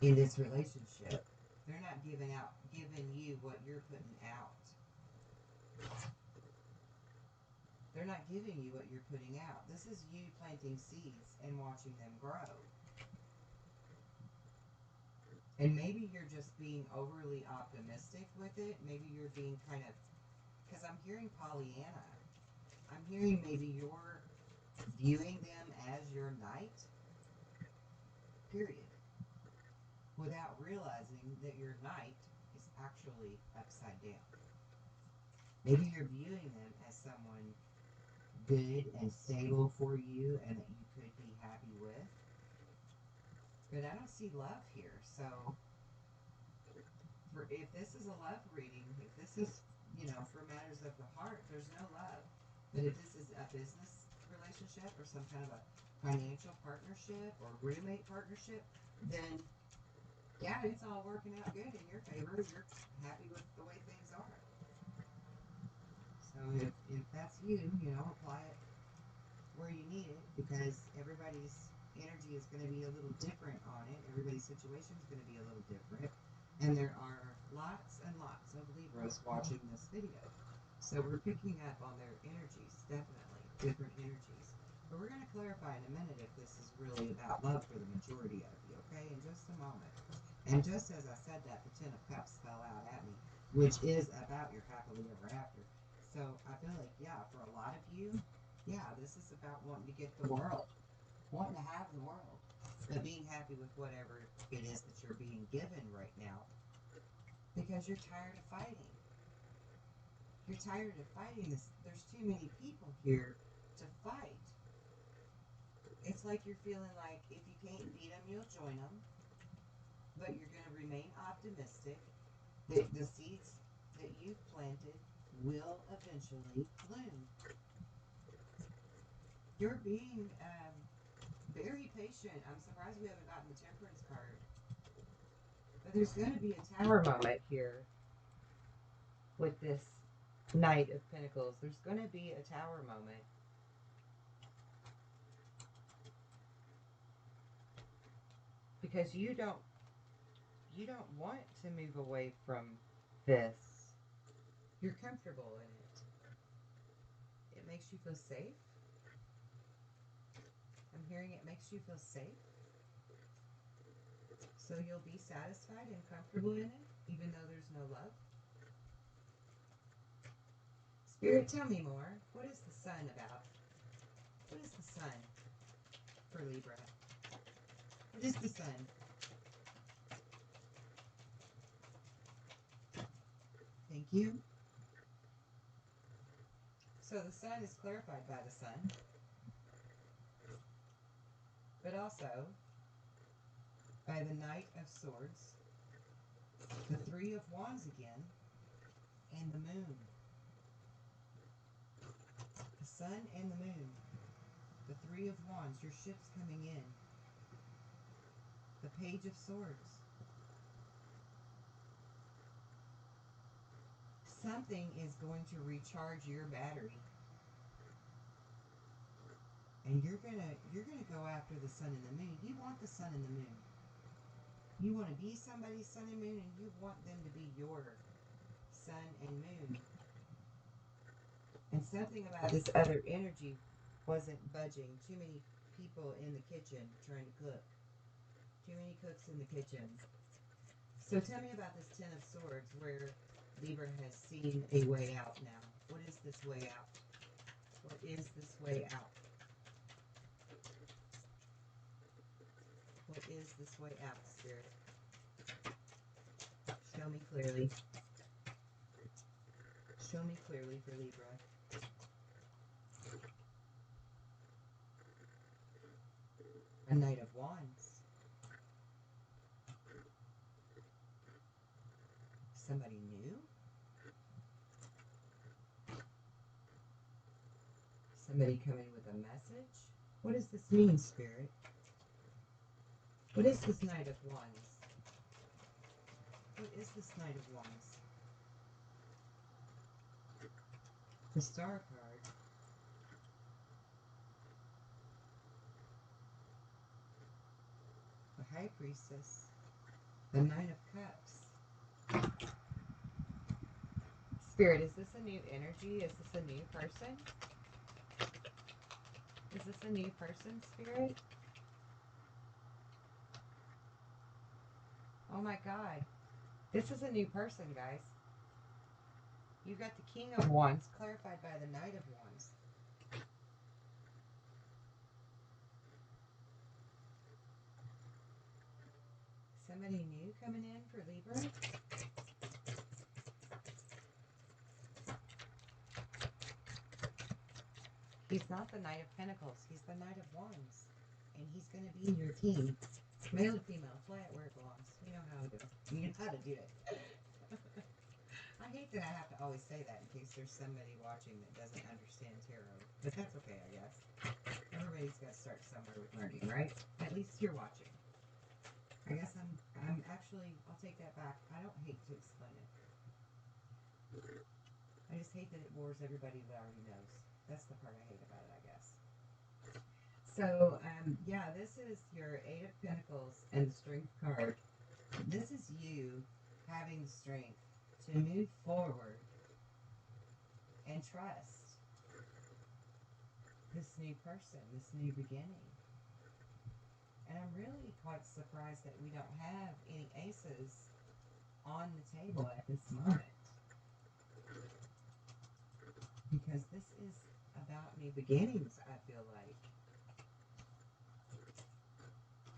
in this relationship. They're not giving you what you're putting out. They're not giving you what you're putting out. This is you planting seeds and watching them grow. And maybe you're just being overly optimistic with it. Maybe you're being kind of, because I'm hearing Pollyanna. I'm hearing maybe you're viewing them as your knight, period, without realizing that your knight is actually upside down. Maybe you're viewing them as someone good and stable for you and that you could be happy with. But I don't see love here. So if this is a love reading, if this is, for matters of the heart, there's no love. But if this is a business relationship or some kind of a financial partnership or roommate partnership, then yeah, it's all working out good in your favor. You're happy with the way things are. So if that's you, apply it where you need it, because everybody's energy is going to be a little different on it. Everybody's situation is going to be a little different. And there are lots and lots of Libras watching this video. So we're picking up on their energies, definitely, different energies. But we're going to clarify in a minute if this is really about love for the majority of you, okay? In just a moment. And just as I said that, the Ten of Cups fell out at me, which is about your happily ever after. So I feel like, yeah, for a lot of you, yeah, this is about wanting to get the world, wanting to have the world, but being happy with whatever it is that you're being given right now, because you're tired of fighting. You're tired of fighting this. There's too many people here to fight. It's like you're feeling like if you can't beat them, you'll join them, but you're going to remain optimistic that the seeds that you've planted will eventually bloom. You're being very patient. I'm surprised we haven't gotten the Temperance card. But there's going to be a Tower moment here with this Knight of Pentacles. There's going to be a Tower moment. Because you don't want to move away from this. You're comfortable in it. It makes you feel safe. I'm hearing it makes you feel safe. So you'll be satisfied and comfortable in it, even though there's no love. Spirit, tell me more. What is the Sun about? What is the Sun for Libra? What is the Sun? Thank you. So the sun is clarified by the sun, but also by the Knight of Swords, the Three of Wands again, and the Moon. The sun and the moon, the Three of Wands, your ship's coming in. The Page of Swords. Something is going to recharge your battery. And you're gonna go after the sun and the moon. You want the sun and the moon. You want to be somebody's sun and moon, and you want them to be your sun and moon. And something about this other energy wasn't budging. Too many people in the kitchen trying to cook. Too many cooks in the kitchen. So tell me about this Ten of Swords where Libra has seen a way out now. What is this way out? What is this way out? What is this way out, Spirit? Show me clearly. Show me clearly for Libra. A Knight of Wands. Somebody new? Somebody coming with a message? What does this mean, Spirit? What is this Knight of Wands? What is this Knight of Wands? The Star card. The High Priestess. The Nine of Cups. Spirit, is this a new energy? Is this a new person? Is this a new person, Spirit? Oh my God. This is a new person, guys. You've got the King of Wands clarified by the Knight of Wands. Somebody new coming in for Libra? He's not the Knight of Pentacles. He's the Knight of Wands. And he's going to be your team. Male or female, fly it where it belongs. You know how to do it. You know how to do it. I hate that I have to always say that in case there's somebody watching that doesn't understand tarot. But that's okay, I guess. Everybody's got to start somewhere with learning, right? At least you're watching. I guess I'm actually, I'll take that back. I don't hate to explain it. I just hate that it bores everybody that already knows. That's the part I hate about it, I guess. So, yeah, this is your Eight of Pentacles and the Strength card. This is you having the strength to move forward and trust this new person, this new beginning. And I'm really quite surprised that we don't have any aces on the table at this moment. Because this is about new beginnings, I feel like.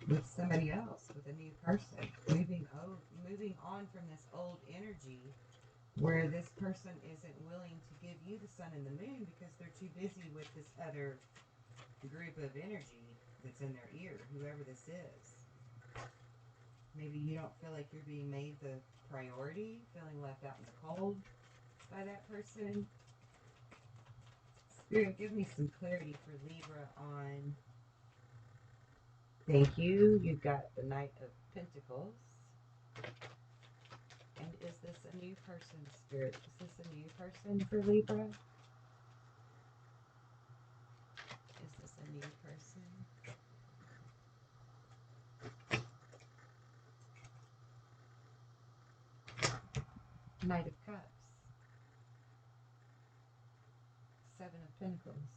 With somebody else, with a new person. Moving on from this old energy where this person isn't willing to give you the sun and the moon because they're too busy with this other group of energy that's in their ear, whoever this is. Maybe you don't feel like you're being made the priority, feeling left out in the cold by that person. Spirit, give me some clarity for Libra on... Thank you. You've got the Knight of Pentacles. And is this a new person, Spirit? Is this a new person for Libra? Is this a new person? Knight of Cups. Seven of Pentacles.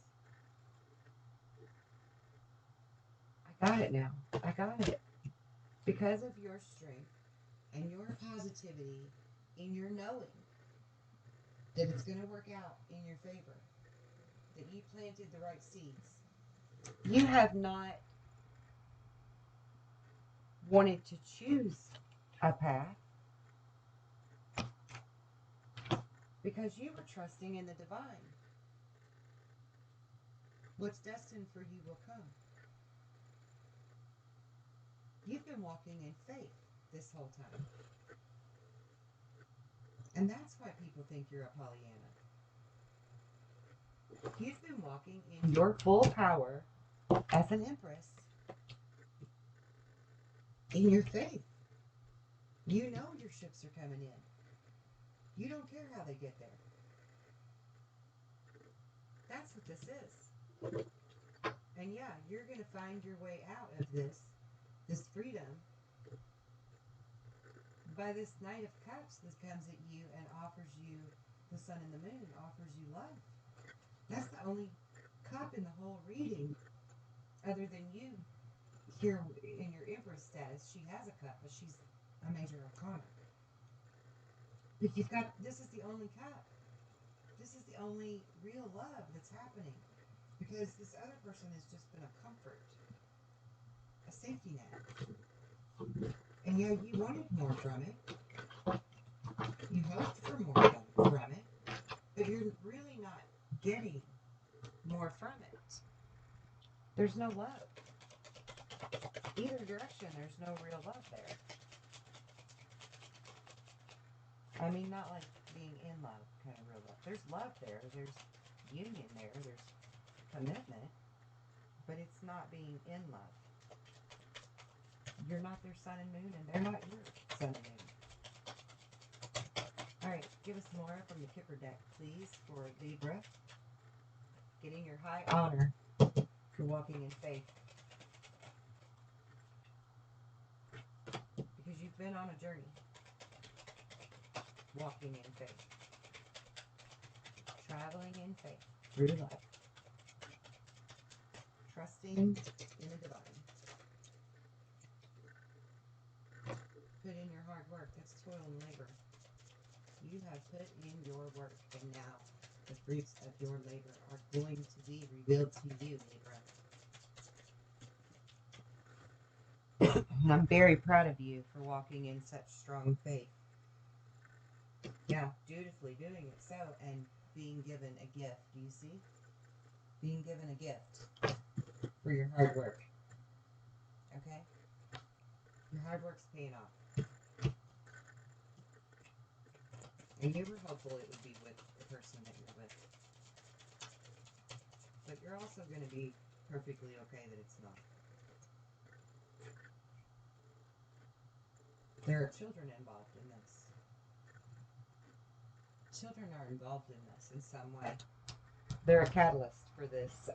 I got it now. I got it. Because of your strength and your positivity in your knowing that it's going to work out in your favor, that you planted the right seeds, you have not wanted to choose a path because you were trusting in the divine. What's destined for you will come. You've been walking in faith this whole time. And that's why people think you're a Pollyanna. You've been walking in your full power as an empress in your faith. You know your ships are coming in. You don't care how they get there. That's what this is. And yeah, you're going to find your way out of this freedom by this Knight of Cups that comes at you and offers you the sun and the moon, offers you love. That's the only cup in the whole reading, other than you here in your Empress status. She has a cup, but she's a major arcana. But you've got, this is the only cup. This is the only real love that's happening. Because this other person has just been a comfort, a safety net. And yeah, you wanted more from it. You hoped for more from it. But you're really not getting more from it. There's no love. Either direction, there's no real love there. I mean, not like being in love kind of real love. There's love there. There's union there. There's commitment. But it's not being in love. You're not their sun and moon, and they're not your sun and moon. Alright, give us more from the Kipper deck, please, for Libra. Getting your high honor for walking in faith. Because you've been on a journey. Walking in faith. Traveling in faith through life. Trusting in the divine. Put in your hard work. That's toil and labor. You have put in your work, and now the fruits of your labor are going to be revealed to you, Libra. And I'm very proud of you for walking in such strong faith. Yeah, dutifully doing it so, and being given a gift. Do you see? Being given a gift for your hard work. Okay? Your hard work's paying off. And you were hopeful it would be with the person that you're with. But you're also going to be perfectly okay that it's not. There are children involved in this. Children are involved in this in some way. They're a catalyst for this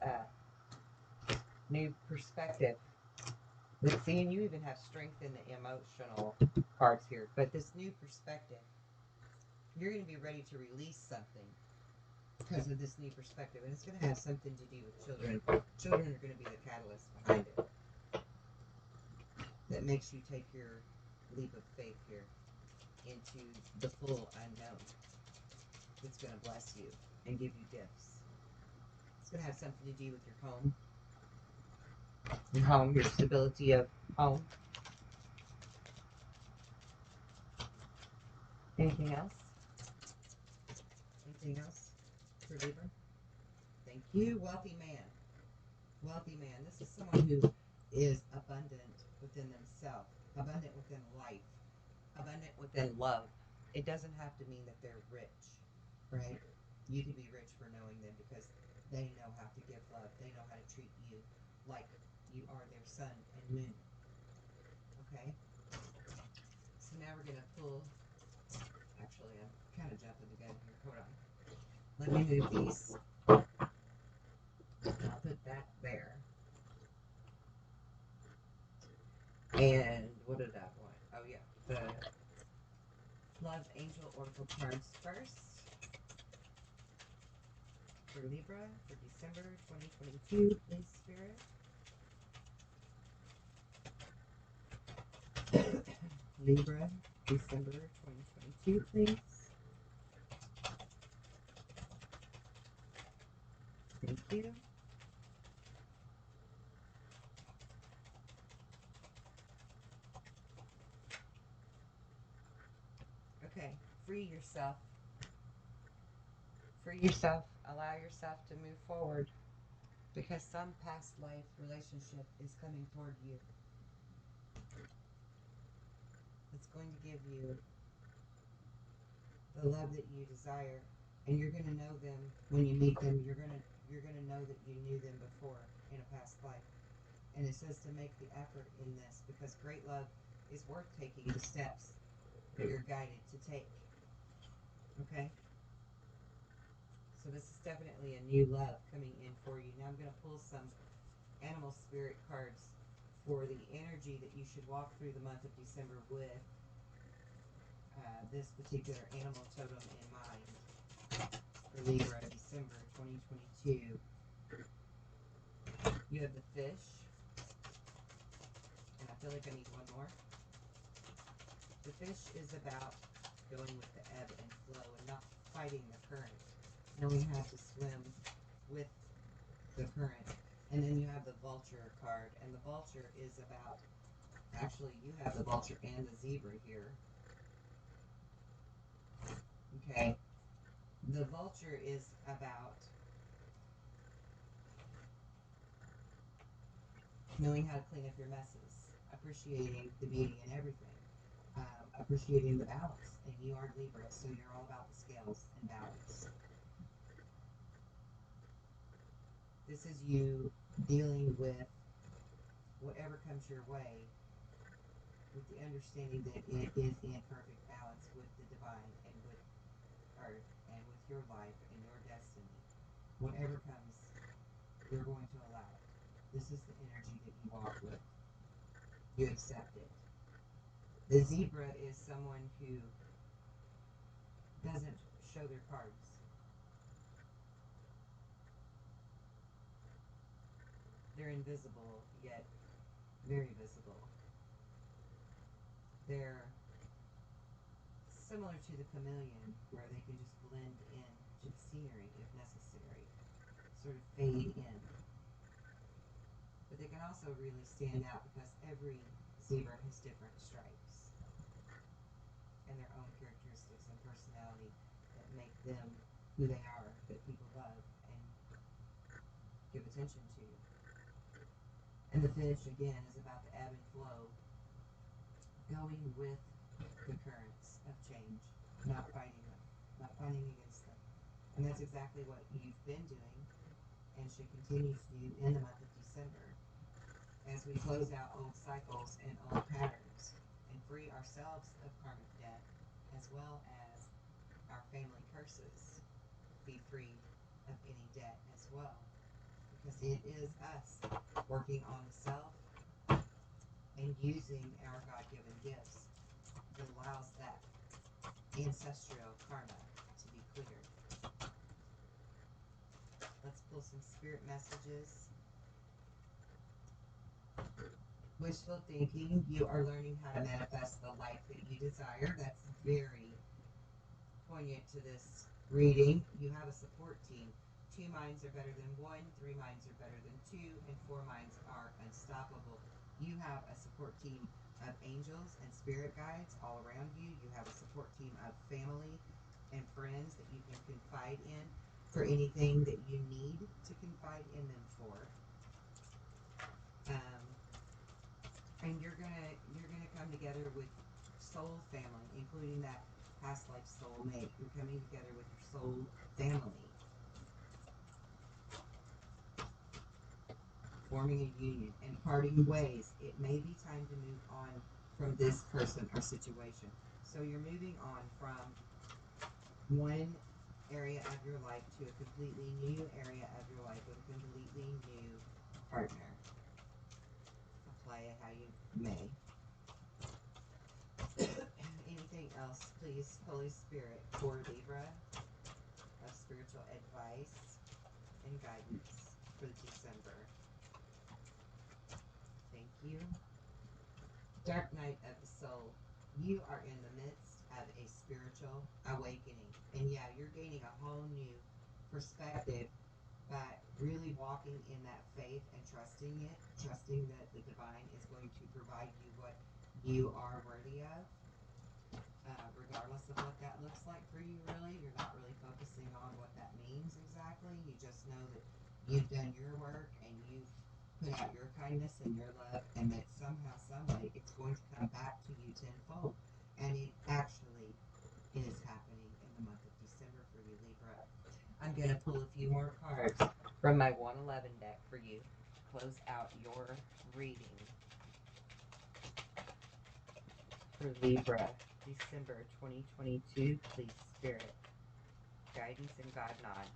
new perspective. Let's see, and you even have strength in the emotional cards here. But this new perspective, you're going to be ready to release something because of this new perspective. And it's going to have something to do with children. Children are going to be the catalyst behind it. That makes you take your leap of faith here into the full unknown. It's going to bless you and give you gifts. It's going to have something to do with your home. Your home, your stability of home. Anything else? Anything else for Libra? Thank you. Wealthy man. Wealthy man. This is someone who is abundant within themselves, abundant within life, abundant within love. It doesn't have to mean that they're rich, right? You can be rich for knowing them because they know how to give love. They know how to treat you like you are their sun and moon. Okay? So now we're going to pull. Actually, I'm kind of jumping the gun here. Hold on. Let me move these. I'll put that there. And what did I want? Oh, yeah. The Love Angel Oracle cards first. For Libra for December 2022, please, Spirit. Libra, December 2022, please. Thank you. Okay, free yourself. Free yourself. Allow yourself to move forward. Because some past life relationship is coming toward you. It's going to give you the love that you desire, and you're going to know them when you meet them. You're going to know that you knew them before in a past life. And it says to make the effort in this, because great love is worth taking the steps that you're guided to take. Okay? So this is definitely a new love coming in for you. Now I'm going to pull some animal spirit cards for the energy that you should walk through the month of December with this particular animal totem in mind for Libra, December 2022. You have the fish, and I feel like I need one more. The fish is about going with the ebb and flow and not fighting the current, knowing how to swim with the current. And then you have the vulture card, and the vulture is about, actually you have the vulture and the zebra here. Okay, the vulture is about knowing how to clean up your messes, appreciating the beauty in everything, appreciating the balance. And you are Libra, so you're all about the scales and balance. This is you dealing with whatever comes your way with the understanding that it is in perfect balance with the divine and with Earth and with your life and your destiny. Whatever comes, you're going to allow it. This is the energy that you walk with. You accept it. The zebra is someone who doesn't show their cards. They're invisible, yet very visible. They're similar to the chameleon, where they can just blend in to the scenery if necessary, sort of fade in. But they can also really stand out because every zebra has different stripes and their own characteristics and personality that make them who they are, that people love and give attention to. And the fish, again, is about the ebb and flow, going with the currents of change, not fighting them, not fighting against them. And that's exactly what you've been doing and should continue to do in the month of December as we close out old cycles and old patterns and free ourselves of karmic debt as well as our family curses. Be free of any debt as well, because it is us working on the self and using our God-given gifts that allows that ancestral karma to be cleared. Let's pull some spirit messages. Wishful thinking. You are learning how to manifest the life that you desire. That's very poignant to this reading. You have a support team. 2 minds are better than 1, 3 minds are better than 2, and 4 minds are unstoppable. You have a support team of angels and spirit guides all around you. You have a support team of family and friends that you can confide in for anything that you need to confide in them for. And you're gonna come together with soul family, including that past life soulmate. You're coming together with your soul family, forming a union and parting ways. It may be time to move on from this person or situation. So you're moving on from one area of your life to a completely new area of your life with a completely new partner. Apply it how you may. Anything else, please, Holy Spirit, for Libra, of spiritual advice and guidance for December. Thank you. Dark night of the soul. You are in the midst of a spiritual awakening. And yeah, you're gaining a whole new perspective by really walking in that faith and trusting it, trusting that the divine is going to provide you what you are worthy of. Regardless of what that looks like for you, really. You're not really focusing on what that means exactly. You just know that you've done your work and you've put out your kindness and your love, and that somehow, someway, it's going to come back to you tenfold. And it actually is happening in the month of December for you, Libra. I'm going to pull a few more cards from my 111 deck for you to close out your reading for Libra, December 2022. Please, Spirit, guidance and God nods.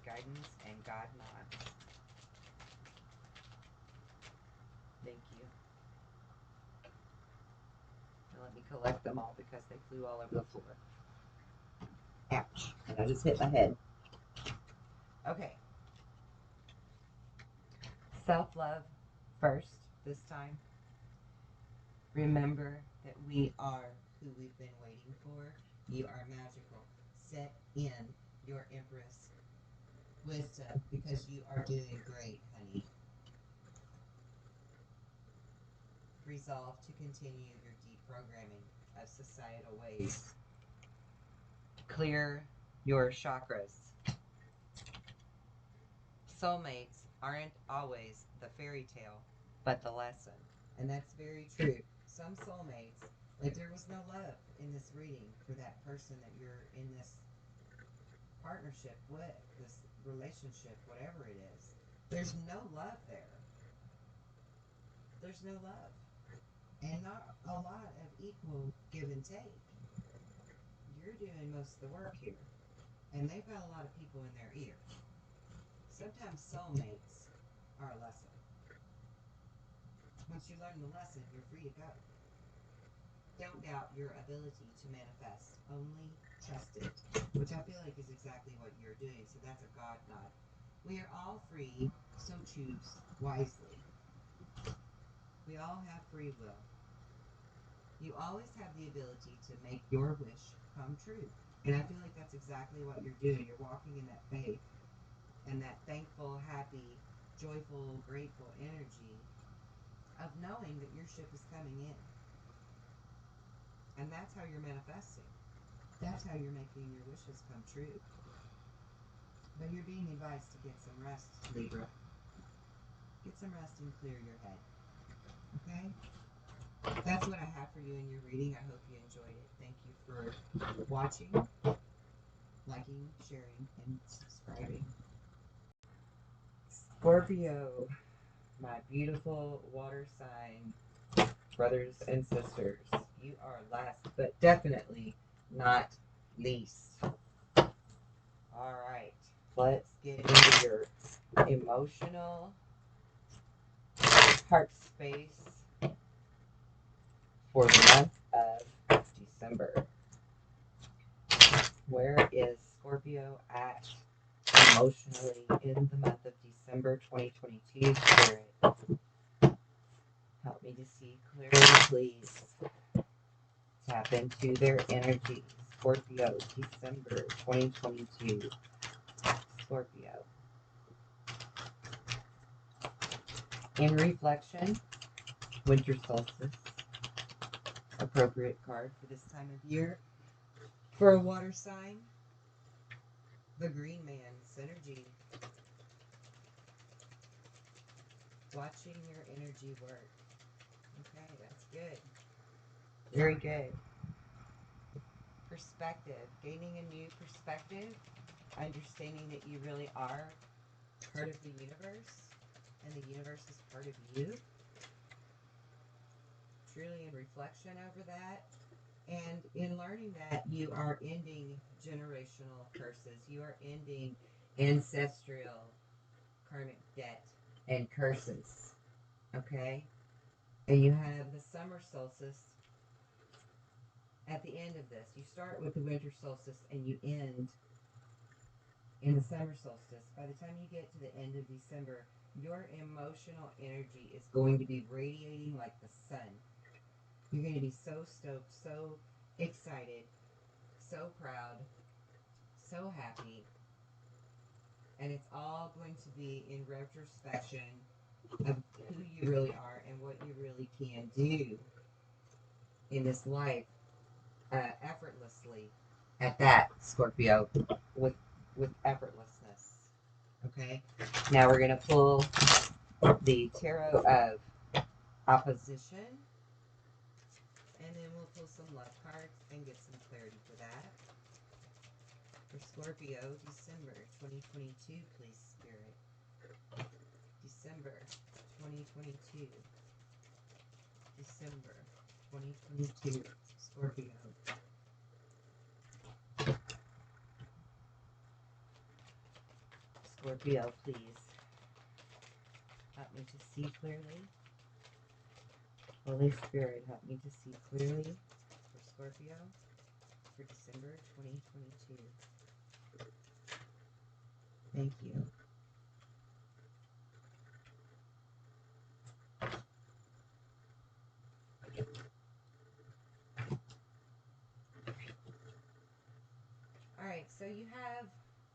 Guidance and God nods. Thank you. Now let me collect them all because they flew all over the floor. Ouch. And I just hit my head. Okay. Self-love first this time. Remember that we are who we've been waiting for. You are magical. Set in your Empress wisdom because you are doing great, honey. Resolve to continue your deprogramming of societal ways. Clear your chakras. Soulmates aren't always the fairy tale, but the lesson. And that's very true. Some soulmates, like there was no love in this reading for that person that you're in this partnership with, this relationship, whatever it is. There's no love there. There's no love. And not a lot of equal give and take. You're doing most of the work here. And they've got a lot of people in their ear. Sometimes soulmates are a lesson. Once you learn the lesson, you're free to go. Don't doubt your ability to manifest. Only trust it, which I feel like is exactly what you're doing. So that's a God nod. We are all free, so choose wisely. We all have free will. You always have the ability to make your wish come true. And I feel like that's exactly what you're doing. You're walking in that faith and that thankful, happy, joyful, grateful energy of knowing that your ship is coming in. And that's how you're manifesting. That's how you're making your wishes come true. But you're being advised to get some rest, Libra. Get some rest and clear your head. Okay? That's what I have for you in your reading. I hope you enjoyed it. Thank you for watching, liking, sharing, and subscribing. Scorpio, my beautiful water sign brothers and sisters, you are last but definitely not least. All right, let's get into your emotional heart space for the month of December. Where is Scorpio at emotionally in the month of December 2022? Spirit, help me to see clearly, please. Tap into their energy. Scorpio, December 2022. Scorpio. In reflection, winter solstice. Appropriate card for this time of year. For a water sign, the Green Man, synergy. Watching your energy work. Okay, that's good. Very good. Perspective. Gaining a new perspective. Understanding that you really are part of the universe. And the universe is part of you. Truly in reflection over that. And in learning that, you are ending generational curses. You are ending ancestral karmic debt and curses. Okay? And you have the summer solstice at the end of this. You start with the winter solstice and you end in the summer solstice. By the time you get to the end of December, your emotional energy is going to be radiating like the sun. You're going to be so stoked, so excited, so proud, so happy. And it's all going to be in retrospection of who you really are and what you really can do in this life effortlessly. At that, Scorpio, with effortlessness. Okay, now we're going to pull the Tarot of Opposition, and then we'll pull some love cards and get some clarity for that. For Scorpio, December 2022, please, Spirit. December 2022. December 2022, Scorpio. Scorpio, please help me to see clearly. Holy Spirit, help me to see clearly for Scorpio for December 2022. Thank you. Alright, so you have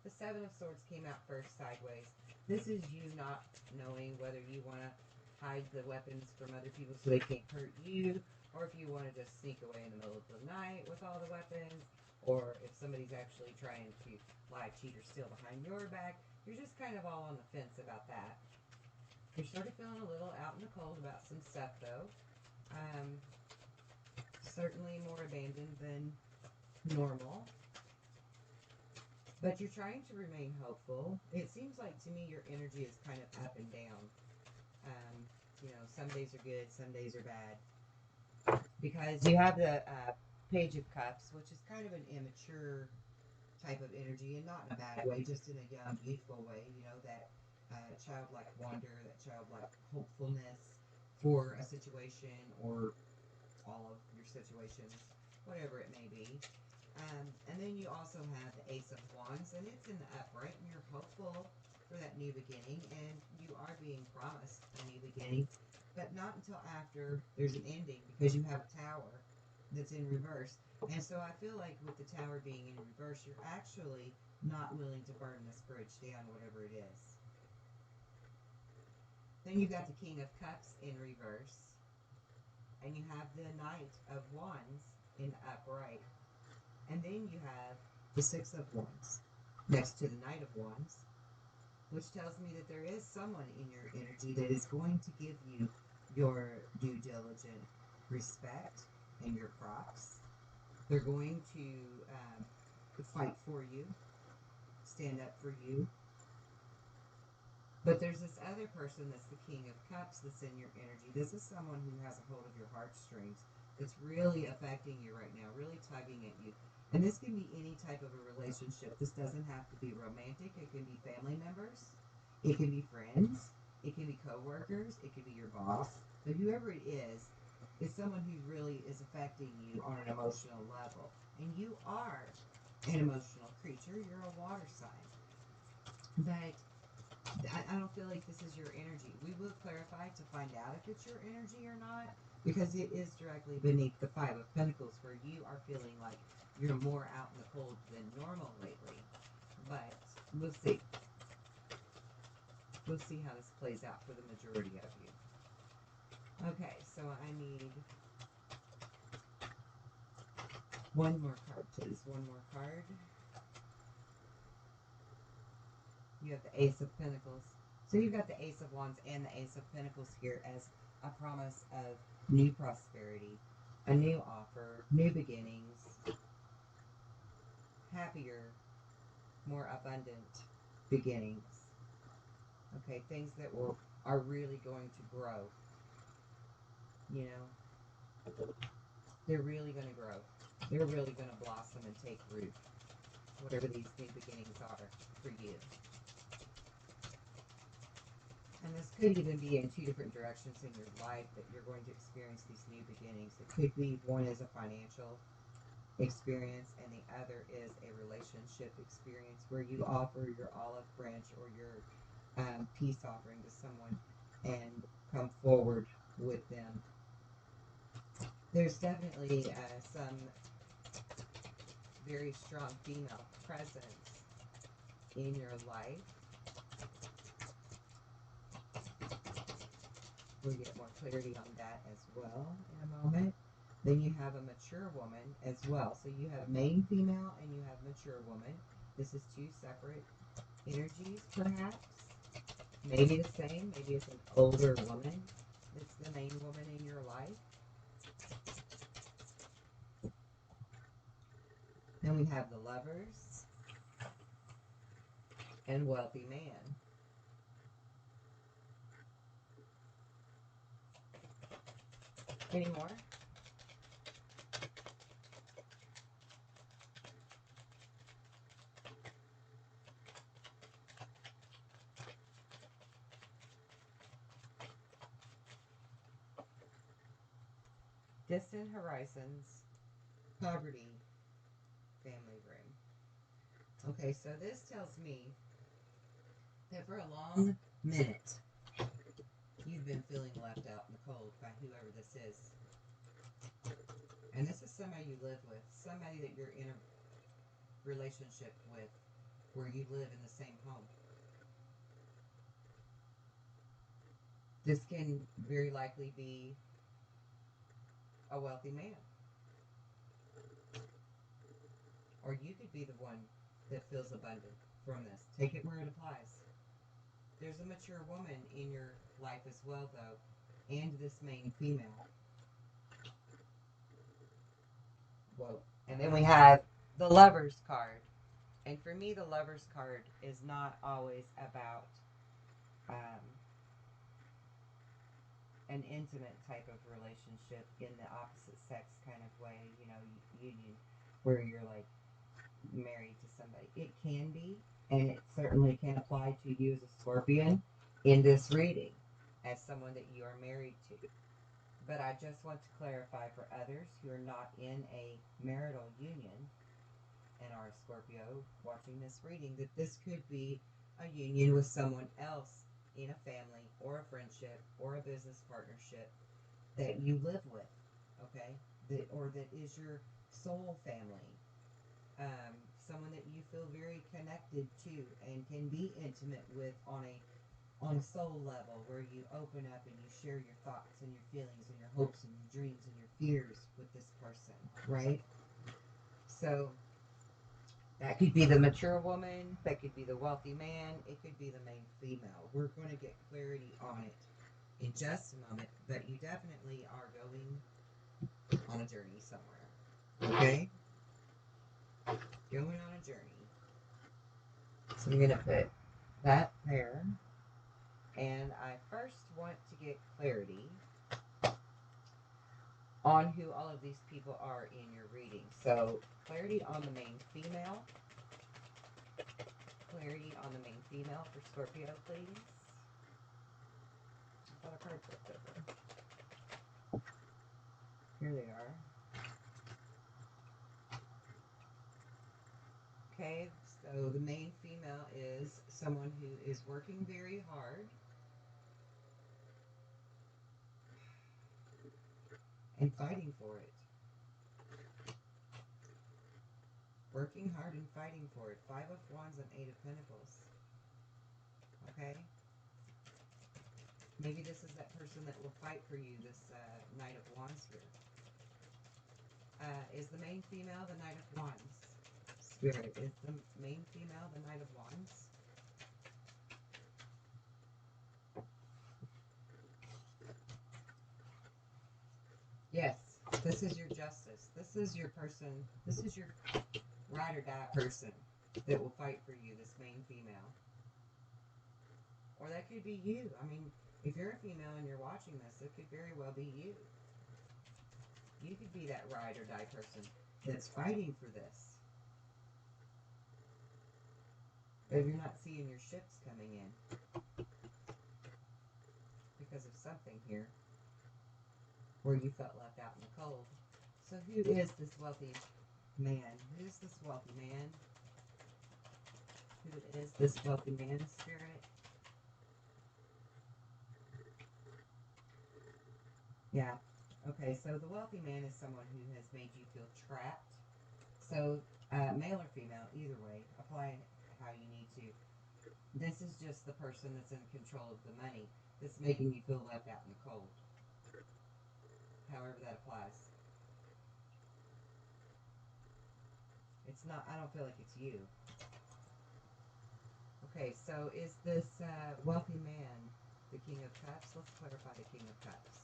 the Seven of Swords came out first sideways. This is you not knowing whether you want to hide the weapons from other people so they can't hurt you, or if you want to just sneak away in the middle of the night with all the weapons, or if somebody's actually trying to lie, cheat, or steal behind your back. You're just kind of all on the fence about that. You're sort of feeling a little out in the cold about some stuff, though. Certainly more abandoned than normal. But you're trying to remain hopeful. It seems like to me your energy is kind of up and down. You know, some days are good, some days are bad. Because you have the Page of Cups, which is kind of an immature type of energy, and not in a bad way, just in a young, youthful way. You know, that childlike wonder, that childlike hopefulness for a situation or all of your situations, whatever it may be. And then you also have the Ace of Wands, and it's in the upright, and you're hopeful for that new beginning, and you are being promised a new beginning, but not until after there's an ending, because you have a Tower that's in reverse. And so I feel like with the Tower being in reverse, you're actually not willing to burn this bridge down, whatever it is. Then you've got the King of Cups in reverse, and you have the Knight of Wands in the upright. And then you have the Six of Wands next to the Knight of Wands, which tells me that there is someone in your energy that is going to give you your due diligent respect and your props. They're going to fight for you, stand up for you. But there's this other person that's the King of Cups that's in your energy. This is someone who has a hold of your heartstrings that's really affecting you right now, really tugging at you. And this can be any type of a relationship. This doesn't have to be romantic. It can be family members. It can be friends. It can be co-workers. It can be your boss. But whoever it is someone who really is affecting you on an emotional level. And you are an emotional creature. You're a water sign. But I don't feel like this is your energy. We will clarify to find out if it's your energy or not, because it is directly beneath the Five of Pentacles, where you are feeling like you're more out in the cold than normal lately. But we'll see. We'll see how this plays out for the majority of you. Okay, so I need one more card, please. One more card. You have the Ace of Pentacles. So you've got the Ace of Wands and the Ace of Pentacles here as a promise of new prosperity, a new offer, new beginnings, happier, more abundant beginnings. Okay, things that are really going to grow. You know, they're really going to grow. They're really going to blossom and take root, whatever these new beginnings are for you. And this could even be in two different directions in your life that you're going to experience these new beginnings. It could be one is a financial experience and the other is a relationship experience where you offer your olive branch or your peace offering to someone and come forward with them. There's definitely some very strong female presence in your life. We'll get more clarity on that as well in a moment. Then you have a mature woman as well. So you have main female and you have mature woman. This is two separate energies, perhaps. Maybe the same. Maybe it's an older woman that's the main woman in your life. Then we have the Lovers and Wealthy Man. Any more? Distant horizons, poverty, family ring. Okay, so this tells me that for a long minute, you've been feeling left out in the cold by whoever this is. And this is somebody you live with, somebody that you're in a relationship with, where you live in the same home. This can very likely be a wealthy man. Or you could be the one that feels abundant from this. Take it where it applies. There's a mature woman in your life as well, though, and this main female. Whoa. And then we have the Lovers card. And for me, the Lovers card is not always about an intimate type of relationship in the opposite sex kind of way, you know, union, where you're like married to somebody. It can be, and it certainly can apply to you as a Scorpion in this reading, as someone that you are married to. But I just want to clarify for others who are not in a marital union and are a Scorpio watching this reading, that this could be a union with someone else in a family or a friendship or a business partnership that you live with, okay? Or that is your soul family. Someone that you feel very connected to and can be intimate with on a soul level, where you open up and you share your thoughts and your feelings and your hopes and your dreams and your fears with this person, right? So that could be the mature woman, that could be the wealthy man, it could be the main female. We're going to get clarity on it in just a moment, but you definitely are going on a journey somewhere, okay? Going on a journey. So I'm going to put that there. And I first want to get clarity on who all of these people are in your reading. So clarity on the main female. Clarity on the main female for Scorpio, please. I thought a card flipped over. Here they are. Okay, so the main female is someone who is working very hard and fighting for it. Working hard and fighting for it. 5 of Wands and 8 of Pentacles. Okay? Maybe this is that person that will fight for you, this Knight of Wands here. Is the main female the Knight of Wands? Spirit, is the main female the Knight of Wands? Yes, this is your justice. This is your person. This is your ride or die person that will fight for you, this main female. Or that could be you. I mean, if you're a female and you're watching this, it could very well be you. You could be that ride or die person that's fighting for this. But you're not seeing your ships coming in because of something here where you felt left out in the cold. So who is this wealthy man? Who is this wealthy man? Who is this wealthy man, Spirit? Yeah. Okay, so the wealthy man is someone who has made you feel trapped. So, male or female, either way, apply how you need to. This is just the person that's in control of the money that's making you feel left out in the cold. However that applies. It's not, I don't feel like it's you. Okay, so is this wealthy man the King of Cups? Let's clarify the King of Cups.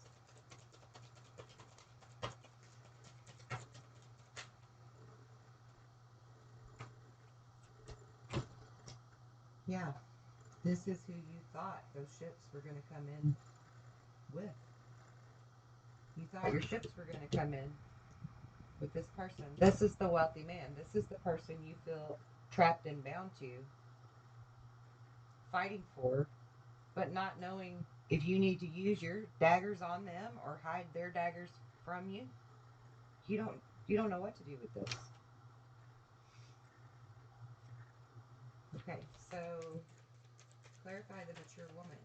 Yeah, this is who you thought those ships were going to come in with. You thought your ships were going to come in with this person. This is the wealthy man. This is the person you feel trapped and bound to, fighting for, but not knowing if you need to use your daggers on them or hide their daggers from you. You don't know what to do with this. Okay, so clarify the mature woman.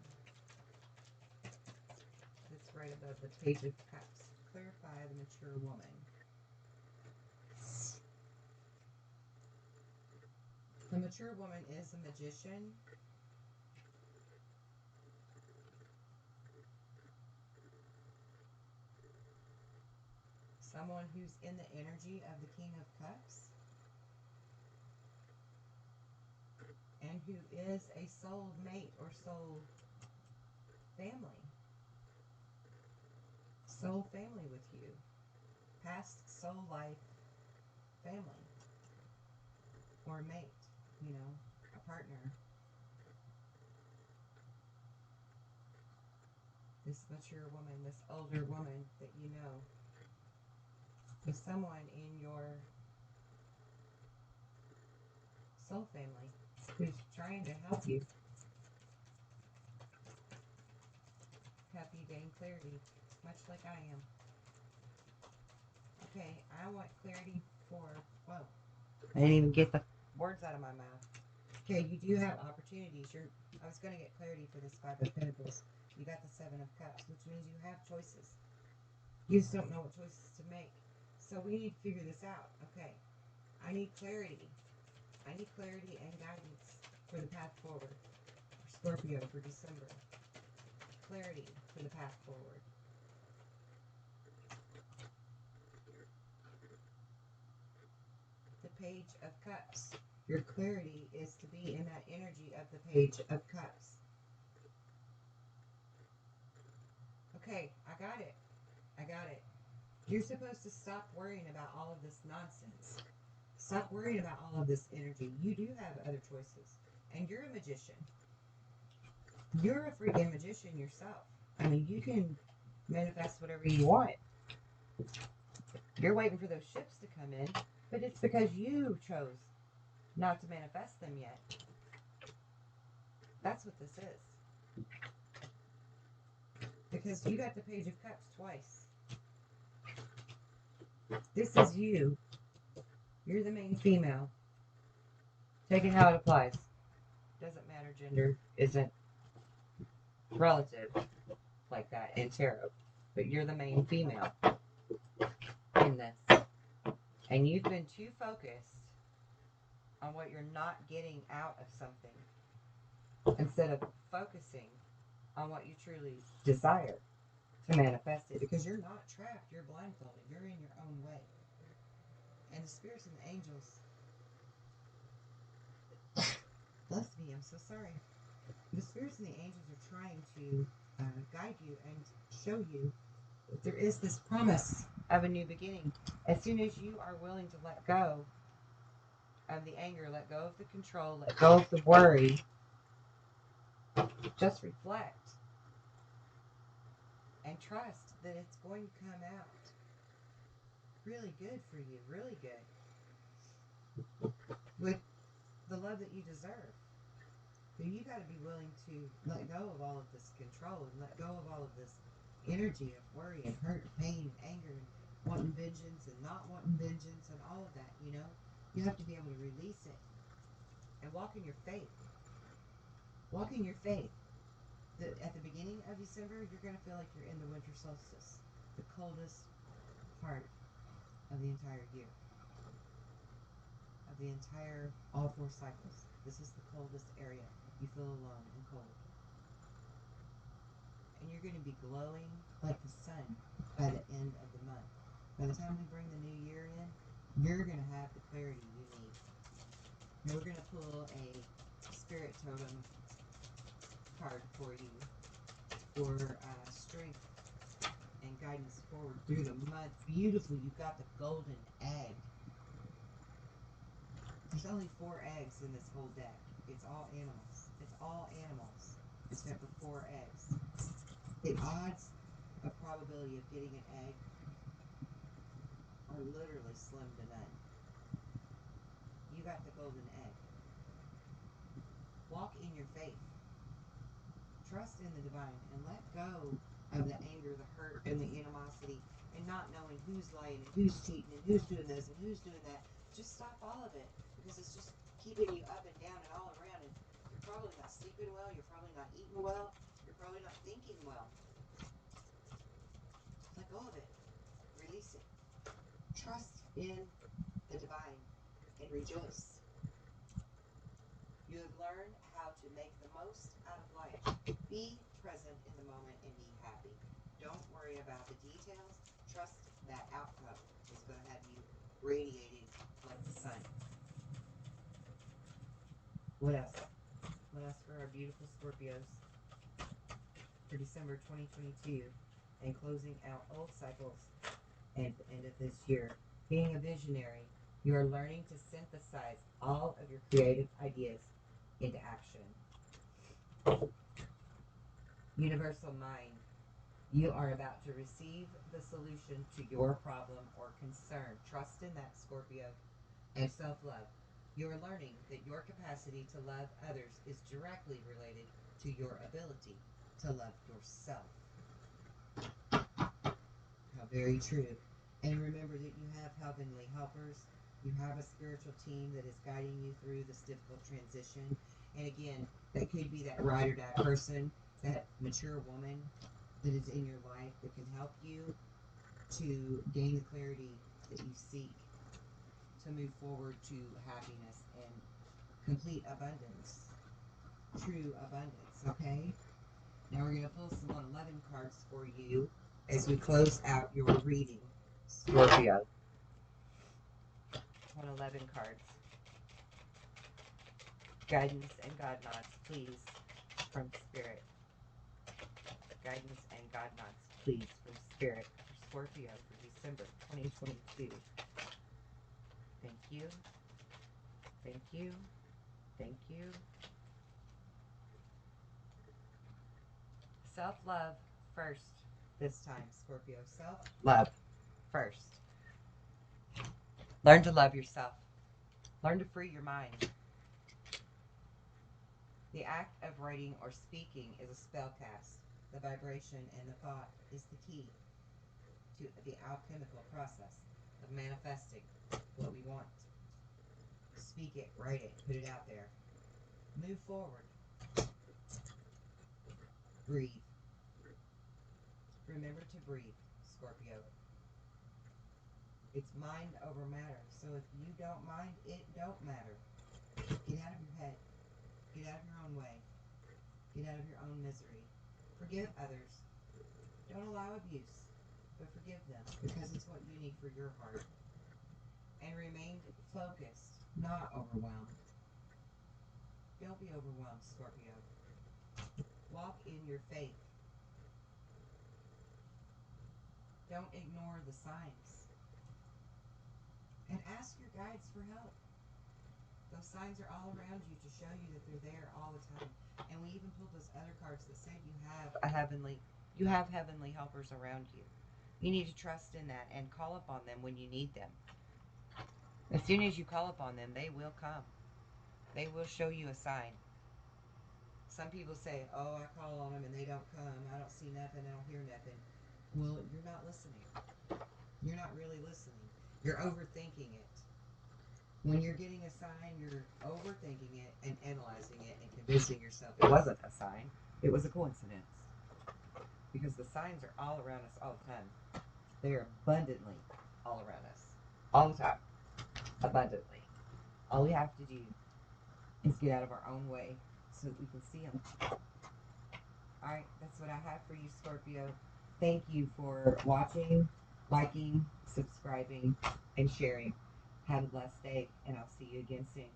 That's right above the Page of Cups. Clarify the mature woman. The mature woman is a magician. Someone who's in the energy of the King of Cups. And who is a soul mate or soul family. Soul family with you. Past soul life family. Or mate, you know, a partner. This mature woman, this older woman that you know, is someone in your soul family who's trying to help you gain clarity, much like I am. Okay, I want clarity for, whoa, I didn't even get the words out of my mouth. Okay, you do have opportunities. I was going to get clarity for this Five of Pentacles. You got the Seven of Cups, which means you have choices. You just don't know what choices to make. So we need to figure this out. Okay, I need clarity. I need clarity and guidance for the path forward. For Scorpio for December. Clarity for the path forward. The Page of Cups. Your clarity is to be in that energy of the Page of Cups. Okay, I got it. I got it. You're supposed to stop worrying about all of this nonsense. Stop worrying about all of this energy. You do have other choices. And you're a magician. You're a freaking magician yourself. I mean, you can manifest whatever you want. You're waiting for those ships to come in, but it's because you chose not to manifest them yet. That's what this is. Because you got the Page of Cups twice. This is you. You're the main female. Take it how it applies. Doesn't matter, gender isn't relative like that in tarot. But you're the main female in this. And you've been too focused on what you're not getting out of something instead of focusing on what you truly desire to manifest it. Because you're not trapped, you're blindfolded, you're in your own way. And the spirits and the angels, bless me, I'm so sorry. The spirits and the angels are trying to guide you and show you that there is this promise of a new beginning. As soon as you are willing to let go of the anger, let go of the control, let go of the worry, just reflect and trust that it's going to come out really good for you, really good, with the love that you deserve. But you got to be willing to let go of all of this control and let go of all of this energy of worry and hurt, pain, and anger, and wanting vengeance and not wanting vengeance and all of that, you know? You have to be able to release it and walk in your faith. Walk in your faith. At the beginning of December, you're going to feel like you're in the winter solstice, the coldest part of the entire year, of the entire, all 4 cycles. This is the coldest area. You feel alone and cold. And you're going to be glowing like the sun by the end of the month. By the time we bring the new year in, you're going to have the clarity you need. And we're going to pull a spirit totem card for you for strength and guidance forward through the month. Beautiful. You've got the golden egg. There's only 4 eggs in this whole deck. It's all animals. It's all animals except for 4 eggs. The odds of probability of getting an egg are literally slim to none. You got the golden egg. Walk in your faith. Trust in the divine and let go of the anger, the hurt, and the animosity, and not knowing who's lying and who's cheating and who's doing this and who's doing that. Just stop all of it, because it's just keeping you up and down and all around, and you're probably not sleeping well, you're probably not eating well, you're probably not thinking well. Let go of it. Release it. Trust in the divine and rejoice. You have learned how to make the most out of life. Be present in the moment and be happy. Don't worry about the details. Trust that outcome is going to have you radiating like the sun. What else? What else for our beautiful Scorpios for December 2022 and closing out old cycles at the end of this year? Being a visionary, you are learning to synthesize all of your creative ideas into action. Universal mind, you are about to receive the solution to your problem or concern. Trust in that, Scorpio. And self-love. You are learning that your capacity to love others is directly related to your ability to love yourself. How very true. And remember that you have heavenly helpers. You have a spiritual team that is guiding you through this difficult transition. And again, that could be that ride or die person, that mature woman that is in your life that can help you to gain the clarity that you seek to move forward to happiness and complete abundance. True abundance, okay? Now we're going to pull some 111 cards for you as we close out your reading, Scorpio. 111 cards. Guidance and God nods, please, from Spirit. Guidance and God nods, please, from Spirit for Scorpio for December 2022. Thank you. Thank you. Thank you. Self-love first this time, Scorpio. Self-love first. Learn to love yourself. Learn to free your mind. The act of writing or speaking is a spell cast. The vibration and the thought is the key to the alchemical process of manifesting what we want. Speak it, write it, put it out there. Move forward. Breathe. Remember to breathe, Scorpio. It's mind over matter. So if you don't mind, it don't matter. Get out of your head. Get out of your own way. Get out of your own misery. Forgive others. Don't allow abuse, but forgive them, because it's what you need for your heart. And remain focused, not overwhelmed. Don't be overwhelmed, Scorpio. Walk in your faith. Don't ignore the signs. And ask your guides for help. Those signs are all around you to show you that they're there all the time. And we even pulled those other cards that said you have heavenly helpers around you. You need to trust in that and call upon them when you need them. As soon as you call upon them, they will come. They will show you a sign. Some people say, oh, I call on them and they don't come. I don't see nothing. I don't hear nothing. Well, you're not listening. You're not really listening. You're overthinking it. When you're getting a sign, you're overthinking it and analyzing it and convincing yourself it wasn't a sign. It was a coincidence. Because the signs are all around us all the time. They are abundantly all around us. All the time. Abundantly. All we have to do is get out of our own way so that we can see them. Alright, that's what I have for you, Scorpio. Thank you for watching, liking, subscribing, and sharing. Have a blessed day, and I'll see you again soon.